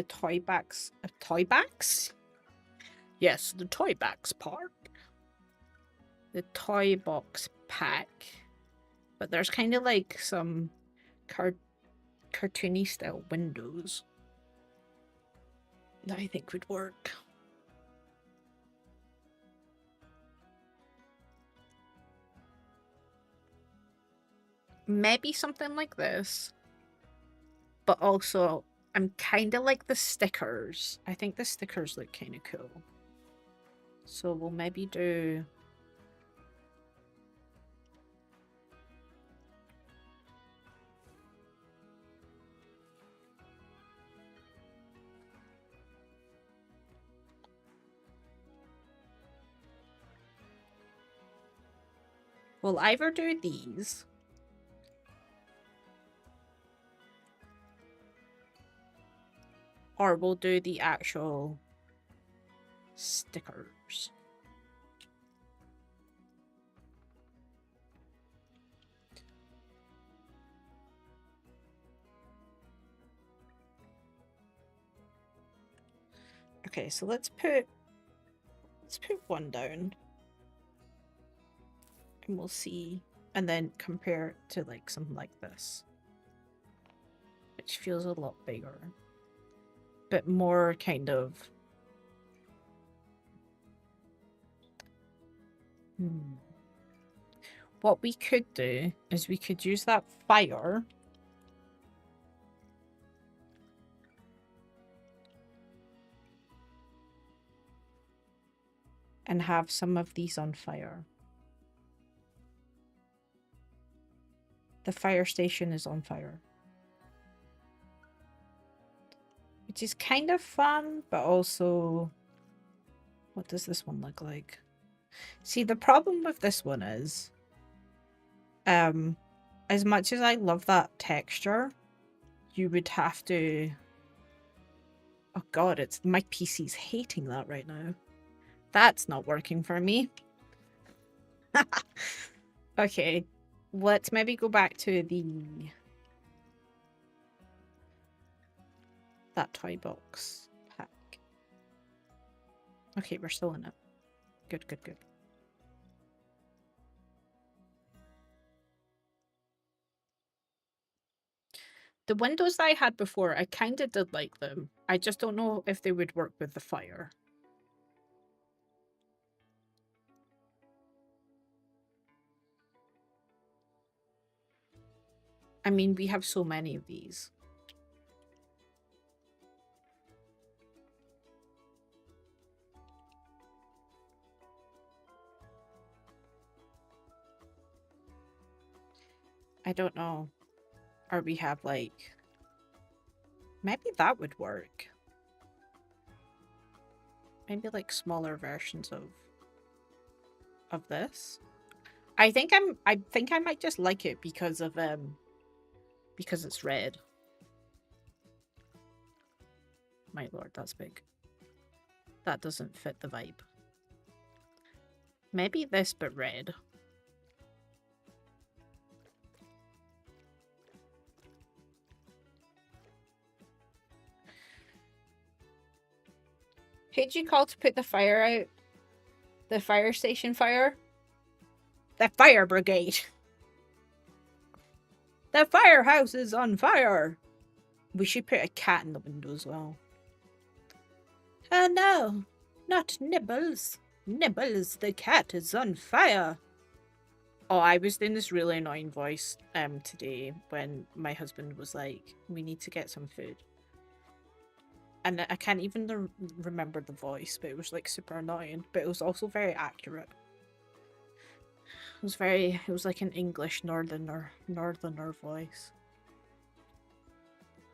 toy backs? Yes, the toy backs part. The toy box pack. But there's kind of like some cartoony style windows that I think would work. Maybe something like this. But also, I'm kind of like the stickers. I think the stickers look kind of cool. So we'll maybe do... We'll either do these, or we'll do the actual stickers. Okay, so let's put one down. And we'll see, and then compare it to like something like this, which feels a lot bigger, but more kind of What we could do is we could use that fire and have some of these on fire. The fire station is on fire. Which is kind of fun, but also... What does this one look like? See, the problem with this one is... as much as I love that texture, you would have to... Oh god, it's my PC's hating that right now. That's not working for me. Okay, let's maybe go back to that toy box pack. Okay, we're still in it. Good, good, good. The windows that I had before, I kind of did like them. I just don't know if they would work with the fire. I mean, we have so many of these. I don't know. Or we have like... Maybe that would work. Maybe like smaller versions of this. I think I might just like it because of because it's red. my lord, that's big. That doesn't fit the vibe. Maybe this, but red. Who'd you call to put the fire out? The fire station fire? The fire brigade! The firehouse is on fire! We should put a cat in the window as well. Oh no! Not Nibbles! Nibbles, the cat is on fire! Oh, I was doing this really annoying voice today when my husband was like, we need to get some food. And I can't even remember the voice, but it was like super annoying. But it was also very accurate. It was like an English northerner voice.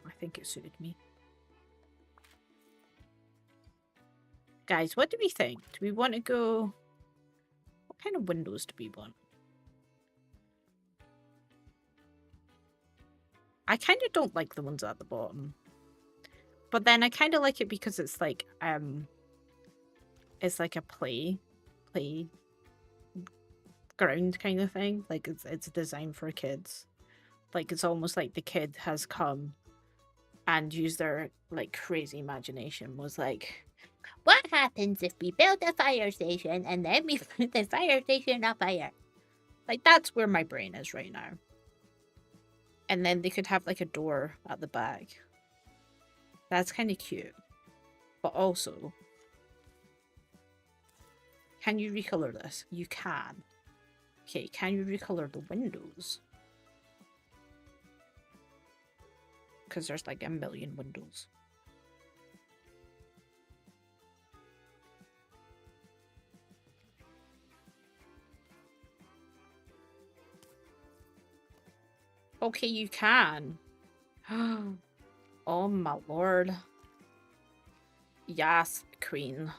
I think it suited me. Guys, what do we think? Do we want to go... What kind of windows do we want? I kind of don't like the ones at the bottom. But then I kind of like it because it's like a play ground kind of thing. Like it's designed for kids. Like it's almost like the kid has come and used their like crazy imagination. Was like, what happens if we build a fire station and then we put the fire station on fire? Like that's where my brain is right now. And then they could have like a door at the back. That's kind of cute. But also, can you recolor this? You can. Okay, can you recolor the windows? Because there's like a million windows. Okay, you can. Oh my lord. Yes, queen.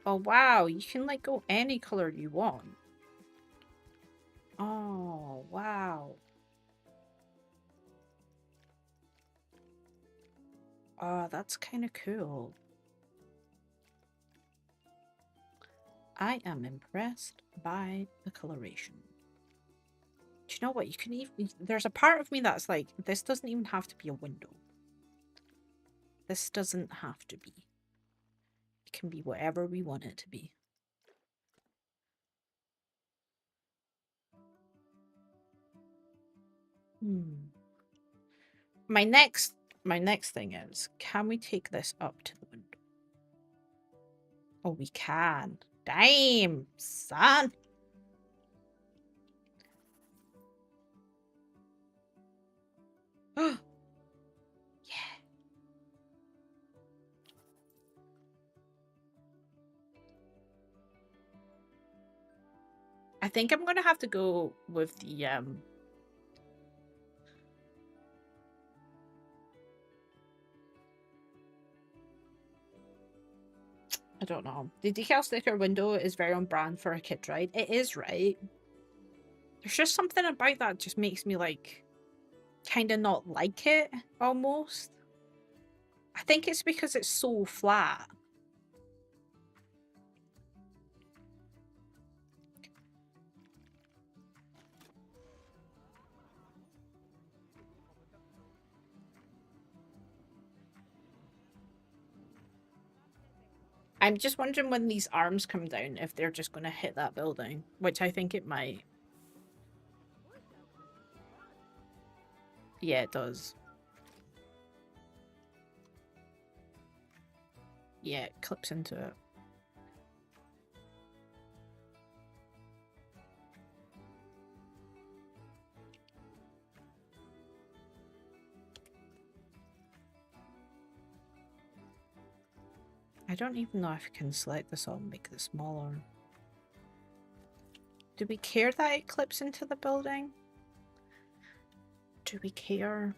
Oh wow, you can like go any color you want. Oh wow. Oh, that's kind of cool. I am impressed by the coloration. Do you know what? You can even... There's a part of me that's like, this doesn't even have to be a window. This doesn't have to be. It can be whatever we want it to be. My next thing is, can we take this up to the window? Oh, we can. Damn, son. Yeah. I think I'm gonna have to go with the I don't know. The decal sticker window is very on brand for a kid, right? It is, right? There's just something about that just makes me like kind of not like it almost. I think it's because it's so flat. I'm just wondering when these arms come down if they're just going to hit that building, which I think it might. Yeah, it does. Yeah, it clips into it. I don't even know if I can select this all and make it smaller. Do we care that it clips into the building? Do we care?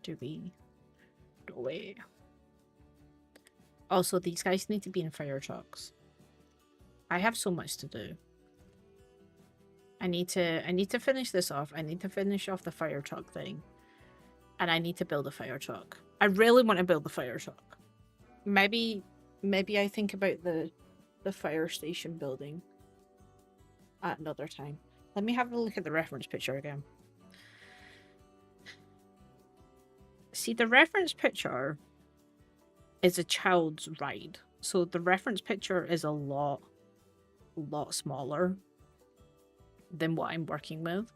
Do we? No way. Also, these guys need to be in fire trucks. I have so much to do. I need to finish this off. I need to finish off the fire truck thing. And I need to build a fire truck. I really want to build the fire truck. Maybe I think about the fire station building at another time. Let me have a look at the reference picture again. See, the reference picture is a child's ride. So the reference picture is a lot smaller than what I'm working with.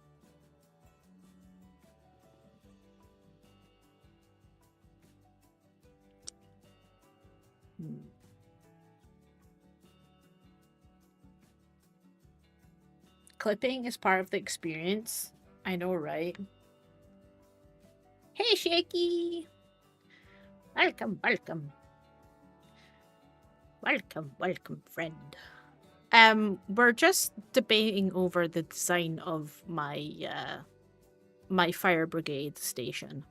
Clipping is part of the experience. I know, right? Hey, Shaky! Welcome, welcome. Welcome, welcome, friend. We're just debating over the design of my my fire brigade station.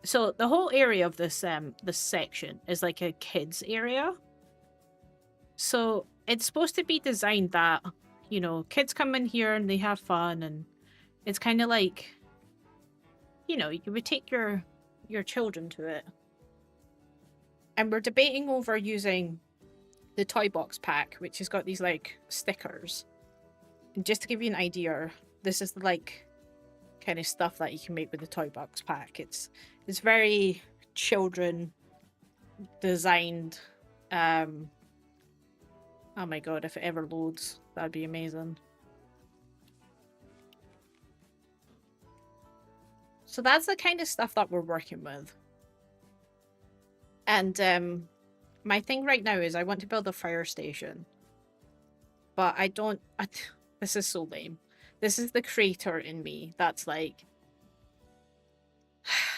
So the whole area of this section is like a kids area. So it's supposed to be designed that, you know, kids come in here and they have fun, and it's kind of like, you know, you would take your children to it. And we're debating over using the toy box pack, which has got these like stickers. And just to give you an idea, this is like kind of stuff that you can make with the toy box pack. It's very children designed. Oh my god, if it ever loads, that'd be amazing. So that's the kind of stuff that we're working with. And my thing right now is I want to build a fire station. But I don't... this is so lame. This is the creator in me that's like...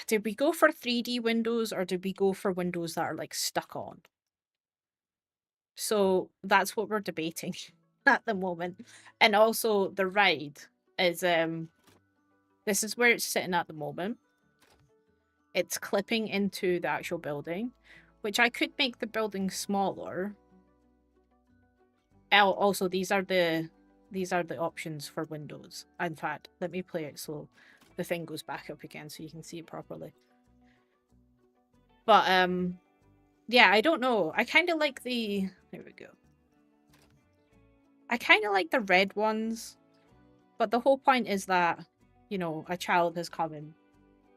Did we go for 3D windows, or did we go for windows that are like stuck on? So that's what we're debating at the moment. And also the ride is... this is where it's sitting at the moment. It's clipping into the actual building, which I could make the building smaller. Also, these are the options for windows. In fact, let me play it so the thing goes back up again so you can see it properly. But yeah, I don't know. I kind of like the... There we go. I kind of like the red ones, but the whole point is that, you know, a child has come in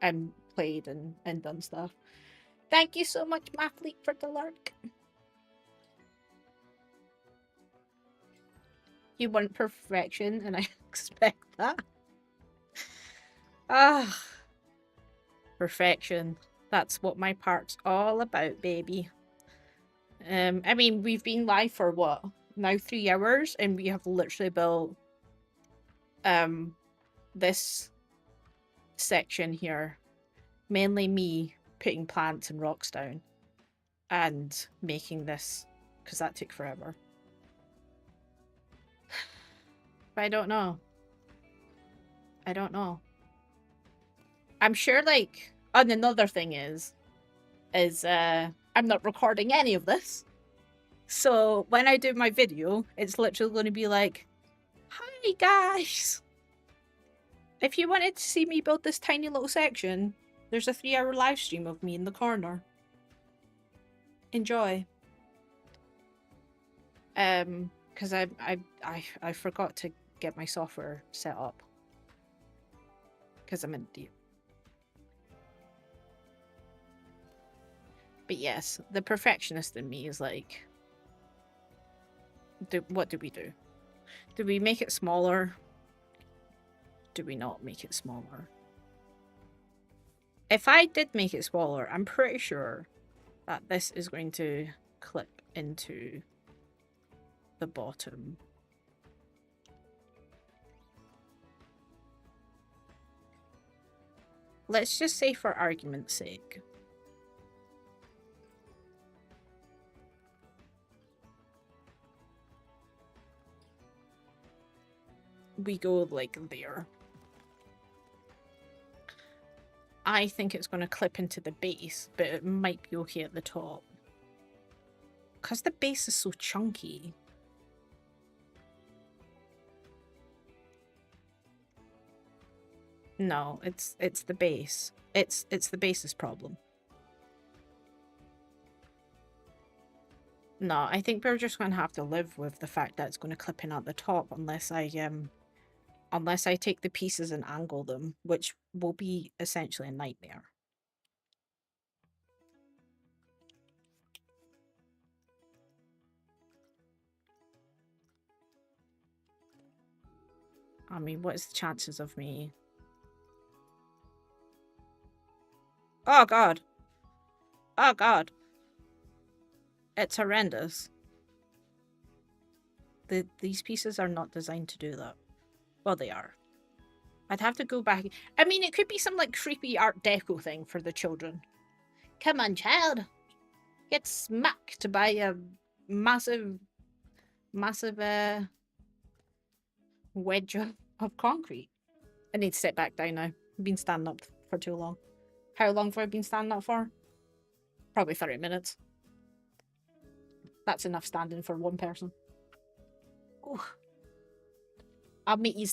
and played and done stuff. Thank you so much, Mathlete, for the lurk. You want perfection, and I expect that. Ah, perfection. That's what my part's all about, baby. I mean, we've been live for what? Now 3 hours, and we have literally built this section here. Mainly me putting plants and rocks down and making this, because that took forever. But I don't know. I don't know. I'm sure, like, and another thing is I'm not recording any of this. So when I do my video, it's literally going to be like, hi guys! If you wanted to see me build this tiny little section, there's a 3-hour live stream of me in the corner. Enjoy. Because I forgot to get my software set up. Because I'm an idiot. But yes, the perfectionist in me is like, what do we do? Do we make it smaller? Do we not make it smaller? If I did make it smaller, I'm pretty sure that this is going to clip into the bottom. Let's just say, for argument's sake, we go like there. I think it's going to clip into the base, but it might be okay at the top. Because the base is so chunky. No, it's the base. It's the base's problem. No, I think we're just going to have to live with the fact that it's going to clip in at the top unless I take the pieces and angle them, which will be essentially a nightmare. I mean, what is the chances of me? Oh god. Oh god. It's horrendous. These pieces are not designed to do that. Well, they are. I'd have to go back. I mean, it could be some like creepy Art Deco thing for the children. Come on, child. Get smacked by a massive wedge of concrete. I need to sit back down now. I've been standing up for too long. How long have I been standing up for? Probably 30 minutes. That's enough standing for one person. Ooh. I'll meet you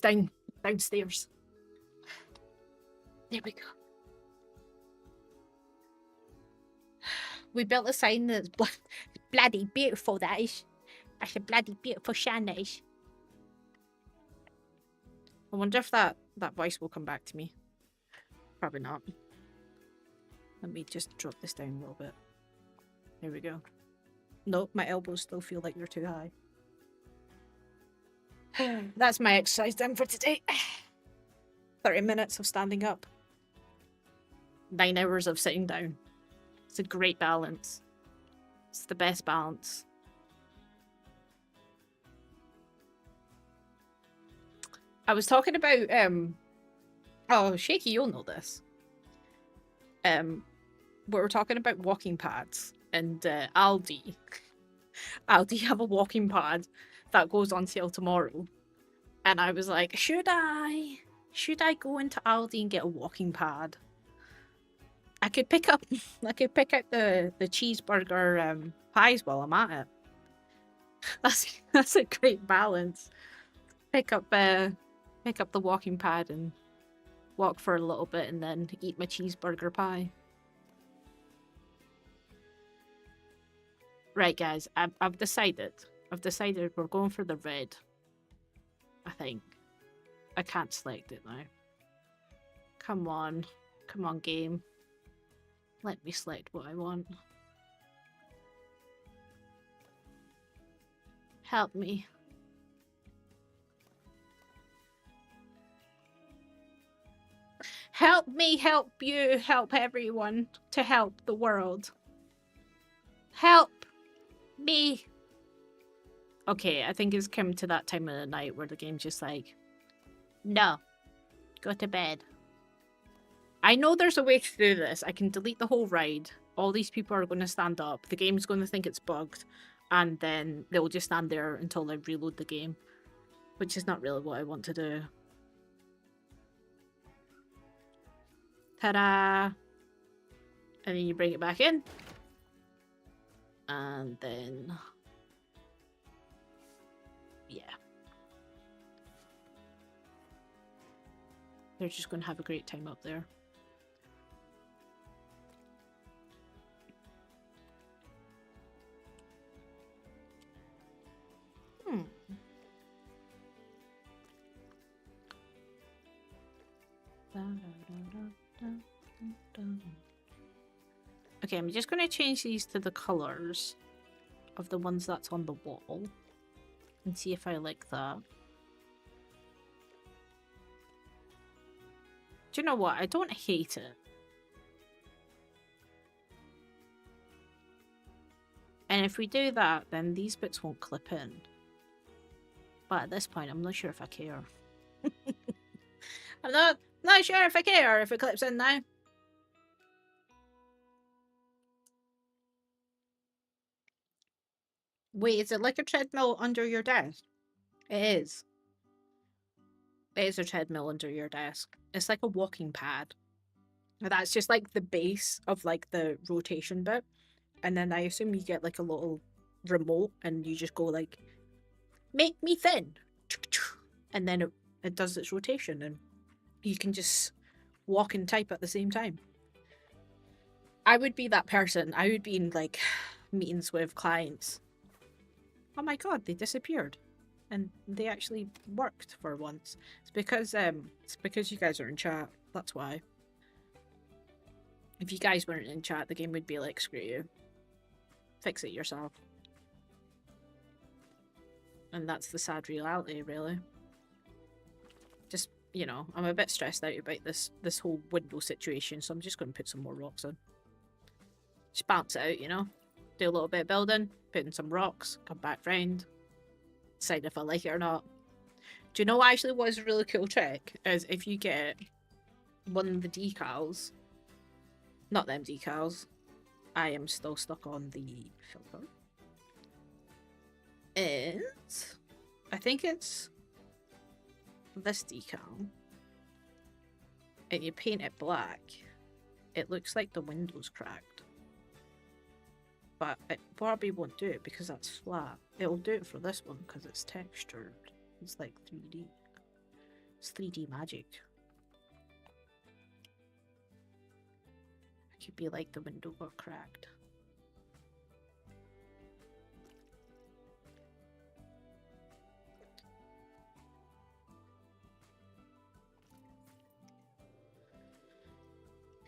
downstairs. There we go. We built a sign that's bloody beautiful, that is. That's a bloody beautiful sign, that is. I wonder if that voice will come back to me. Probably not. Let me just drop this down a little bit. There we go. Nope, my elbows still feel like they're too high. That's my exercise done for today. 30 minutes of standing up. 9 hours of sitting down. It's a great balance. It's the best balance. I was talking about, oh, Shaky, you'll know this. We were talking about walking pads, and Aldi. Aldi have a walking pad that goes on sale tomorrow. And I was like, should I go into Aldi and get a walking pad? I could pick up the cheeseburger pies while I'm at it. That's a great balance. Pick up the walking pad and walk for a little bit and then eat my cheeseburger pie. Right, guys, I've decided we're going for the red. I think. I can't select it now. Come on, game. Let me select what I want. Help me. Help me, help you, help everyone to help the world. Help me. Okay, I think it's come to that time of the night where the game's just like, no, go to bed. I know there's a way to do this. I can delete the whole ride. All these people are going to stand up. The game's going to think it's bugged. And then they'll just stand there until I reload the game. Which is not really what I want to do. Ta-da! And then you bring it back in. And then... yeah. They're just going to have a great time up there. Okay, I'm just going to change these to the colours of the ones that's on the wall and see if I like that. Do you know what? I don't hate it. And if we do that, then these bits won't clip in. But at this point, I'm not sure if I care. I'm not sure if I care if it clips in now. Wait, is it like a treadmill under your desk? It is. It is a treadmill under your desk. It's like a walking pad. That's just like the base of like the rotation bit. And then I assume you get like a little remote and you just go like, make me thin. And then it does its rotation and you can just walk and type at the same time. I would be that person. I would be in like meetings with clients. Oh my god, they disappeared. And they actually worked for once. It's because you guys are in chat. That's why. If you guys weren't in chat, the game would be like, screw you. Fix it yourself. And that's the sad reality, really. Just, you know, I'm a bit stressed out about this whole window situation, so I'm just going to put some more rocks in. Just bounce it out, you know? Do a little bit of building, put in some rocks, come back round, decide if I like it or not. Do you know what actually was a really cool trick? Is if you get one of the decals, not them decals, I am still stuck on the filter. And I think it's this decal. And you paint it black, it looks like the window's cracked. But it probably won't do it because that's flat. It'll do it for this one because it's textured. It's like 3D. It's 3D magic. It could be like the window got cracked.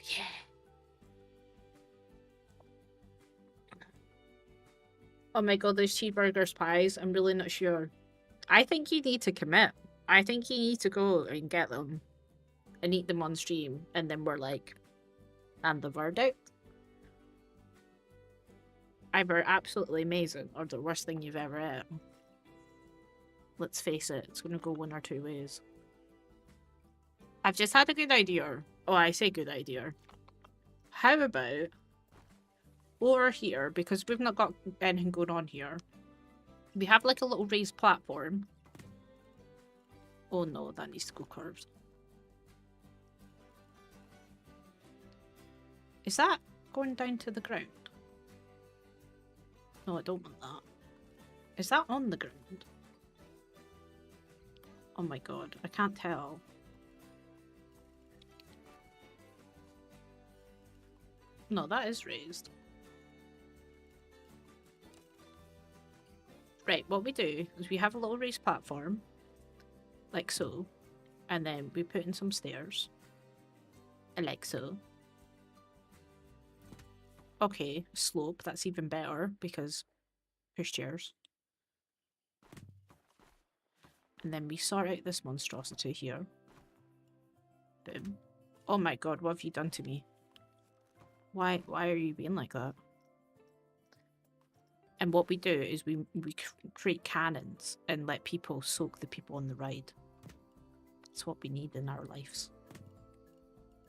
Yeah. Oh my god, those cheeseburgers pies. I'm really not sure. I think you need to commit. I think you need to go and get them and eat them on stream, and then we're like, and the verdict? Either absolutely amazing or the worst thing you've ever eaten. Let's face it, it's gonna go one or two ways. I've just had a good idea. Oh, I say good idea. How about over here, because we've not got anything going on here, we have like a little raised platform. Oh no, that needs to go curved. Is that going down to the ground? No, I don't want that. Is that on the ground? Oh my god, I can't tell. No, that is raised. Right, what we do is we have a little raised platform, like so, and then we put in some stairs, like so. Okay, slope, that's even better, because pushchairs. And then we sort out this monstrosity here. Boom. Oh my god, what have you done to me? Why are you being like that? And what we do is we create cannons and let people soak the people on the ride. That's what we need in our lives.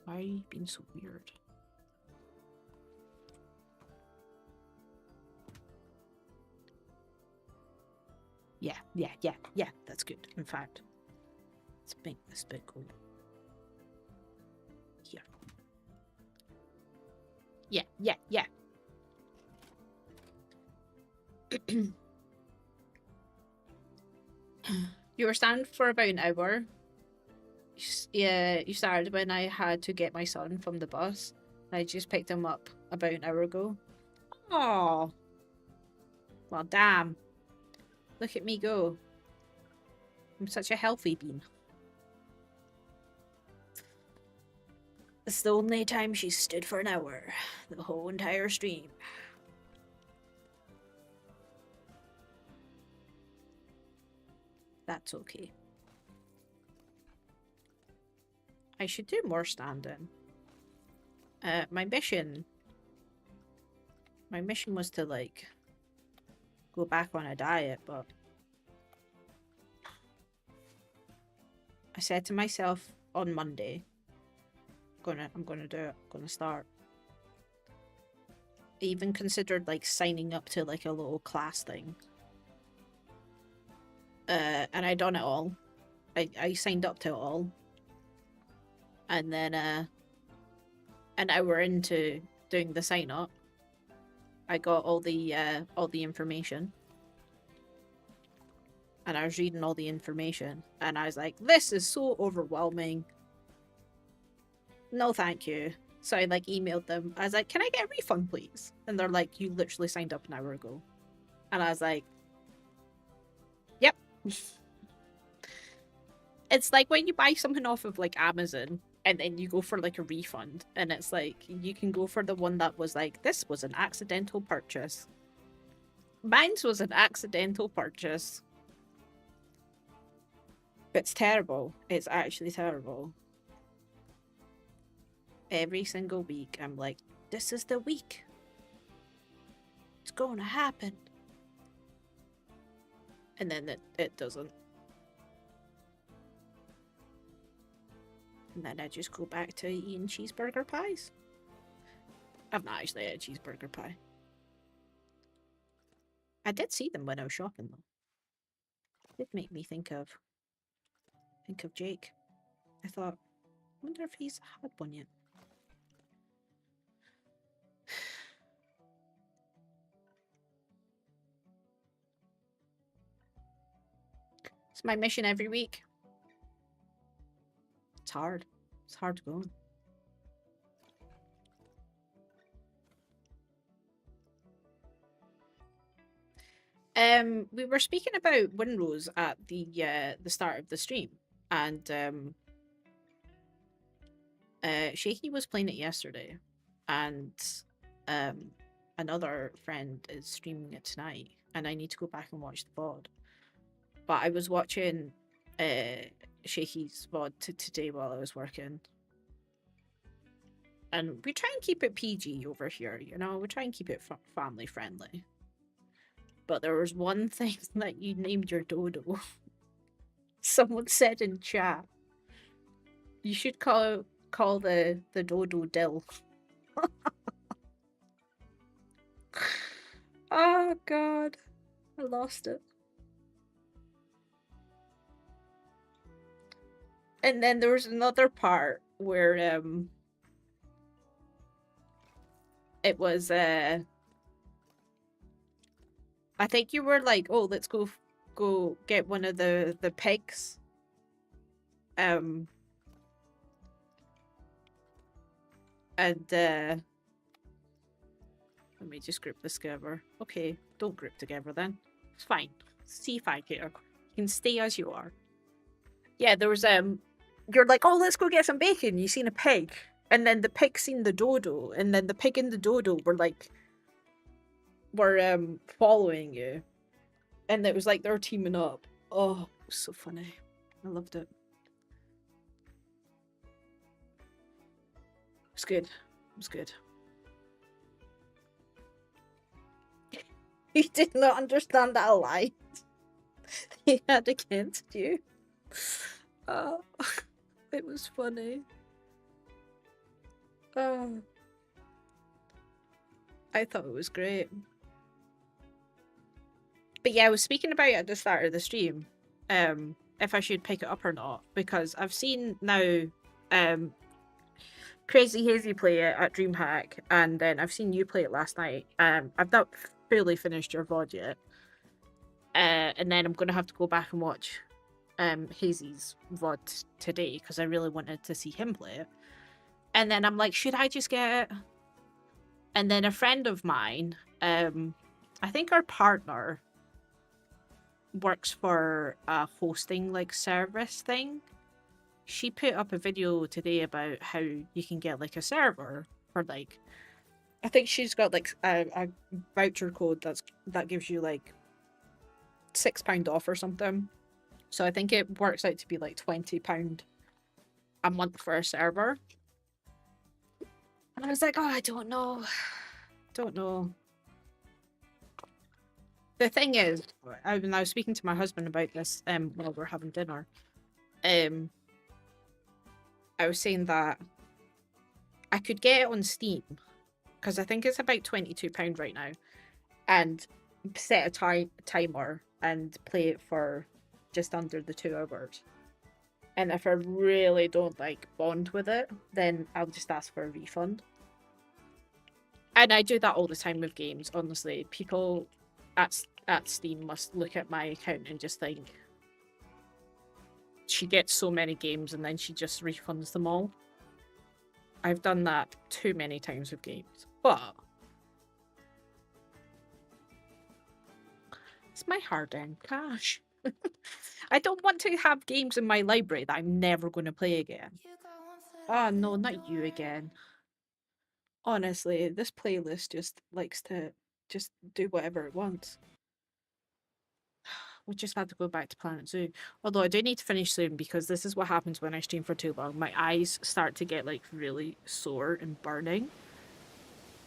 Why are you being so weird? Yeah, that's good. In fact, let's make this bit go here. Yeah. You were standing for about an hour. Yeah, you started when I had to get my son from the bus. I just picked him up about an hour ago. Oh, well, damn. Look at me go. I'm such a healthy bean. It's the only time she stood for an hour. The whole entire stream. That's okay. I should do more standing. My mission was to, like, go back on a diet, but I said to myself on Monday, I'm gonna do it. I'm gonna start. I even considered, like, signing up to, like, a little class thing. And I done it all. I signed up to it all. And then, an hour into doing the sign up, I got all the information. And I was reading all the information, and I was like, this is so overwhelming. no thank you. So I like emailed them. I was like, can I get a refund, please? And they're like, you literally signed up an hour ago. And I was like, yep. It's like when you buy something off of like Amazon and then you go for like a refund, and it's like you can go for the one that was like, this was an accidental purchase. Mine's was an accidental purchase. It's terrible. It's actually terrible. Every single week, I'm like, this is the week. It's going to happen. And then it doesn't. And then I just go back to eating cheeseburger pies. I've not actually had a cheeseburger pie. I did see them when I was shopping though. It did make me think of Jake. I thought, I wonder if he's had one yet. It's my mission every week. It's hard. It's hard to go on. We were speaking about Winrose at the start of the stream, and Shaky was playing it yesterday, and another friend is streaming it tonight, and I need to go back and watch the VOD. But I was watching Shaky's VOD today while I was working. And we try and keep it PG over here, you know? We try and keep it family friendly. But there was one thing that you named your dodo. Someone said in chat, you should call the dodo Dill. Oh god, I lost it. And then there was another part where it was I think you were like, oh, let's go get one of the pigs. And let me just group this together. Okay, don't group together then. It's fine. C5 here. You can stay as you are. Yeah, there was you're like, oh, let's go get some bacon. You seen a pig, and then the pig seen the dodo, and then the pig and the dodo were following you, and it was like they're teaming up. Oh, it was so funny. I loved it. It was good. It was good. You did not understand that lie he had against you. Oh, it was funny. Oh, I thought it was great. But yeah, I was speaking about it at the start of the stream, if I should pick it up or not, because I've seen now Crazy Hazy play it at DreamHack, and then I've seen you play it last night. I've not fully finished your VOD yet. And then I'm going to have to go back and watch Hazy's VOD today, because I really wanted to see him play it. And then I'm like, should I just get it? And then a friend of mine, I think our partner works for a hosting like service thing. She put up a video today about how you can get like a server for like, I think she's got like a voucher code that gives you like £6 off or something. So I think it works out to be like £20 a month for a server. And I was like, oh, I don't know. Don't know. The thing is, when I was speaking to my husband about this while we were having dinner, I was saying that I could get it on Steam, because I think it's about £22 right now, and set a timer and play it for just under the 2 hours. And if I really don't like bond with it, then I'll just ask for a refund. And I do that all the time with games, honestly. People at Steam must look at my account and just think, she gets so many games and then she just refunds them all. I've done that too many times with games. But it's my hard-earned cash. I don't want to have games in my library that I'm never going to play again. Oh, no, not you again. Honestly, this playlist just likes to just do whatever it wants. We just had to go back to Planet Zoo. Although I do need to finish soon because this is what happens when I stream for too long. My eyes start to get like really sore and burning.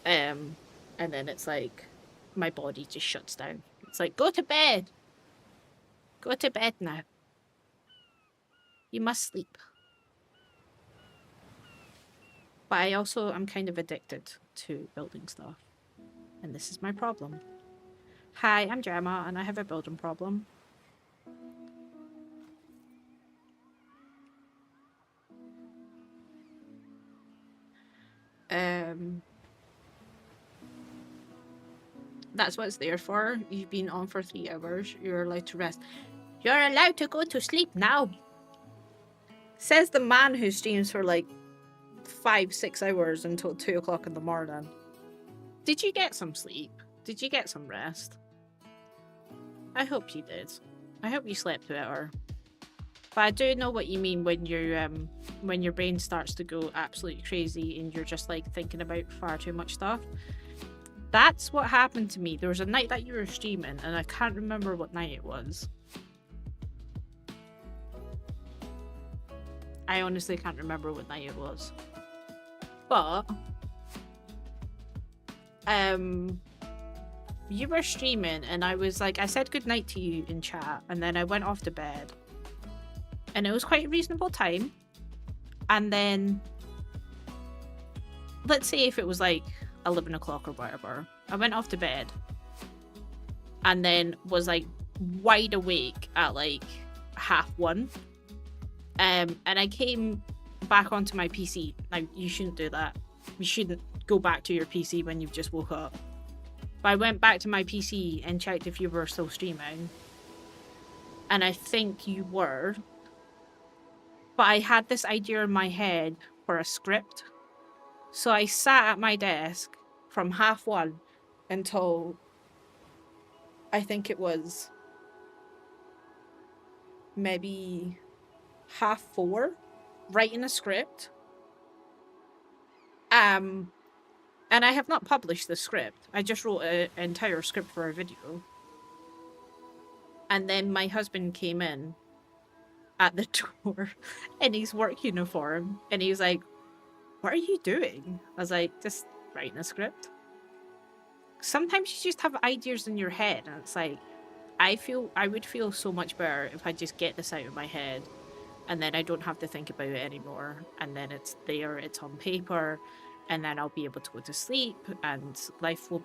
And then it's like my body just shuts down. It's like, go to bed. Go to bed now. You must sleep. But I also am kind of addicted to building stuff. And this is my problem. Hi, I'm Gemma, and I have a building problem. That's what it's there for. You've been on for 3 hours. You're allowed to rest. You're allowed to go to sleep now. Says the man who streams for like 5-6 hours until 2 o'clock in the morning. Did you get some sleep? Did you get some rest? I hope you did. I hope you slept better. But I do know what you mean when your brain starts to go absolutely crazy and you're just like thinking about far too much stuff. That's what happened to me. There was a night that you were streaming and I can't remember what night it was. I honestly can't remember what night it was. But you were streaming and I was like, I said goodnight to you in chat and then I went off to bed. And it was quite a reasonable time. And then, let's say if it was like 11 o'clock or whatever, I went off to bed. And then was like wide awake at like 1:30. And I came back onto my PC. Now, you shouldn't do that. You shouldn't go back to your PC when you've just woke up. But I went back to my PC and checked if you were still streaming. And I think you were. But I had this idea in my head for a script. So I sat at my desk from 1:30 until I think it was maybe 4:30 writing a script. And I have not published the script. I just wrote an entire script for a video. And then my husband came in at the door in his work uniform and he was like, what are you doing? I was like, just writing a script. Sometimes you just have ideas in your head and it's like, I would feel so much better if I just get this out of my head and then I don't have to think about it anymore and then it's there, it's on paper, and then I'll be able to go to sleep and life will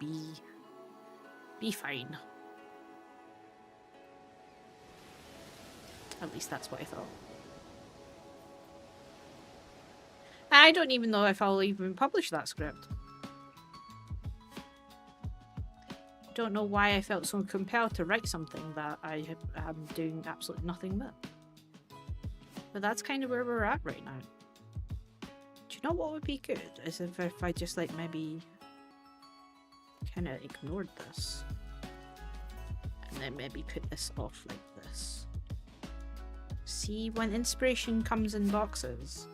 be fine. At least that's what I thought. I don't even know if I'll even publish that script. Don't know why I felt so compelled to write something that I am doing absolutely nothing with. But that's kind of where we're at right now. Do you know what would be good? Is if I just like maybe kind of ignored this. And then maybe put this off like this. See, when inspiration comes in boxes.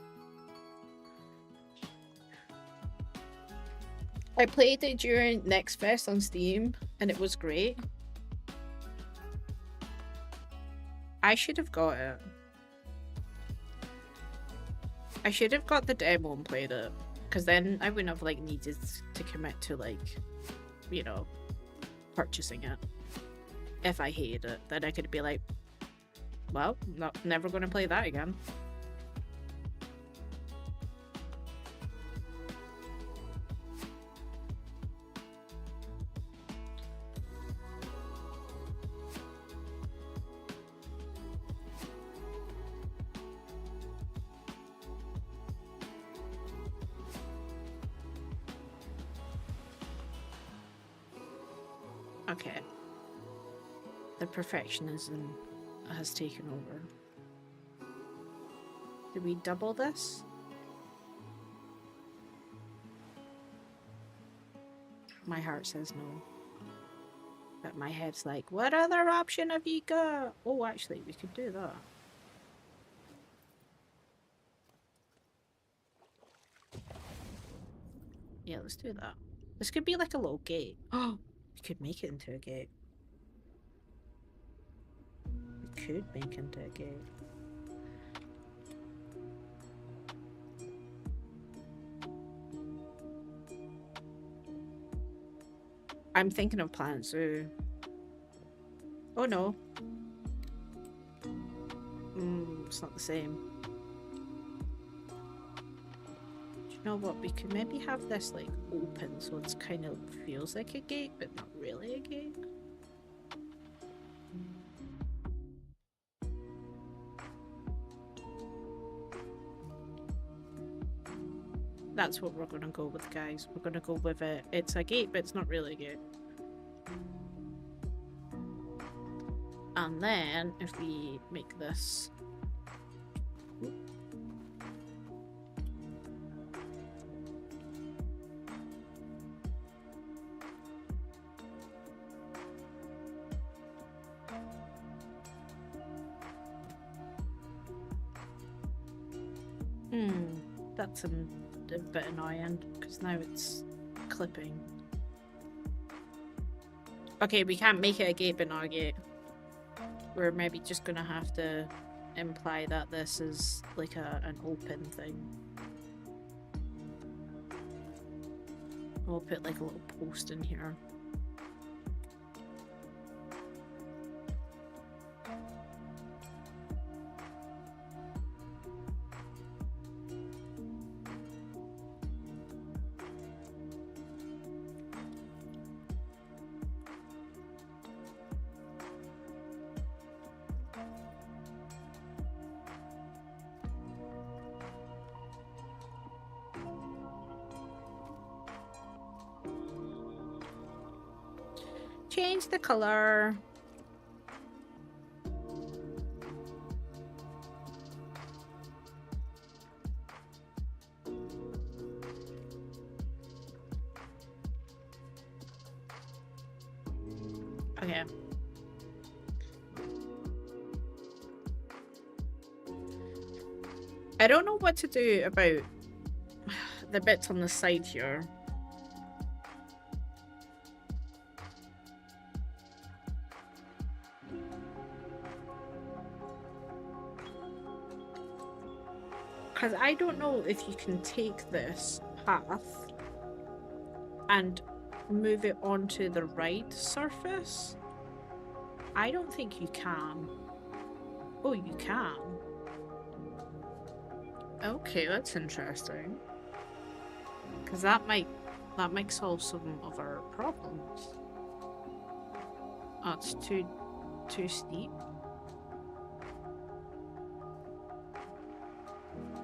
I played it during Next Fest on Steam, and it was great. I should have got it. I should have got the demo and played it, because then I wouldn't have like needed to commit to like, you know, purchasing it. If I hated it, then I could be like, well, never going to play that again. Okay. The perfectionism has taken over. Do we double this? My heart says no. But my head's like, what other option have you got? Oh, actually, we could do that. Yeah, let's do that. This could be like a little gate. Oh, we could make it into a gate. We could make into a gate. I'm thinking of Planet Zoo. Oh no. It's not the same. Do you know what? We could maybe have this like open so it's kind of feels like a gate, but not really a gate. That's what we're gonna go with, guys. We're gonna go with it. It's a gate, but it's not really a gate. And then if we make this. That's a bit annoying because now it's clipping. Okay, we can't make it a gate but not a gate. We're maybe just gonna have to imply that this is like an open thing. We'll put like a little post in here. Change the color. Okay. I don't know what to do about the bits on the side here. Because I don't know if you can take this path and move it onto the right surface. I don't think you can. Oh, you can. Okay, that's interesting. Because that might solve some of our problems. Oh, it's too steep.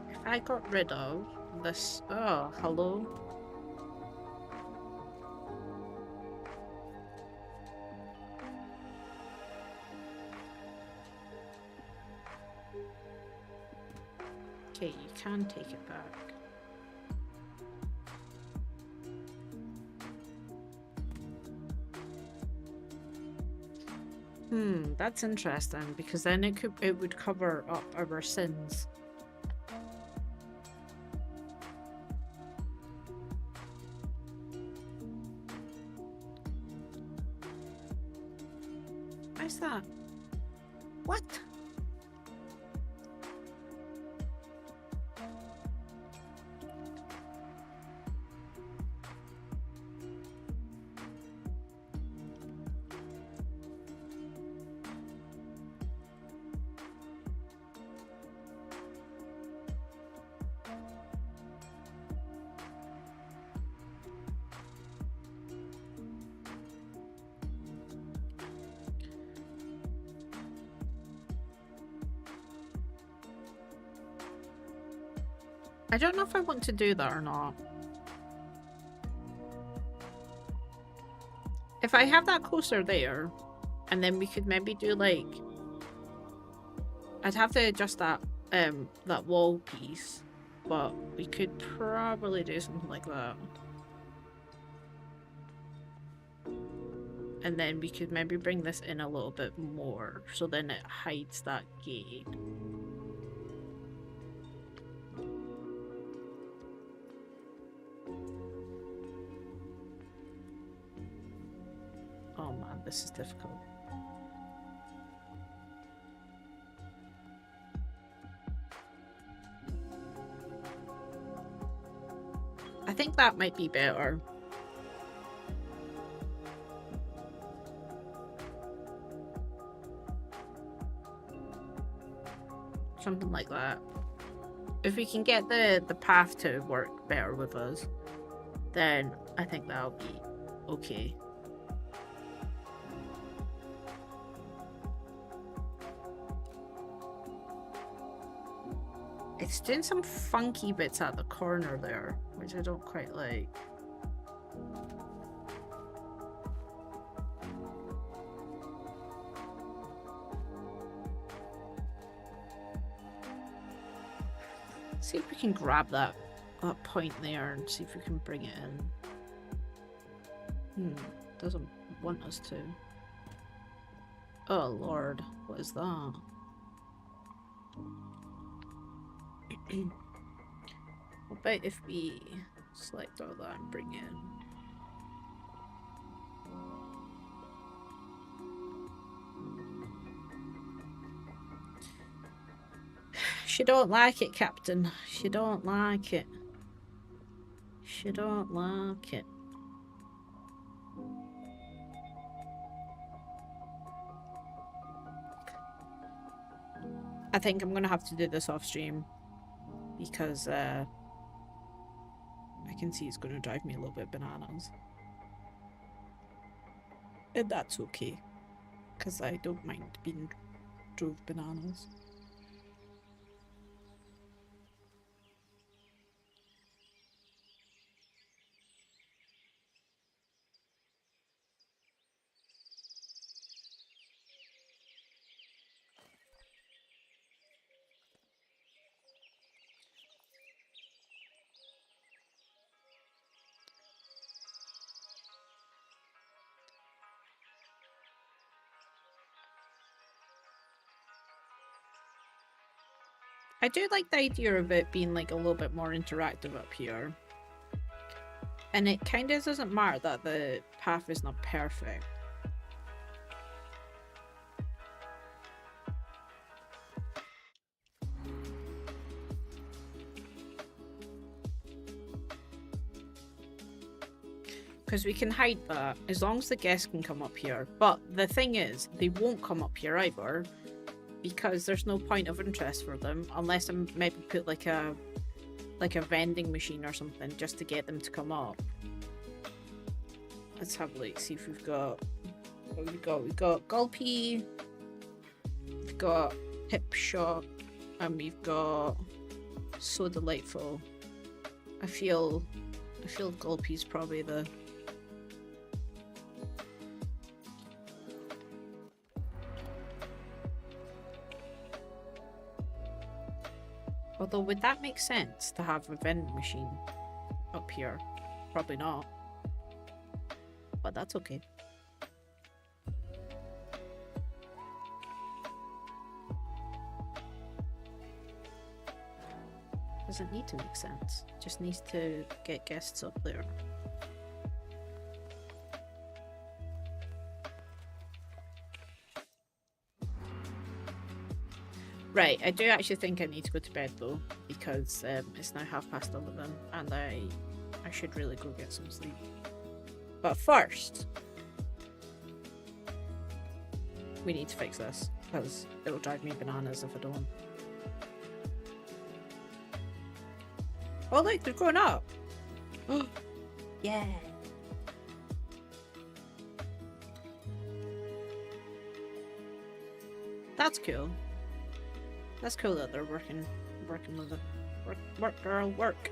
If I got rid of this, oh, hello. Okay, you can take it back. That's interesting because then it would cover up our sins. What's that? What? I don't know if I want to do that or not. If I have that coaster there, and then we could maybe do like... I'd have to adjust that wall piece, but we could probably do something like that. And then we could maybe bring this in a little bit more, so then it hides that gate. Oh man, this is difficult. I think that might be better. Something like that. If we can get the path to work better with us, then I think that'll be okay. It's doing some funky bits at the corner there, which I don't quite like. See if we can grab that point there and see if we can bring it in. Doesn't want us to. Oh lord, what is that? What about if we select all that and bring it in? She don't like it, Captain. She don't like it. She don't like it. I think I'm gonna have to do this off stream because I can see it's gonna drive me a little bit bananas. And that's okay, because I don't mind being drove bananas. I do like the idea of it being like a little bit more interactive up here. And it kind of doesn't matter that the path is not perfect. Because we can hide that as long as the guests can come up here. But the thing is, they won't come up here either, because there's no point of interest for them unless I maybe put like a vending machine or something just to get them to come up. Let's have a look, see if we've got what we've got Gulpy, we've got Hip Shot, and we've got So Delightful. I feel Gulpy's probably the Although, would that make sense to have a vending machine up here? Probably not. But that's okay. Doesn't need to make sense. Just needs to get guests up there. Right, I do actually think I need to go to bed though, because it's now 11:30 and I should really go get some sleep. But first, we need to fix this, because it'll drive me bananas if I don't. Oh look, they're going up! Yeah! That's cool. That's cool that they're working with it. Work, girl, work.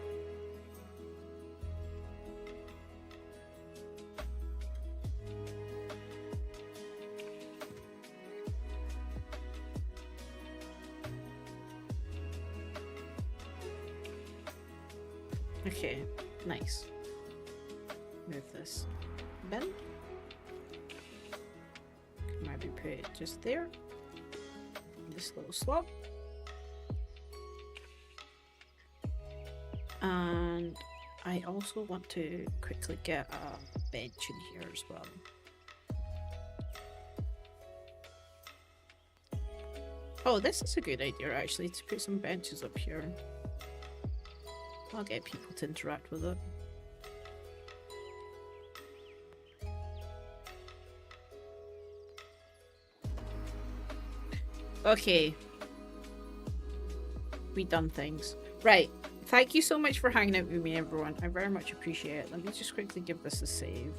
Okay, nice. Move this. Ben? maybe put it just there. In this little slot. And I also want to quickly get a bench in here as well. Oh, this is a good idea actually, to put some benches up here. I'll get people to interact with it. Okay. We done things. Right. Thank you so much for hanging out with me, everyone. I very much appreciate it. Let me just quickly give this a save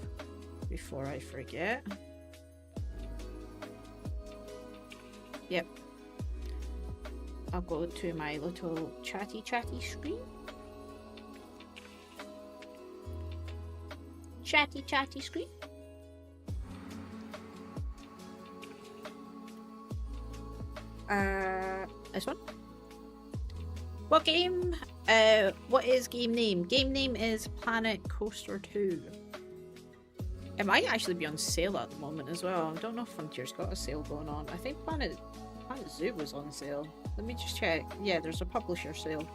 before I forget. Yep. I'll go to my little chatty screen. Chatty screen. This one. What game? What is game name? Game name is Planet Coaster 2. It might actually be on sale at the moment as well. I don't know if Frontier's got a sale going on. I think Planet Zoo was on sale. Let me just check. Yeah, there's a publisher sale.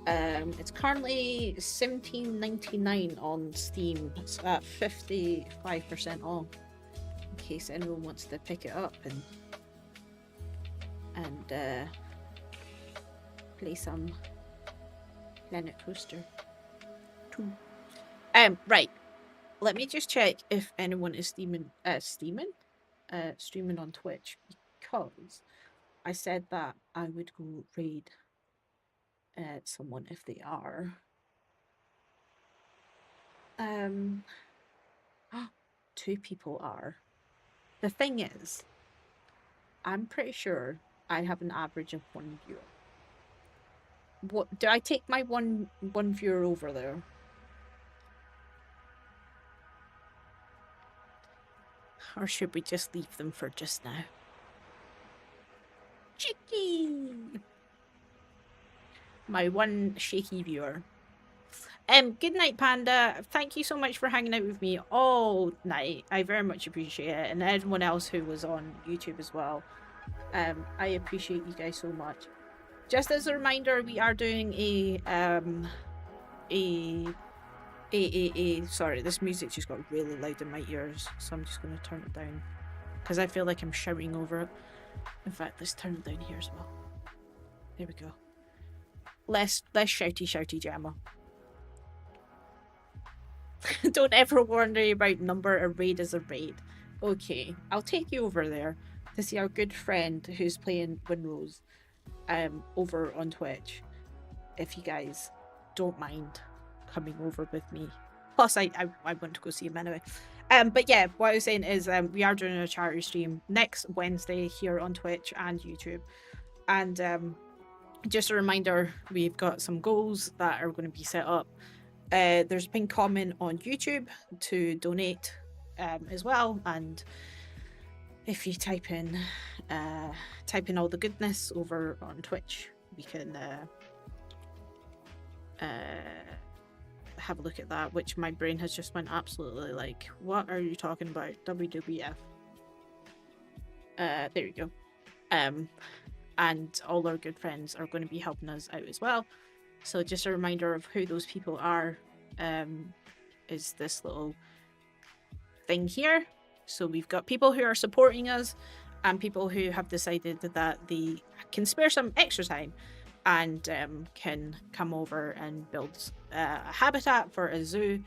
It's currently $17.99 on Steam. It's at 55% off. In case anyone wants to pick it up and play some Planet Coaster 2. Right. Let me just check if anyone is streaming on Twitch, because I said that I would go raid someone if they are. Two people are. The thing is, I'm pretty sure I have an average of 1 viewer. What do I take my one viewer over there? Or should we just leave them for just now? Cheeky! My one shaky viewer. Good night, Panda. Thank you so much for hanging out with me all night. I very much appreciate it. And everyone else who was on YouTube as well. I appreciate you guys so much. Just as a reminder, we are doing sorry, this music just got really loud in my ears, so I'm just going to turn it down because I feel like I'm shouting over it. In fact, let's turn it down here as well. There we go. Less shouty jammer. Don't ever worry about number. A raid is a raid. Okay, I'll take you over there to see our good friend who's playing Winrose over on Twitch, if you guys don't mind coming over with me. Plus I want to go see him anyway. But yeah, what I was saying is we are doing a charity stream next Wednesday here on Twitch and YouTube. And just a reminder, we've got some goals that are going to be set up. There's a pinned comment on YouTube to donate as well, and if you type in all the goodness over on Twitch, we can have a look at that, which my brain has just went absolutely like, what are you talking about? WWF. There we go. And all our good friends are going to be helping us out as well. So just a reminder of who those people are, is this little thing here. So we've got people who are supporting us and people who have decided that they can spare some extra time and can come over and build a habitat for a zoo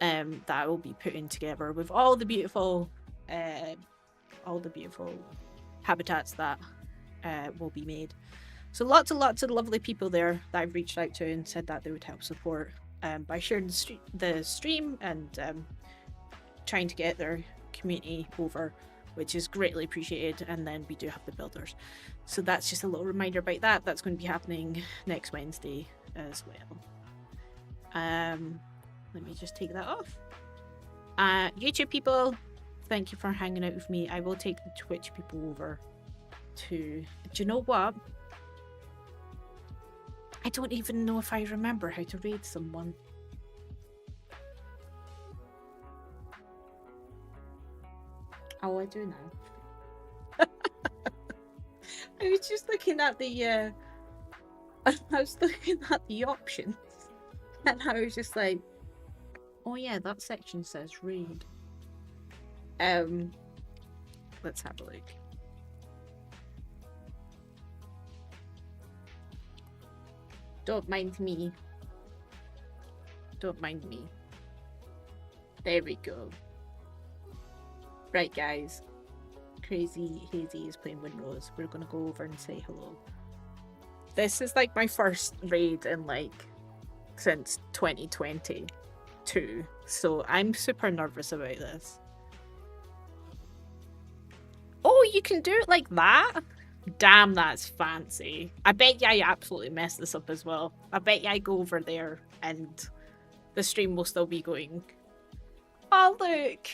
that I will be putting together with all the beautiful habitats that will be made. So lots of lovely people there that I've reached out to and said that they would help support by sharing the stream and trying to get their community over, which is greatly appreciated. And then we do have the builders, so that's just a little reminder about that. That's going to be happening next Wednesday as well. Let me just take that off. YouTube people, thank you for hanging out with me. I will take the Twitch people over to, do you know what, I don't even know if I remember how to raid someone. Oh, I do now. I was just looking at the I was looking at the options, and I was just like, oh yeah, that section says read. Let's have a look. Don't mind me. Don't mind me. There we go. Right, guys. Crazy Hazy is playing Windrose. We're gonna go over and say hello. This is like my first raid in like since 2022, so I'm super nervous about this. Oh, you can do it like that? Damn, that's fancy. I bet you I absolutely messed this up as well. I bet you I go over there and the stream will still be going. Oh, look!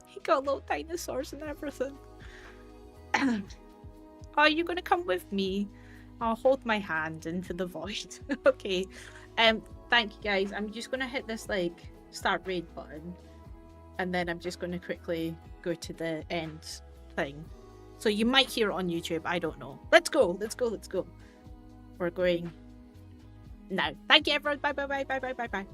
He got little dinosaurs and everything. Oh, you're gonna come with me? I'll hold my hand into the void. Okay. Thank you guys. I'm just gonna hit this like start raid button, and then I'm just gonna quickly go to the end thing. So you might hear it on YouTube. I don't know. Let's go. Let's go. Let's go. We're going now. Thank you, everyone. Bye. Bye. Bye. Bye. Bye. Bye. Bye.